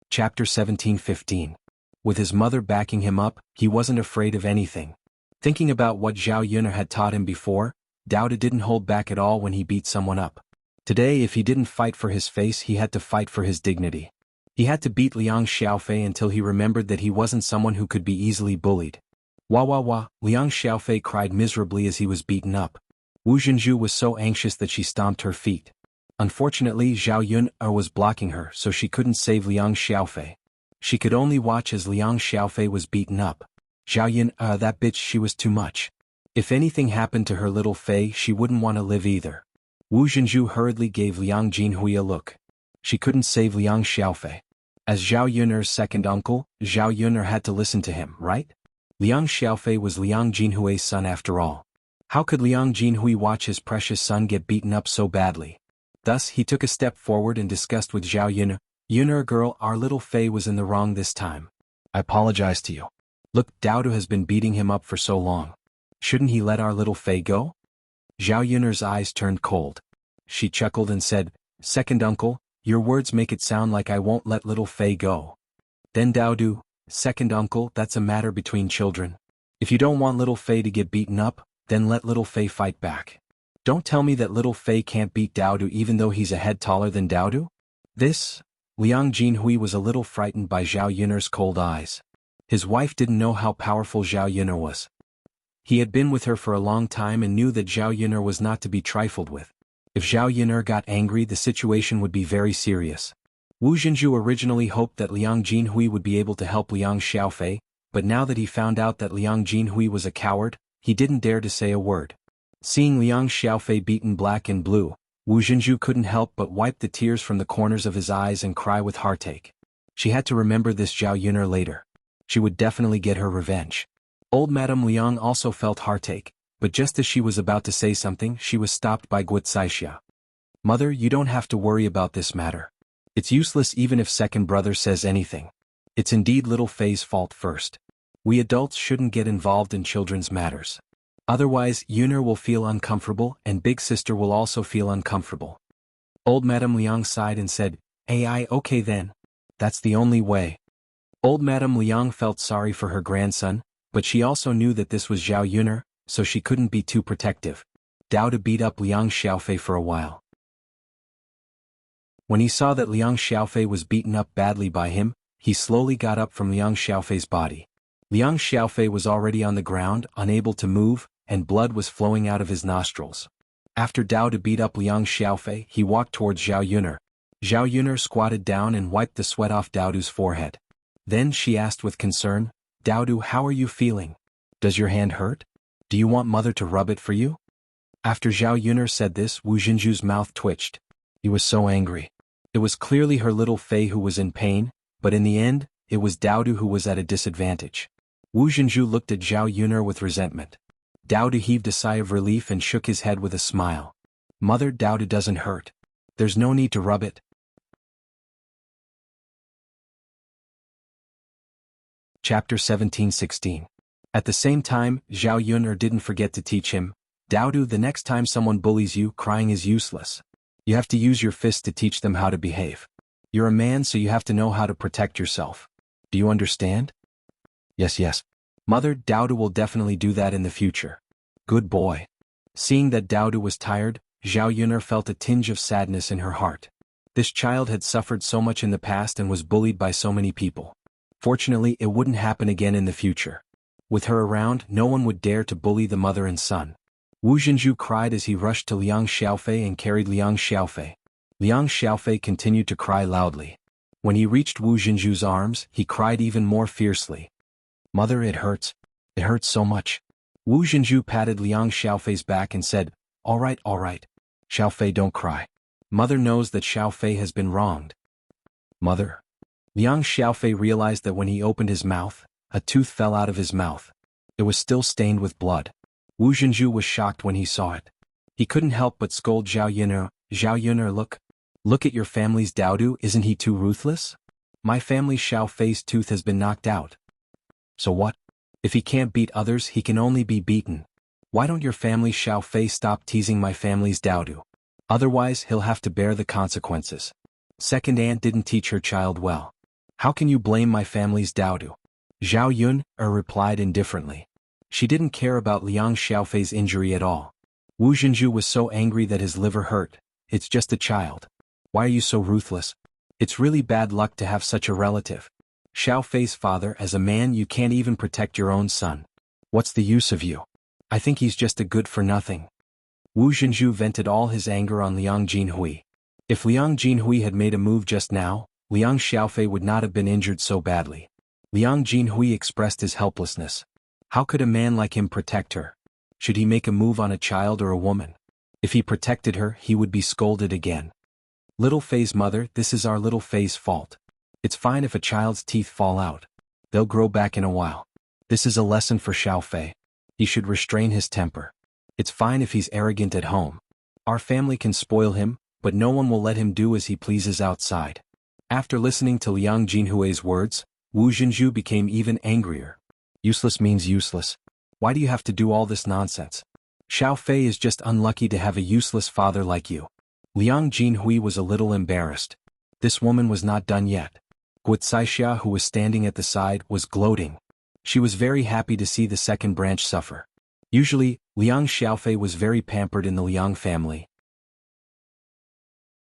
Chapter 17:15. With his mother backing him up, he wasn't afraid of anything. Thinking about what Zhao Yuner had taught him before, Daodu didn't hold back at all when he beat someone up. Today, if he didn't fight for his face, he had to fight for his dignity. He had to beat Liang Xiaofei until he remembered that he wasn't someone who could be easily bullied. Wah wah wah, Liang Xiaofei cried miserably as he was beaten up. Wu Jinzhu was so anxious that she stomped her feet. Unfortunately, Zhao Yuner was blocking her, so she couldn't save Liang Xiaofei. She could only watch as Liang Xiaofei was beaten up. Zhao Yuner, that bitch, she was too much. If anything happened to her little Fei, she wouldn't want to live either. Wu Jinzhu hurriedly gave Liang Jinhui a look. She couldn't save Liang Xiaofei. As Zhao Yuner's second uncle, Zhao Yuner had to listen to him, right? Liang Xiaofei was Liang Jinhui's son after all. How could Liang Jinhui watch his precious son get beaten up so badly? Thus, he took a step forward and discussed with Zhao Yuner. Yuner girl, our little Fei was in the wrong this time. I apologize to you. Look, Daodu has been beating him up for so long. Shouldn't he let our little Fei go? Zhao Yuner's eyes turned cold. She chuckled and said, second uncle, your words make it sound like I won't let little Fei go. Then Daodu, second uncle, that's a matter between children. If you don't want little Fei to get beaten up, then let little Fei fight back. Don't tell me that little Fei can't beat Daodu even though he's a head taller than Daodu. This, Liang Jinhui was a little frightened by Zhao Yun'er's cold eyes. His wife didn't know how powerful Zhao Yun'er was. He had been with her for a long time and knew that Zhao Yun'er was not to be trifled with. If Zhao Yun'er got angry, the situation would be very serious. Wu Zhenju originally hoped that Liang Jinhui would be able to help Liang Xiaofei, but now that he found out that Liang Jinhui was a coward, he didn't dare to say a word. Seeing Liang Xiaofei beaten black and blue, Wu Zhenju couldn't help but wipe the tears from the corners of his eyes and cry with heartache. She had to remember this Zhao Yun'er later. She would definitely get her revenge. Old Madame Liang also felt heartache, but just as she was about to say something, she was stopped by Guocaixia. Mother, you don't have to worry about this matter. It's useless even if second brother says anything. It's indeed little Fei's fault first. We adults shouldn't get involved in children's matters. Otherwise, Yun'er will feel uncomfortable and big sister will also feel uncomfortable. Old Madame Liang sighed and said, Okay then. That's the only way. Old Madame Liang felt sorry for her grandson, but she also knew that this was Zhao Yun'er, so she couldn't be too protective. Dao to beat up Liang Xiaofei for a while. When he saw that Liang Xiaofei was beaten up badly by him, he slowly got up from Liang Xiaofei's body. Liang Xiaofei was already on the ground, unable to move, and blood was flowing out of his nostrils. After Dao to beat up Liang Xiaofei, he walked towards Zhao Yun'er. Zhao Yun'er squatted down and wiped the sweat off Daodu's forehead. Then she asked with concern, Daodu, how are you feeling? Does your hand hurt? Do you want mother to rub it for you? After Zhao Yun'er said this, Wu Zhenju's mouth twitched. He was so angry. It was clearly her little Fei who was in pain, but in the end, it was Daodu who was at a disadvantage. Wu Zhenju looked at Zhao Yun'er with resentment. Daodu heaved a sigh of relief and shook his head with a smile. Mother, Daodu doesn't hurt. There's no need to rub it. Chapter 17-16. At the same time, Zhao Yun'er didn't forget to teach him, Daodu, the next time someone bullies you, crying is useless. You have to use your fists to teach them how to behave. You're a man, so you have to know how to protect yourself. Do you understand? Yes. Mother, Daodu will definitely do that in the future. Good boy. Seeing that Daodu was tired, Zhao Yun'er felt a tinge of sadness in her heart. This child had suffered so much in the past and was bullied by so many people. Fortunately, it wouldn't happen again in the future. With her around, no one would dare to bully the mother and son. Wu Zhenju cried as he rushed to Liang Xiaofei and carried Liang Xiaofei. Liang Xiaofei continued to cry loudly. When he reached Wu Zhenju's arms, he cried even more fiercely. Mother, it hurts. It hurts so much. Wu Zhenju patted Liang Xiaofei's back and said, All right. Xiaofei, don't cry. Mother knows that Xiaofei has been wronged. Mother. Liang Xiaofei realized that when he opened his mouth, a tooth fell out of his mouth. It was still stained with blood. Wu Zhenju was shocked when he saw it. He couldn't help but scold Zhao Yun'er. Zhao Yun'er, look at your family's Daodu, isn't he too ruthless? My family's Xiaofei's tooth has been knocked out. So what? If he can't beat others, he can only be beaten. Why don't your family's Xiaofei stop teasing my family's Daodu? Otherwise, he'll have to bear the consequences. Second aunt didn't teach her child well. How can you blame my family's Daodu? Zhao Yun'er replied indifferently. She didn't care about Liang Xiaofei's injury at all. Wu Zhenju was so angry that his liver hurt. It's just a child. Why are you so ruthless? It's really bad luck to have such a relative. Xiaofei's father, as a man, you can't even protect your own son. What's the use of you? I think he's just a good-for-nothing. Wu Zhenju vented all his anger on Liang Jinhui. If Liang Jinhui had made a move just now, Liang Xiaofei would not have been injured so badly. Liang Jinhui expressed his helplessness. How could a man like him protect her? Should he make a move on a child or a woman? If he protected her, he would be scolded again. Little Fei's mother, this is our little Fei's fault. It's fine if a child's teeth fall out. They'll grow back in a while. This is a lesson for Xiaofei. He should restrain his temper. It's fine if he's arrogant at home. Our family can spoil him, but no one will let him do as he pleases outside. After listening to Liang Jinhui's words, Wu Zhenju became even angrier. Useless means useless. Why do you have to do all this nonsense? Xiaofei is just unlucky to have a useless father like you. Liang Jinhui was a little embarrassed. This woman was not done yet. Guocaixia, who was standing at the side, was gloating. She was very happy to see the second branch suffer. Usually, Liang Xiaofei was very pampered in the Liang family.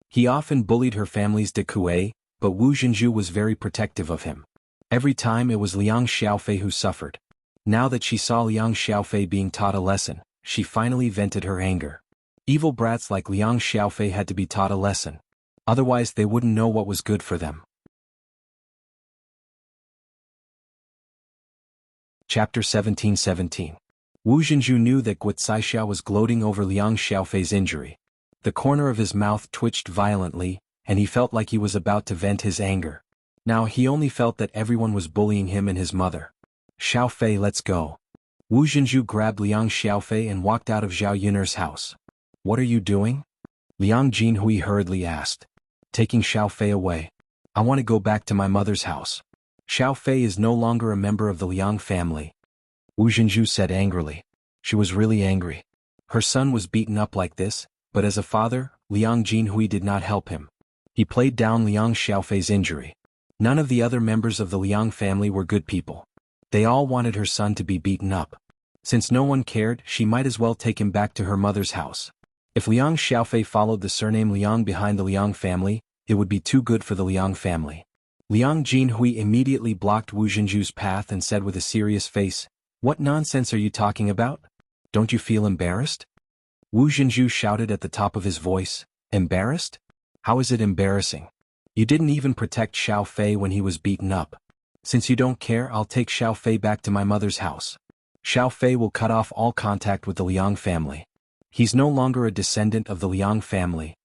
He often bullied her family's de Kuei, but Wu Jinju was very protective of him. Every time it was Liang Xiaofei who suffered. Now that she saw Liang Xiaofei being taught a lesson, she finally vented her anger. Evil brats like Liang Xiaofei had to be taught a lesson. Otherwise they wouldn't know what was good for them. Chapter 17:17. Wu Jinju knew that Guo Caixia was gloating over Liang Xiaofei's injury. The corner of his mouth twitched violently, and he felt like he was about to vent his anger. Now he only felt that everyone was bullying him and his mother. Xiaofei, let's go. Wu Jinju grabbed Liang Xiaofei and walked out of Zhao Yun'er's house. What are you doing? Liang Jinhui hurriedly asked. Taking Xiaofei away. I want to go back to my mother's house. Xiaofei is no longer a member of the Liang family. Wu Jinju said angrily. She was really angry. Her son was beaten up like this, but as a father, Liang Jinhui did not help him. He played down Liang Xiaofei's injury. None of the other members of the Liang family were good people. They all wanted her son to be beaten up. Since no one cared, she might as well take him back to her mother's house. If Liang Xiaofei followed the surname Liang behind the Liang family, it would be too good for the Liang family. Liang Jinhui immediately blocked Wu Jinju's path and said with a serious face, "What nonsense are you talking about? Don't you feel embarrassed?" Wu Jinju shouted at the top of his voice, "Embarrassed? How is it embarrassing? You didn't even protect Xiaofei when he was beaten up. Since you don't care, I'll take Xiaofei back to my mother's house. Xiaofei will cut off all contact with the Liang family. He's no longer a descendant of the Liang family."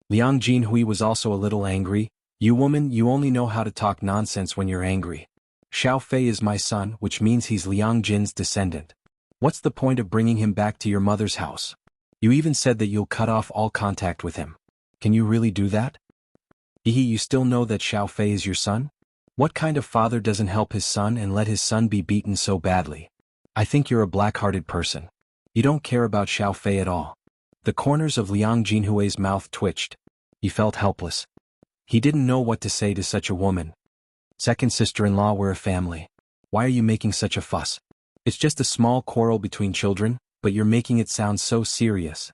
Liang Jinhui was also a little angry. "You woman, you only know how to talk nonsense when you're angry. Xiaofei is my son, which means he's Liang Jin's descendant. What's the point of bringing him back to your mother's house? You even said that you'll cut off all contact with him. Can you really do that? You still know that Xiaofei is your son? What kind of father doesn't help his son and let his son be beaten so badly? I think you're a black-hearted person. You don't care about Xiaofei at all." The corners of Liang Jinhui's mouth twitched. He felt helpless. He didn't know what to say to such a woman. "Second sister-in-law, we're a family. Why are you making such a fuss? It's just a small quarrel between children, but you're making it sound so serious."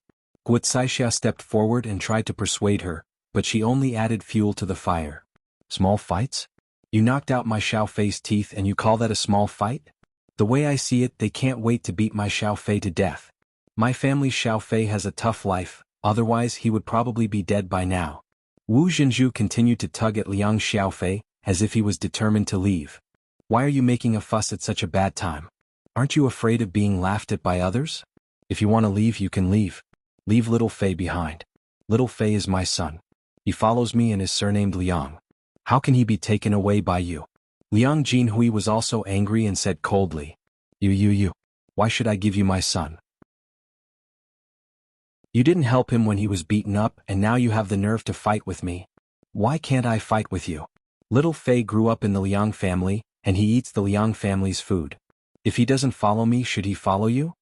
Guo Caixia stepped forward and tried to persuade her, but she only added fuel to the fire. "Small fights? You knocked out my Xiaofei's teeth and you call that a small fight? The way I see it, they can't wait to beat my Xiaofei to death. My family's Xiaofei has a tough life, otherwise he would probably be dead by now." Wu Jinju continued to tug at Liang Xiaofei, as if he was determined to leave. "Why are you making a fuss at such a bad time? Aren't you afraid of being laughed at by others? If you want to leave, you can leave. Leave little Fei behind. Little Fei is my son. He follows me and is surnamed Liang. How can he be taken away by you?" Liang Jinhui was also angry and said coldly, You. Why should I give you my son? You didn't help him when he was beaten up and now you have the nerve to fight with me. Why can't I fight with you? Little Fei grew up in the Liang family, and he eats the Liang family's food. If he doesn't follow me, should he follow you?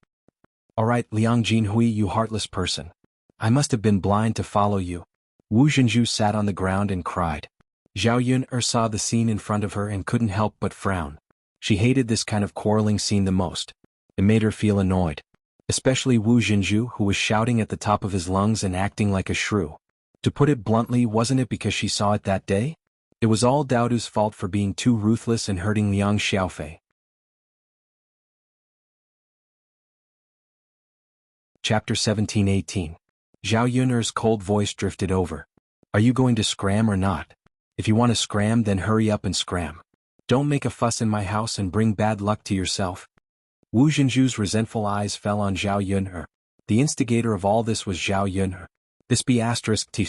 Alright, Liang Jinhui, you heartless person. I must have been blind to follow you. Wu Jinju sat on the ground and cried. Zhao Yun'er saw the scene in front of her and couldn't help but frown. She hated this kind of quarreling scene the most. It made her feel annoyed. Especially Wu Jinju, who was shouting at the top of his lungs and acting like a shrew. To put it bluntly, wasn't it because she saw it that day? It was all Daodu's fault for being too ruthless and hurting Liang Xiaofei. Chapter 17:18. Zhao Yun'er's cold voice drifted over. Are you going to scram or not? If you want to scram, then hurry up and scram. Don't make a fuss in my house and bring bad luck to yourself. Wu Jinju's resentful eyes fell on Zhao Yun'er. The instigator of all this was Zhao Yun'er. This be asterisk t.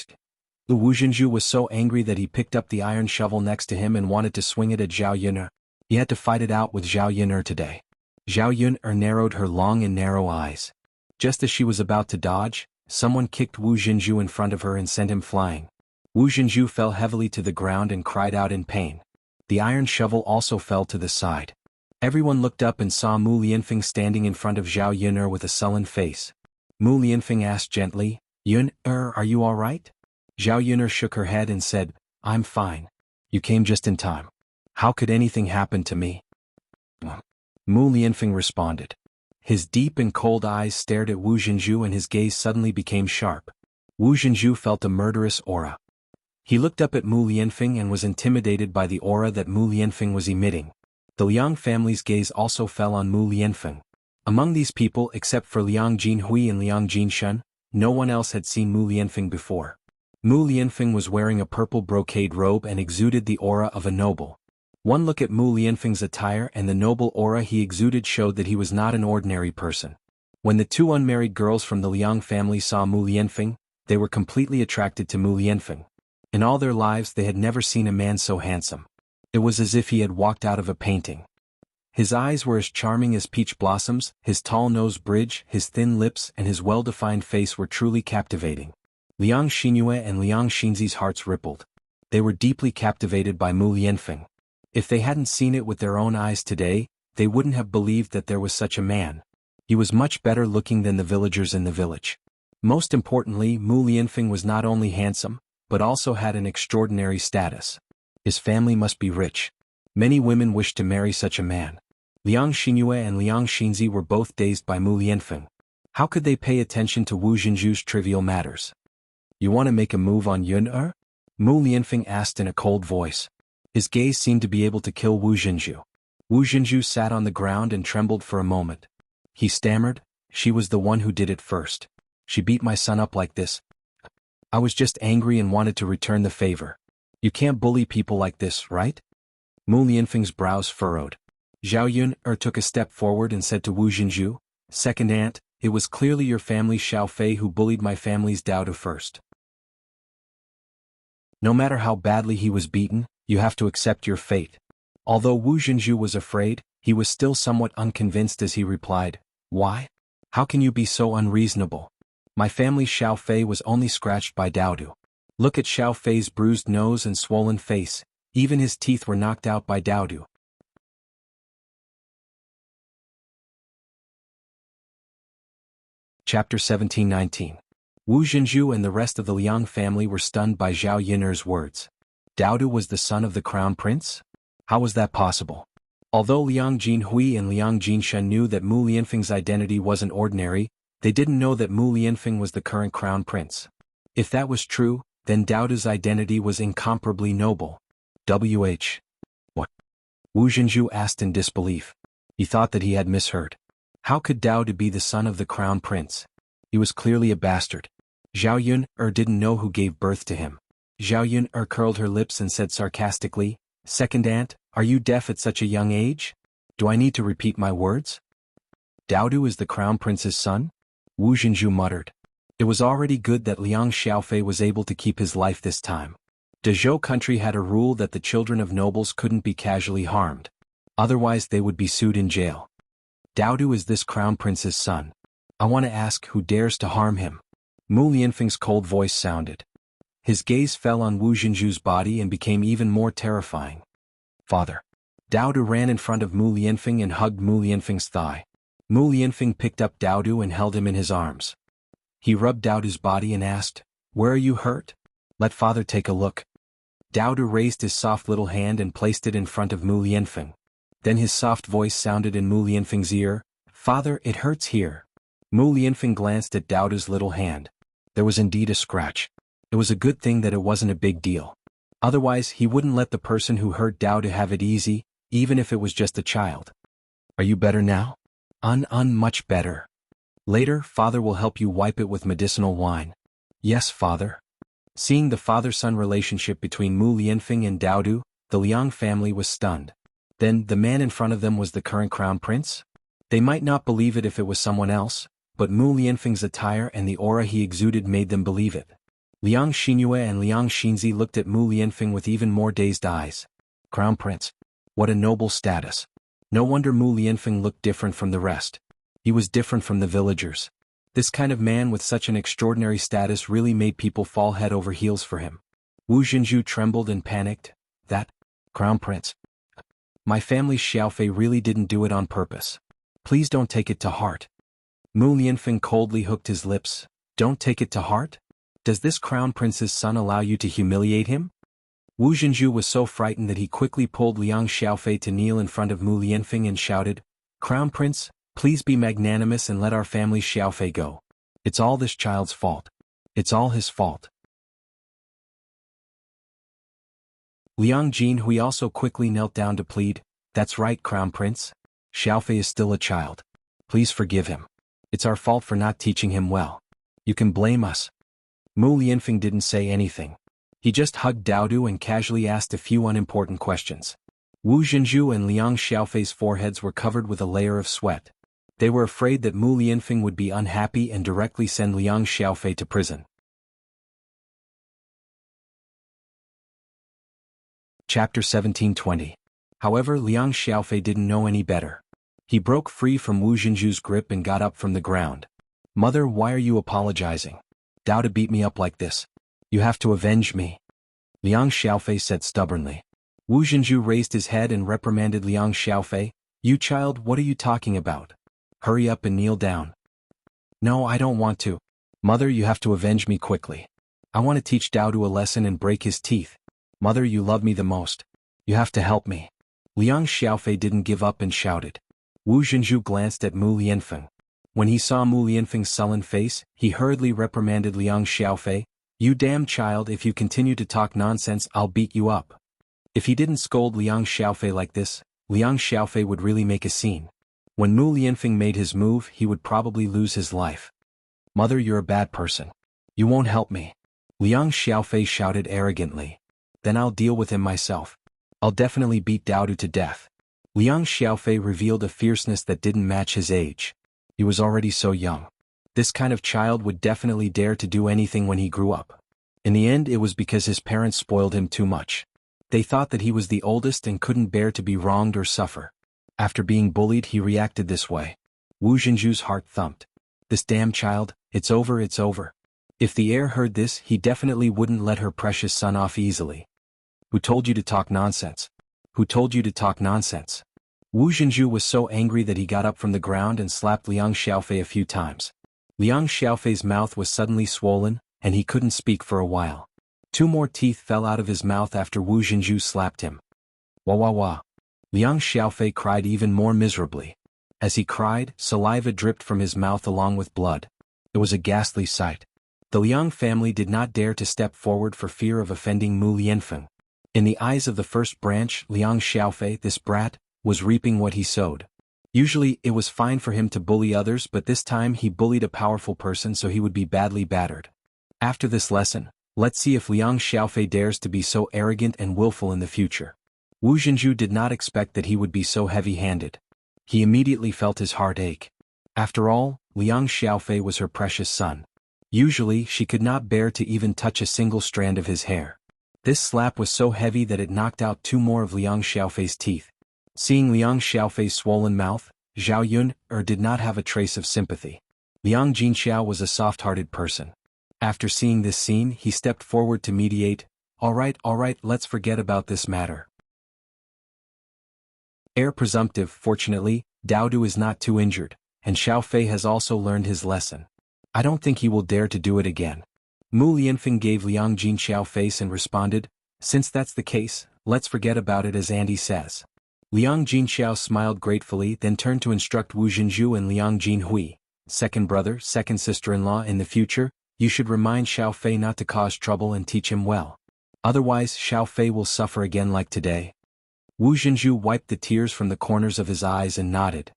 The Wu Jinju was so angry that he picked up the iron shovel next to him and wanted to swing it at Zhao Yun'er. He had to fight it out with Zhao Yun'er today. Zhao Yun'er narrowed her long and narrow eyes. Just as she was about to dodge, someone kicked Wu Jinju in front of her and sent him flying. Wu Jinju fell heavily to the ground and cried out in pain. The iron shovel also fell to the side. Everyone looked up and saw Mu Lianfeng standing in front of Zhao Yun'er with a sullen face. Mu Lianfeng asked gently, Yun'er, are you all right? Zhao Yun'er shook her head and said, I'm fine. You came just in time. How could anything happen to me? Mu Lianfeng responded. His deep and cold eyes stared at Wu Jinju and his gaze suddenly became sharp. Wu Jinju felt a murderous aura. He looked up at Mu Lianfeng and was intimidated by the aura that Mu Lianfeng was emitting. The Liang family's gaze also fell on Mu Lianfeng. Among these people except for Liang Jinhui and Liang Jinshen, no one else had seen Mu Lianfeng before. Mu Lianfeng was wearing a purple brocade robe and exuded the aura of a noble. One look at Mu Lianfeng's attire and the noble aura he exuded showed that he was not an ordinary person. When the two unmarried girls from the Liang family saw Mu Lianfeng, they were completely attracted to Mu Lianfeng. In all their lives they had never seen a man so handsome. It was as if he had walked out of a painting. His eyes were as charming as peach blossoms, his tall nose bridge, his thin lips and his well-defined face were truly captivating. Liang Xinyue and Liang Xinzi's hearts rippled. They were deeply captivated by Mu Lianfeng. If they hadn't seen it with their own eyes today, they wouldn't have believed that there was such a man. He was much better looking than the villagers in the village. Most importantly, Mu Lianfeng was not only handsome, but also had an extraordinary status. His family must be rich. Many women wished to marry such a man. Liang Xinyue and Liang Xinzi were both dazed by Mu Lianfeng. How could they pay attention to Wu Jinju's trivial matters? You want to make a move on Yun-er? Mu Lianfeng asked in a cold voice. His gaze seemed to be able to kill Wu Jinju. Wu Jinju sat on the ground and trembled for a moment. He stammered, "She was the one who did it first. She beat my son up like this. I was just angry and wanted to return the favor. You can't bully people like this, right?" Mu Lianfeng's brows furrowed. Zhao Yun-er took a step forward and said to Wu Jinju, "Second aunt, it was clearly your family Xiao Fei who bullied my family's Dao first. No matter how badly he was beaten, you have to accept your fate." Although Wu Jinju was afraid, he was still somewhat unconvinced as he replied, "Why? How can you be so unreasonable? My family Xiao Fei was only scratched by Daodu. Look at Xiao Fei's bruised nose and swollen face, even his teeth were knocked out by Daodu." Chapter 17-19. Wu Jinju and the rest of the Liang family were stunned by Zhao Yun'er's words. Daodu was the son of the crown prince? How was that possible? Although Liang Jinhui and Liang Jinshen knew that Mu Lianfeng's identity wasn't ordinary, they didn't know that Mu Lianfeng was the current crown prince. If that was true, then Daodu's identity was incomparably noble. What? Wu Jinju asked in disbelief. He thought that he had misheard. How could Daodu be the son of the crown prince? He was clearly a bastard. Zhao Yun-er didn't know who gave birth to him. Zhao Yun-er curled her lips and said sarcastically, "Second aunt, are you deaf at such a young age? Do I need to repeat my words?" "Daodu is the crown prince's son?" Wu Jinju muttered. It was already good that Liang Xiaofei was able to keep his life this time. The Zhou country had a rule that the children of nobles couldn't be casually harmed. Otherwise they would be sued in jail. Daodu is this crown prince's son. I want to ask who dares to harm him. Mu Lianfeng's cold voice sounded. His gaze fell on Wu Jinju's body and became even more terrifying. "Father." Daodu ran in front of Mu Lianfeng and hugged Mu Lianfeng's thigh. Mu Lianfeng picked up Daodu and held him in his arms. He rubbed Daodu's body and asked, "Where are you hurt? Let father take a look." Daodu raised his soft little hand and placed it in front of Mu Lianfeng. Then his soft voice sounded in Mu Lianfeng's ear, "Father, it hurts here." Mu Lianfeng glanced at Daodu's little hand. There was indeed a scratch. It was a good thing that it wasn't a big deal. Otherwise he wouldn't let the person who hurt Daodu have it easy, even if it was just a child. "Are you better now?" Much better. Later, father will help you wipe it with medicinal wine." "Yes, father." Seeing the father-son relationship between Mu Lianfeng and Daodu, the Liang family was stunned. Then, the man in front of them was the current crown prince? They might not believe it if it was someone else, but Mu Lianfeng's attire and the aura he exuded made them believe it. Liang Xinyue and Liang Xinzi looked at Mu Lianfeng with even more dazed eyes. Crown prince. What a noble status. No wonder Mu Lianfeng looked different from the rest. He was different from the villagers. This kind of man with such an extraordinary status really made people fall head over heels for him. Wu Jinju trembled and panicked. "That? Crown prince? My family's Xiaofei really didn't do it on purpose. Please don't take it to heart." Mu Lianfeng coldly hooked his lips. "Don't take it to heart? Does this crown prince's son allow you to humiliate him?" Wu Jinju was so frightened that he quickly pulled Liang Xiaofei to kneel in front of Mu Lianfeng and shouted, "Crown prince, please be magnanimous and let our family Xiaofei go. It's all this child's fault. It's all his fault." Liang Jinhui also quickly knelt down to plead, "That's right, Crown Prince. Xiaofei is still a child. Please forgive him. It's our fault for not teaching him well. You can blame us." Mu Lianfeng didn't say anything. He just hugged Daodu and casually asked a few unimportant questions. Wu Zhenju and Liang Xiaofei's foreheads were covered with a layer of sweat. They were afraid that Mu Lianfeng would be unhappy and directly send Liang Xiaofei to prison. Chapter 1720. However, Liang Xiaofei didn't know any better. He broke free from Wu Zhenju's grip and got up from the ground. "Mother, why are you apologizing? Daodu beat me up like this. You have to avenge me," Liang Xiaofei said stubbornly. Wu Zhenju raised his head and reprimanded Liang Xiaofei. "You child, what are you talking about? Hurry up and kneel down." "No, I don't want to. Mother, you have to avenge me quickly. I want to teach Daodu a lesson and break his teeth. Mother, you love me the most. You have to help me." Liang Xiaofei didn't give up and shouted. Wu Zhenju glanced at Mu Lianfeng. When he saw Mu Lianfeng's sullen face, he hurriedly reprimanded Liang Xiaofei. "You damn child, if you continue to talk nonsense, I'll beat you up." If he didn't scold Liang Xiaofei like this, Liang Xiaofei would really make a scene. When Mu Lianfeng made his move, he would probably lose his life. "Mother, you're a bad person. You won't help me," Liang Xiaofei shouted arrogantly. "Then I'll deal with him myself. I'll definitely beat Daodu to death." Liang Xiaofei revealed a fierceness that didn't match his age. He was already so young. This kind of child would definitely dare to do anything when he grew up. In the end, it was because his parents spoiled him too much. They thought that he was the oldest and couldn't bear to be wronged or suffer. After being bullied, he reacted this way. Wu Zhenju's heart thumped. This damn child, it's over, it's over. If the heir heard this, he definitely wouldn't let her precious son off easily. "Who told you to talk nonsense? Who told you to talk nonsense?" Wu Zhenju was so angry that he got up from the ground and slapped Liang Xiaofei a few times. Liang Xiaofei's mouth was suddenly swollen, and he couldn't speak for a while. 2 more teeth fell out of his mouth after Wu Zhenju slapped him. "Wah wah wah." Liang Xiaofei cried even more miserably. As he cried, saliva dripped from his mouth along with blood. It was a ghastly sight. The Liang family did not dare to step forward for fear of offending Mu Lianfeng. In the eyes of the first branch, Liang Xiaofei, this brat, was reaping what he sowed. Usually, it was fine for him to bully others, but this time he bullied a powerful person, so he would be badly battered. After this lesson, let's see if Liang Xiaofei dares to be so arrogant and willful in the future. Wu Zhenju did not expect that he would be so heavy-handed. He immediately felt his heart ache. After all, Liang Xiaofei was her precious son. Usually, she could not bear to even touch a single strand of his hair. This slap was so heavy that it knocked out 2 more of Liang Xiaofei's teeth. Seeing Liang Xiaofei's swollen mouth, Zhao Yun did not have a trace of sympathy. Liang Jinxiao was a soft-hearted person. After seeing this scene, he stepped forward to mediate. All right, let's forget about this matter. Heir presumptive, fortunately, Daodu is not too injured, and Xiaofei has also learned his lesson. I don't think he will dare to do it again. Mu Lianfeng gave Liang Jinxiao face and responded, "Since that's the case, let's forget about it as Andy says." Liang Jinxiao smiled gratefully, then turned to instruct Wu Zhenju and Liang Jinhui, second brother, second sister-in-law, in the future, you should remind Xiaofei not to cause trouble and teach him well. Otherwise, Xiaofei will suffer again like today. Wu Zhenju wiped the tears from the corners of his eyes and nodded.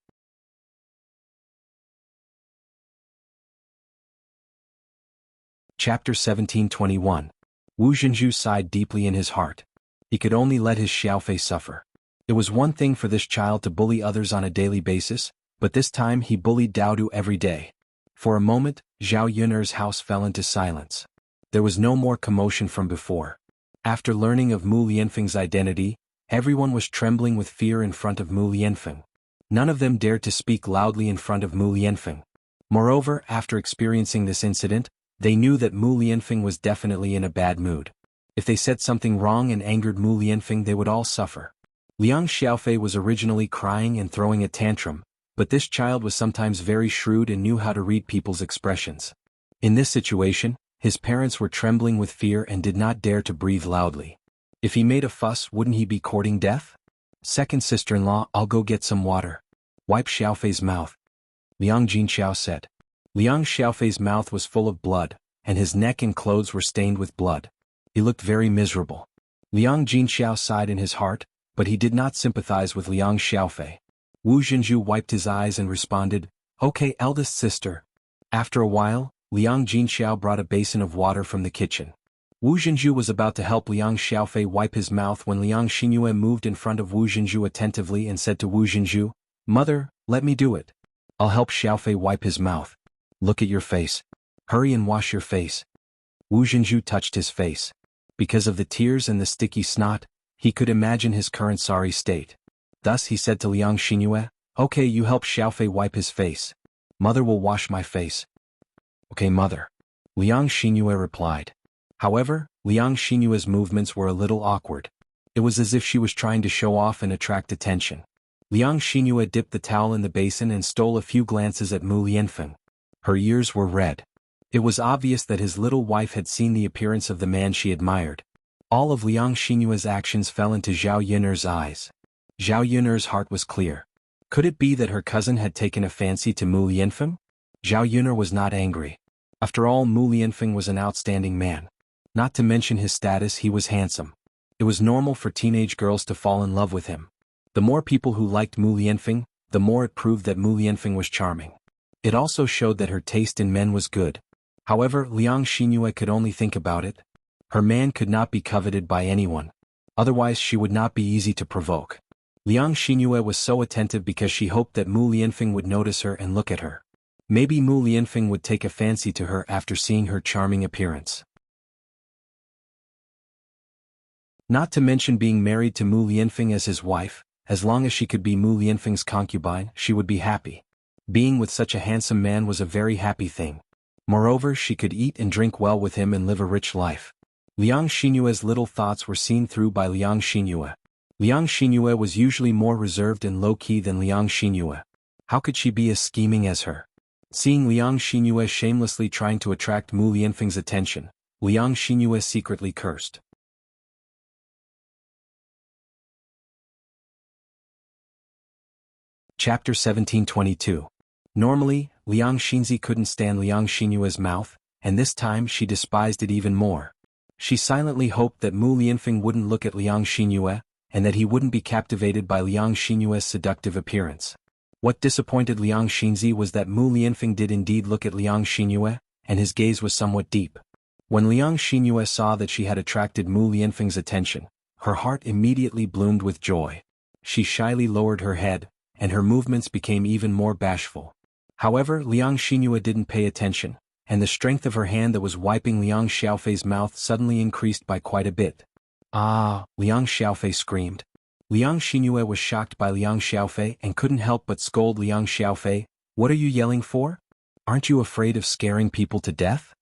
Chapter 1721. Wu Zhenju sighed deeply in his heart. He could only let his Xiaofei suffer. It was one thing for this child to bully others on a daily basis, but this time he bullied Daodu every day. For a moment, Zhao Yun'er's house fell into silence. There was no more commotion from before. After learning of Mu Lianfeng's identity, everyone was trembling with fear in front of Mu Lianfeng. None of them dared to speak loudly in front of Mu Lianfeng. Moreover, after experiencing this incident, they knew that Mu Lianfeng was definitely in a bad mood. If they said something wrong and angered Mu Lianfeng, they would all suffer. Liang Xiaofei was originally crying and throwing a tantrum, but this child was sometimes very shrewd and knew how to read people's expressions. In this situation, his parents were trembling with fear and did not dare to breathe loudly. If he made a fuss, wouldn't he be courting death? Second sister-in-law, I'll go get some water. Wipe Xiaofei's mouth, Liang Jinxiao said. Liang Xiaofei's mouth was full of blood, and his neck and clothes were stained with blood. He looked very miserable. Liang Jinxiao sighed in his heart, but he did not sympathize with Liang Xiaofei. Wu Zhenju wiped his eyes and responded, "Okay, eldest sister." After a while, Liang Jinxiao brought a basin of water from the kitchen. Wu Zhenju was about to help Liang Xiaofei wipe his mouth when Liang Xinyue moved in front of Wu Zhenju attentively and said to Wu Zhenju, "Mother, let me do it. I'll help Xiaofei wipe his mouth. Look at your face. Hurry and wash your face." Wu Zhenju touched his face. Because of the tears and the sticky snot, he could imagine his current sorry state. Thus he said to Liang Xinyue, "Okay, you help Xiaofei wipe his face. Mother will wash my face." "Okay, mother." Liang Xinyue replied. However, Liang Xinyue's movements were a little awkward. It was as if she was trying to show off and attract attention. Liang Xinyue dipped the towel in the basin and stole a few glances at Mu Lianfeng. Her ears were red. It was obvious that his little wife had seen the appearance of the man she admired. All of Liang Xinyue's actions fell into Zhao Yuner's eyes. Zhao Yuner's heart was clear. Could it be that her cousin had taken a fancy to Mu Lianfeng? Zhao Yuner was not angry. After all, Mu Lianfeng was an outstanding man. Not to mention his status, he was handsome. It was normal for teenage girls to fall in love with him. The more people who liked Mu Lianfeng, the more it proved that Mu Lianfeng was charming. It also showed that her taste in men was good. However, Liang Xinyue could only think about it. Her man could not be coveted by anyone. Otherwise she would not be easy to provoke. Liang Xinyue was so attentive because she hoped that Mu Lianfeng would notice her and look at her. Maybe Mu Lianfeng would take a fancy to her after seeing her charming appearance. Not to mention being married to Mu Lianfeng as his wife, as long as she could be Mu Lianfeng's concubine, she would be happy. Being with such a handsome man was a very happy thing. Moreover, she could eat and drink well with him and live a rich life. Liang Xinyue's little thoughts were seen through by Liang Xinyue. Liang Xinyue was usually more reserved and low-key than Liang Xinyue. How could she be as scheming as her? Seeing Liang Xinyue shamelessly trying to attract Mu Lianfeng's attention, Liang Xinyue secretly cursed. Chapter 1722. Normally, Liang Xinzi couldn't stand Liang Xinyue's mouth, and this time she despised it even more. She silently hoped that Mu Lianfeng wouldn't look at Liang Xinyue, and that he wouldn't be captivated by Liang Xinyue's seductive appearance. What disappointed Liang Xinzi was that Mu Lianfeng did indeed look at Liang Xinyue, and his gaze was somewhat deep. When Liang Xinyue saw that she had attracted Mu Lianfeng's attention, her heart immediately bloomed with joy. She shyly lowered her head, and her movements became even more bashful. However, Liang Xinyue didn't pay attention, and the strength of her hand that was wiping Liang Xiaofei's mouth suddenly increased by quite a bit. "Ah!" Liang Xiaofei screamed. Liang Xinyue was shocked by Liang Xiaofei and couldn't help but scold Liang Xiaofei, "What are you yelling for? Aren't you afraid of scaring people to death?"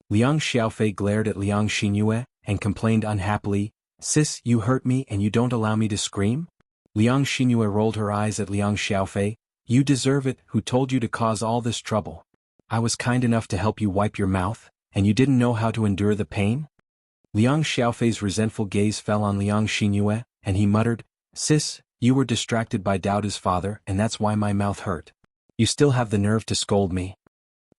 Liang Xiaofei glared at Liang Xinyue and complained unhappily, "Sis, you hurt me and you don't allow me to scream?" Liang Xinyue rolled her eyes at Liang Xiaofei. "You deserve it. Who told you to cause all this trouble? I was kind enough to help you wipe your mouth, and you didn't know how to endure the pain?" Liang Xiaofei's resentful gaze fell on Liang Xinyue, and he muttered, "Sis, you were distracted by Daoda's father and that's why my mouth hurt. You still have the nerve to scold me."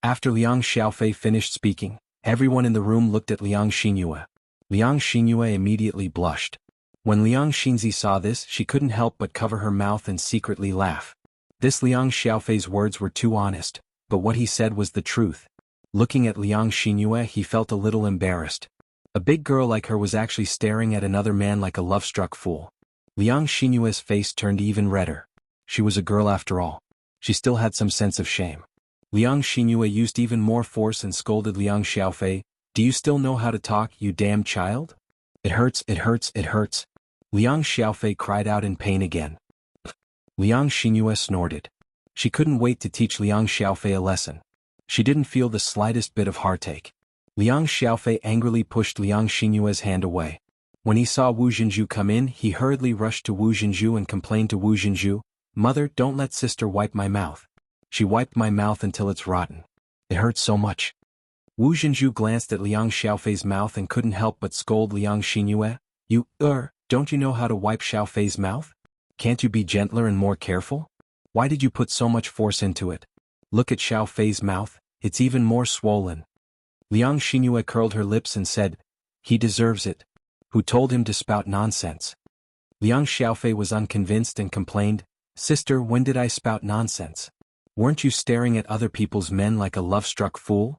After Liang Xiaofei finished speaking, everyone in the room looked at Liang Xinyue. Liang Xinyue immediately blushed. When Liang Xinzi saw this, she couldn't help but cover her mouth and secretly laugh. This Liang Xiaofei's words were too honest, but what he said was the truth. Looking at Liang Xinyue, he felt a little embarrassed. A big girl like her was actually staring at another man like a love-struck fool. Liang Xinyue's face turned even redder. She was a girl after all. She still had some sense of shame. Liang Xinyue used even more force and scolded Liang Xiaofei, "Do you still know how to talk, you damn child? It hurts, it hurts, it hurts." Liang Xiaofei cried out in pain again. Liang Xinyue snorted. She couldn't wait to teach Liang Xiaofei a lesson. She didn't feel the slightest bit of heartache. Liang Xiaofei angrily pushed Liang Xinyue's hand away. When he saw Wu Zhenju come in, he hurriedly rushed to Wu Zhenju and complained to Wu Zhenju, "Mother, don't let sister wipe my mouth. She wiped my mouth until it's rotten. It hurts so much." Wu Zhenju glanced at Liang Xiaofei's mouth and couldn't help but scold Liang Xinyue, don't you know how to wipe Xiaofei's mouth? Can't you be gentler and more careful? Why did you put so much force into it? Look at Xiaofei's mouth, it's even more swollen." Liang Xinyue curled her lips and said, "He deserves it. Who told him to spout nonsense? Liang Xiaofei was unconvinced and complained, Sister, when did I spout nonsense? Weren't you staring at other people's men like a love-struck fool?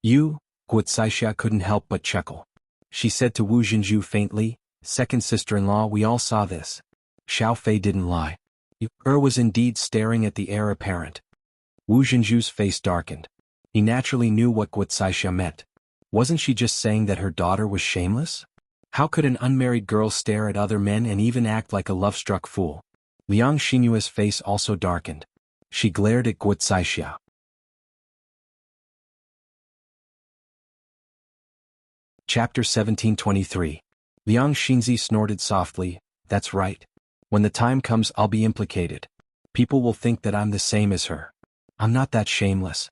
You, Guocaixia couldn't help but chuckle. She said to Wu Jinzhu faintly, Second sister-in-law, we all saw this. Xiaofei didn't lie. Was indeed staring at the heir apparent. Wu Jinzhu's face darkened. He naturally knew what Guocaixia meant. Wasn't she just saying that her daughter was shameless? How could an unmarried girl stare at other men and even act like a love-struck fool? Liang Xinyue's face also darkened. She glared at Guocaixia. Chapter 1723. Liang Xinzi snorted softly, That's right. When the time comes I'll be implicated. People will think that I'm the same as her. I'm not that shameless.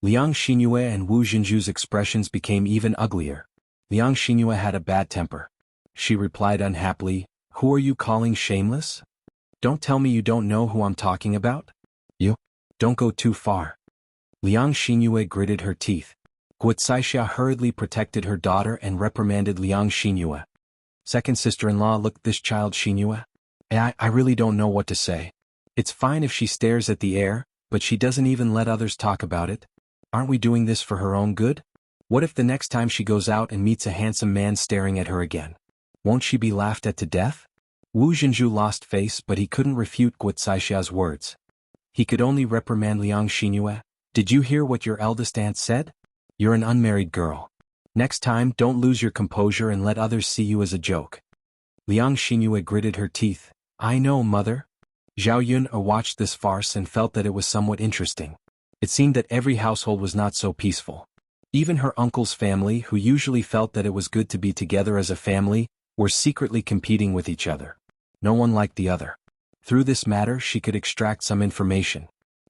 Liang Xinyue and Wu Jinzhu's expressions became even uglier. Liang Xinyue had a bad temper. She replied unhappily, Who are you calling shameless? Don't tell me you don't know who I'm talking about? You? Don't go too far. Liang Xinyue gritted her teeth. Guocaixia hurriedly protected her daughter and reprimanded Liang Xinyue. Second sister-in-law, look, this child Xinyue. I really don't know what to say. It's fine if she stares at the air, but she doesn't even let others talk about it. Aren't we doing this for her own good? What if the next time she goes out and meets a handsome man staring at her again? Won't she be laughed at to death? Wu Jinzhu lost face, but he couldn't refute Guocaixia's words. He could only reprimand Liang Xinyue. Did you hear what your eldest aunt said? You're an unmarried girl. Next time, don't lose your composure and let others see you as a joke. Liang Xinyue gritted her teeth. I know, mother. Zhao Yun watched this farce and felt that it was somewhat interesting. It seemed that every household was not so peaceful. Even her uncle's family, who usually felt that it was good to be together as a family, were secretly competing with each other. No one liked the other. Through this matter she could extract some information.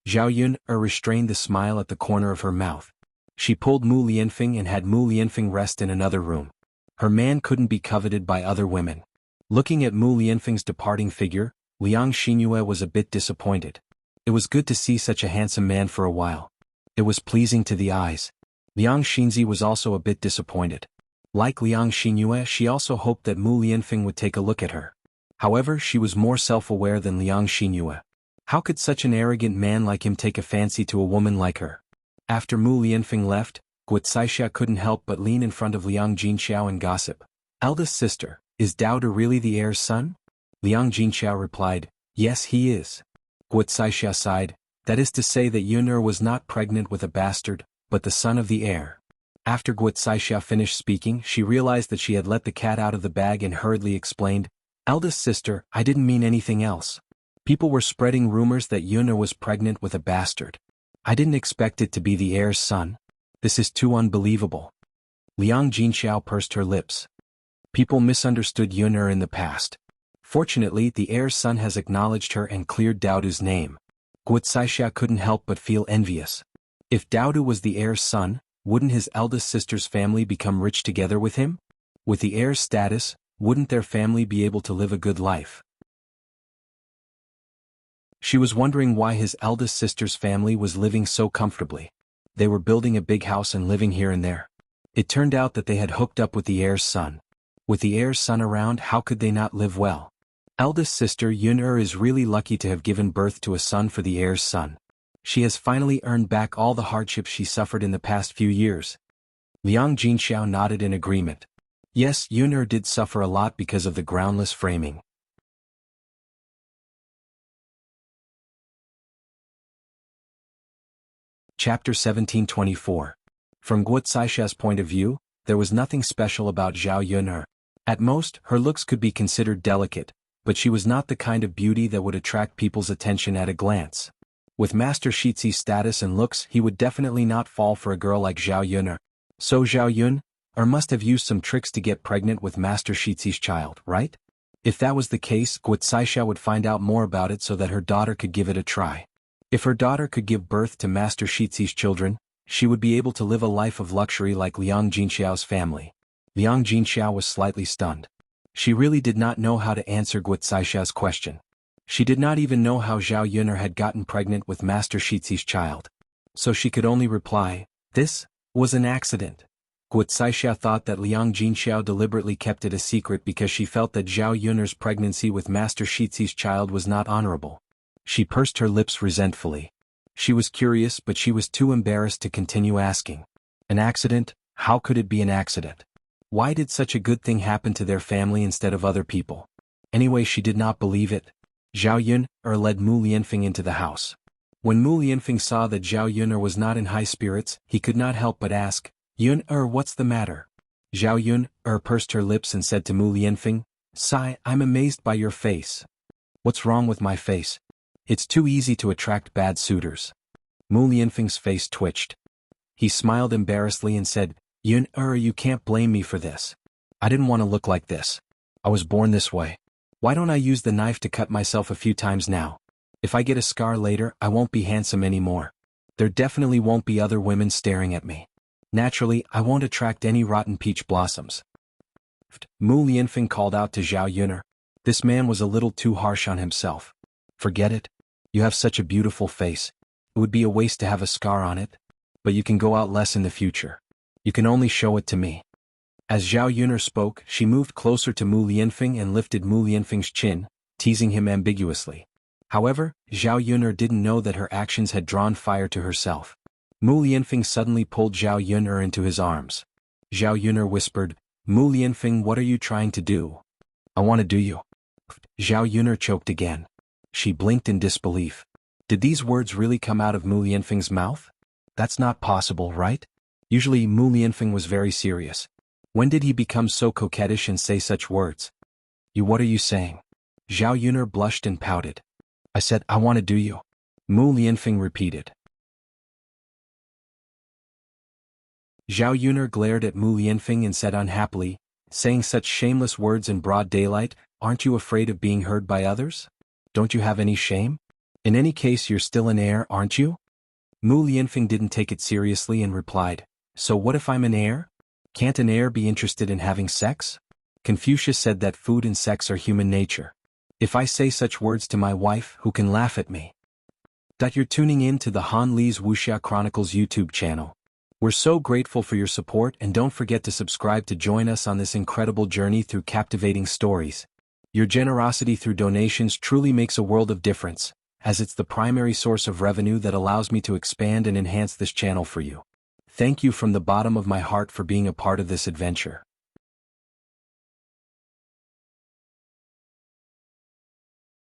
Zhao Yun restrained the smile at the corner of her mouth. She pulled Mu Lianfeng and had Mu Lianfeng rest in another room. Her man couldn't be coveted by other women. Looking at Mu Lianfeng's departing figure, Liang Xinyue was a bit disappointed. It was good to see such a handsome man for a while. It was pleasing to the eyes. Liang Xinzi was also a bit disappointed. Like Liang Xinyue, she also hoped that Mu Lianfeng would take a look at her. However, she was more self-aware than Liang Xinyue. How could such an arrogant man like him take a fancy to a woman like her? After Mu Lianfeng left, Guocaixia couldn't help but lean in front of Liang Jinxiao and gossip. Eldest sister, is Dao De really the heir's son? Liang Jinxiao replied, Yes, he is. Guocaixia sighed, that is to say that Yun'er was not pregnant with a bastard, but the son of the heir. After Guocaixia finished speaking, she realized that she had let the cat out of the bag and hurriedly explained, Eldest sister, I didn't mean anything else. People were spreading rumors that Yun'er was pregnant with a bastard. I didn't expect it to be the heir's son. This is too unbelievable. Liang Jinxiao pursed her lips. People misunderstood Yun'er in the past. Fortunately, the heir's son has acknowledged her and cleared Daodu's name. Guocaixia couldn't help but feel envious. If Daodu was the heir's son, wouldn't his eldest sister's family become rich together with him? With the heir's status, wouldn't their family be able to live a good life? She was wondering why his eldest sister's family was living so comfortably. They were building a big house and living here and there. It turned out that they had hooked up with the heir's son. With the heir's son around, how could they not live well? Eldest sister Yun'er is really lucky to have given birth to a son for the heir's son. She has finally earned back all the hardships she suffered in the past few years. Liang Jinxiao nodded in agreement. Yes, Yun'er did suffer a lot because of the groundless framing. Chapter 1724. From Guocaixa's point of view, there was nothing special about Zhao Yun'er. At most, her looks could be considered delicate, but she was not the kind of beauty that would attract people's attention at a glance. With Master Shizi's status and looks, he would definitely not fall for a girl like Zhao Yun'er. So Zhao Yun'er must have used some tricks to get pregnant with Master Shizi's child, right? If that was the case, Guocaixia would find out more about it so that her daughter could give it a try. If her daughter could give birth to Master Shizi's children, she would be able to live a life of luxury like Liang Jinxiao's family. Liang Jinxiao was slightly stunned. She really did not know how to answer Guocaixa's question. She did not even know how Zhao Yun'er had gotten pregnant with Master Shizi's child. So she could only reply, this was an accident. Guo Zixia thought that Liang Jinxiao deliberately kept it a secret because she felt that Zhao Yun'er's pregnancy with Master Shizi's child was not honorable. She pursed her lips resentfully. She was curious, but she was too embarrassed to continue asking. An accident? How could it be an accident? Why did such a good thing happen to their family instead of other people? Anyway, she did not believe it. Zhao Yun'er led Mu Lianfeng into the house. When Mu Lianfeng saw that Zhao Yun'er was not in high spirits, he could not help but ask, "Yun'er, what's the matter?" Zhao Yun'er pursed her lips and said to Mu Lianfeng, "Sigh, I'm amazed by your face." "What's wrong with my face? It's too easy to attract bad suitors." Mu Lianfeng's face twitched. He smiled embarrassedly and said, "Yun'er, you can't blame me for this. I didn't want to look like this. I was born this way. Why don't I use the knife to cut myself a few times now? If I get a scar later, I won't be handsome anymore. There definitely won't be other women staring at me. Naturally, I won't attract any rotten peach blossoms." Mu Lianfeng called out to Zhao Yun'er. This man was a little too harsh on himself. "Forget it. You have such a beautiful face. It would be a waste to have a scar on it. But you can go out less in the future. You can only show it to me." As Zhao Yun'er spoke, she moved closer to Mu Lianfeng and lifted Mu Lianfeng's chin, teasing him ambiguously. However, Zhao Yun'er didn't know that her actions had drawn fire to herself. Mu Lianfeng suddenly pulled Zhao Yun'er into his arms. Zhao Yun'er whispered, "Mu Lianfeng, what are you trying to do?" "I want to do you." Zhao Yun'er choked again. She blinked in disbelief. Did these words really come out of Mu Lianfeng's mouth? That's not possible, right? Usually Mu Lianfeng was very serious. When did he become so coquettish and say such words? What are you saying?" Zhao Yun'er blushed and pouted. "I said, I want to do you." Mu Lianfeng repeated. Zhao Yun'er glared at Mu Lianfeng and said unhappily, "Saying such shameless words in broad daylight, aren't you afraid of being heard by others? Don't you have any shame? In any case, you're still an heir, aren't you?" Mu Lianfeng didn't take it seriously and replied, "So what if I'm an heir? Can't an heir be interested in having sex? Confucius said that food and sex are human nature. If I say such words to my wife, who can laugh at me?" You're tuning in to the Han Li's Wuxia Chronicles YouTube channel. We're so grateful for your support, and don't forget to subscribe to join us on this incredible journey through captivating stories. Your generosity through donations truly makes a world of difference, as it's the primary source of revenue that allows me to expand and enhance this channel for you. Thank you from the bottom of my heart for being a part of this adventure.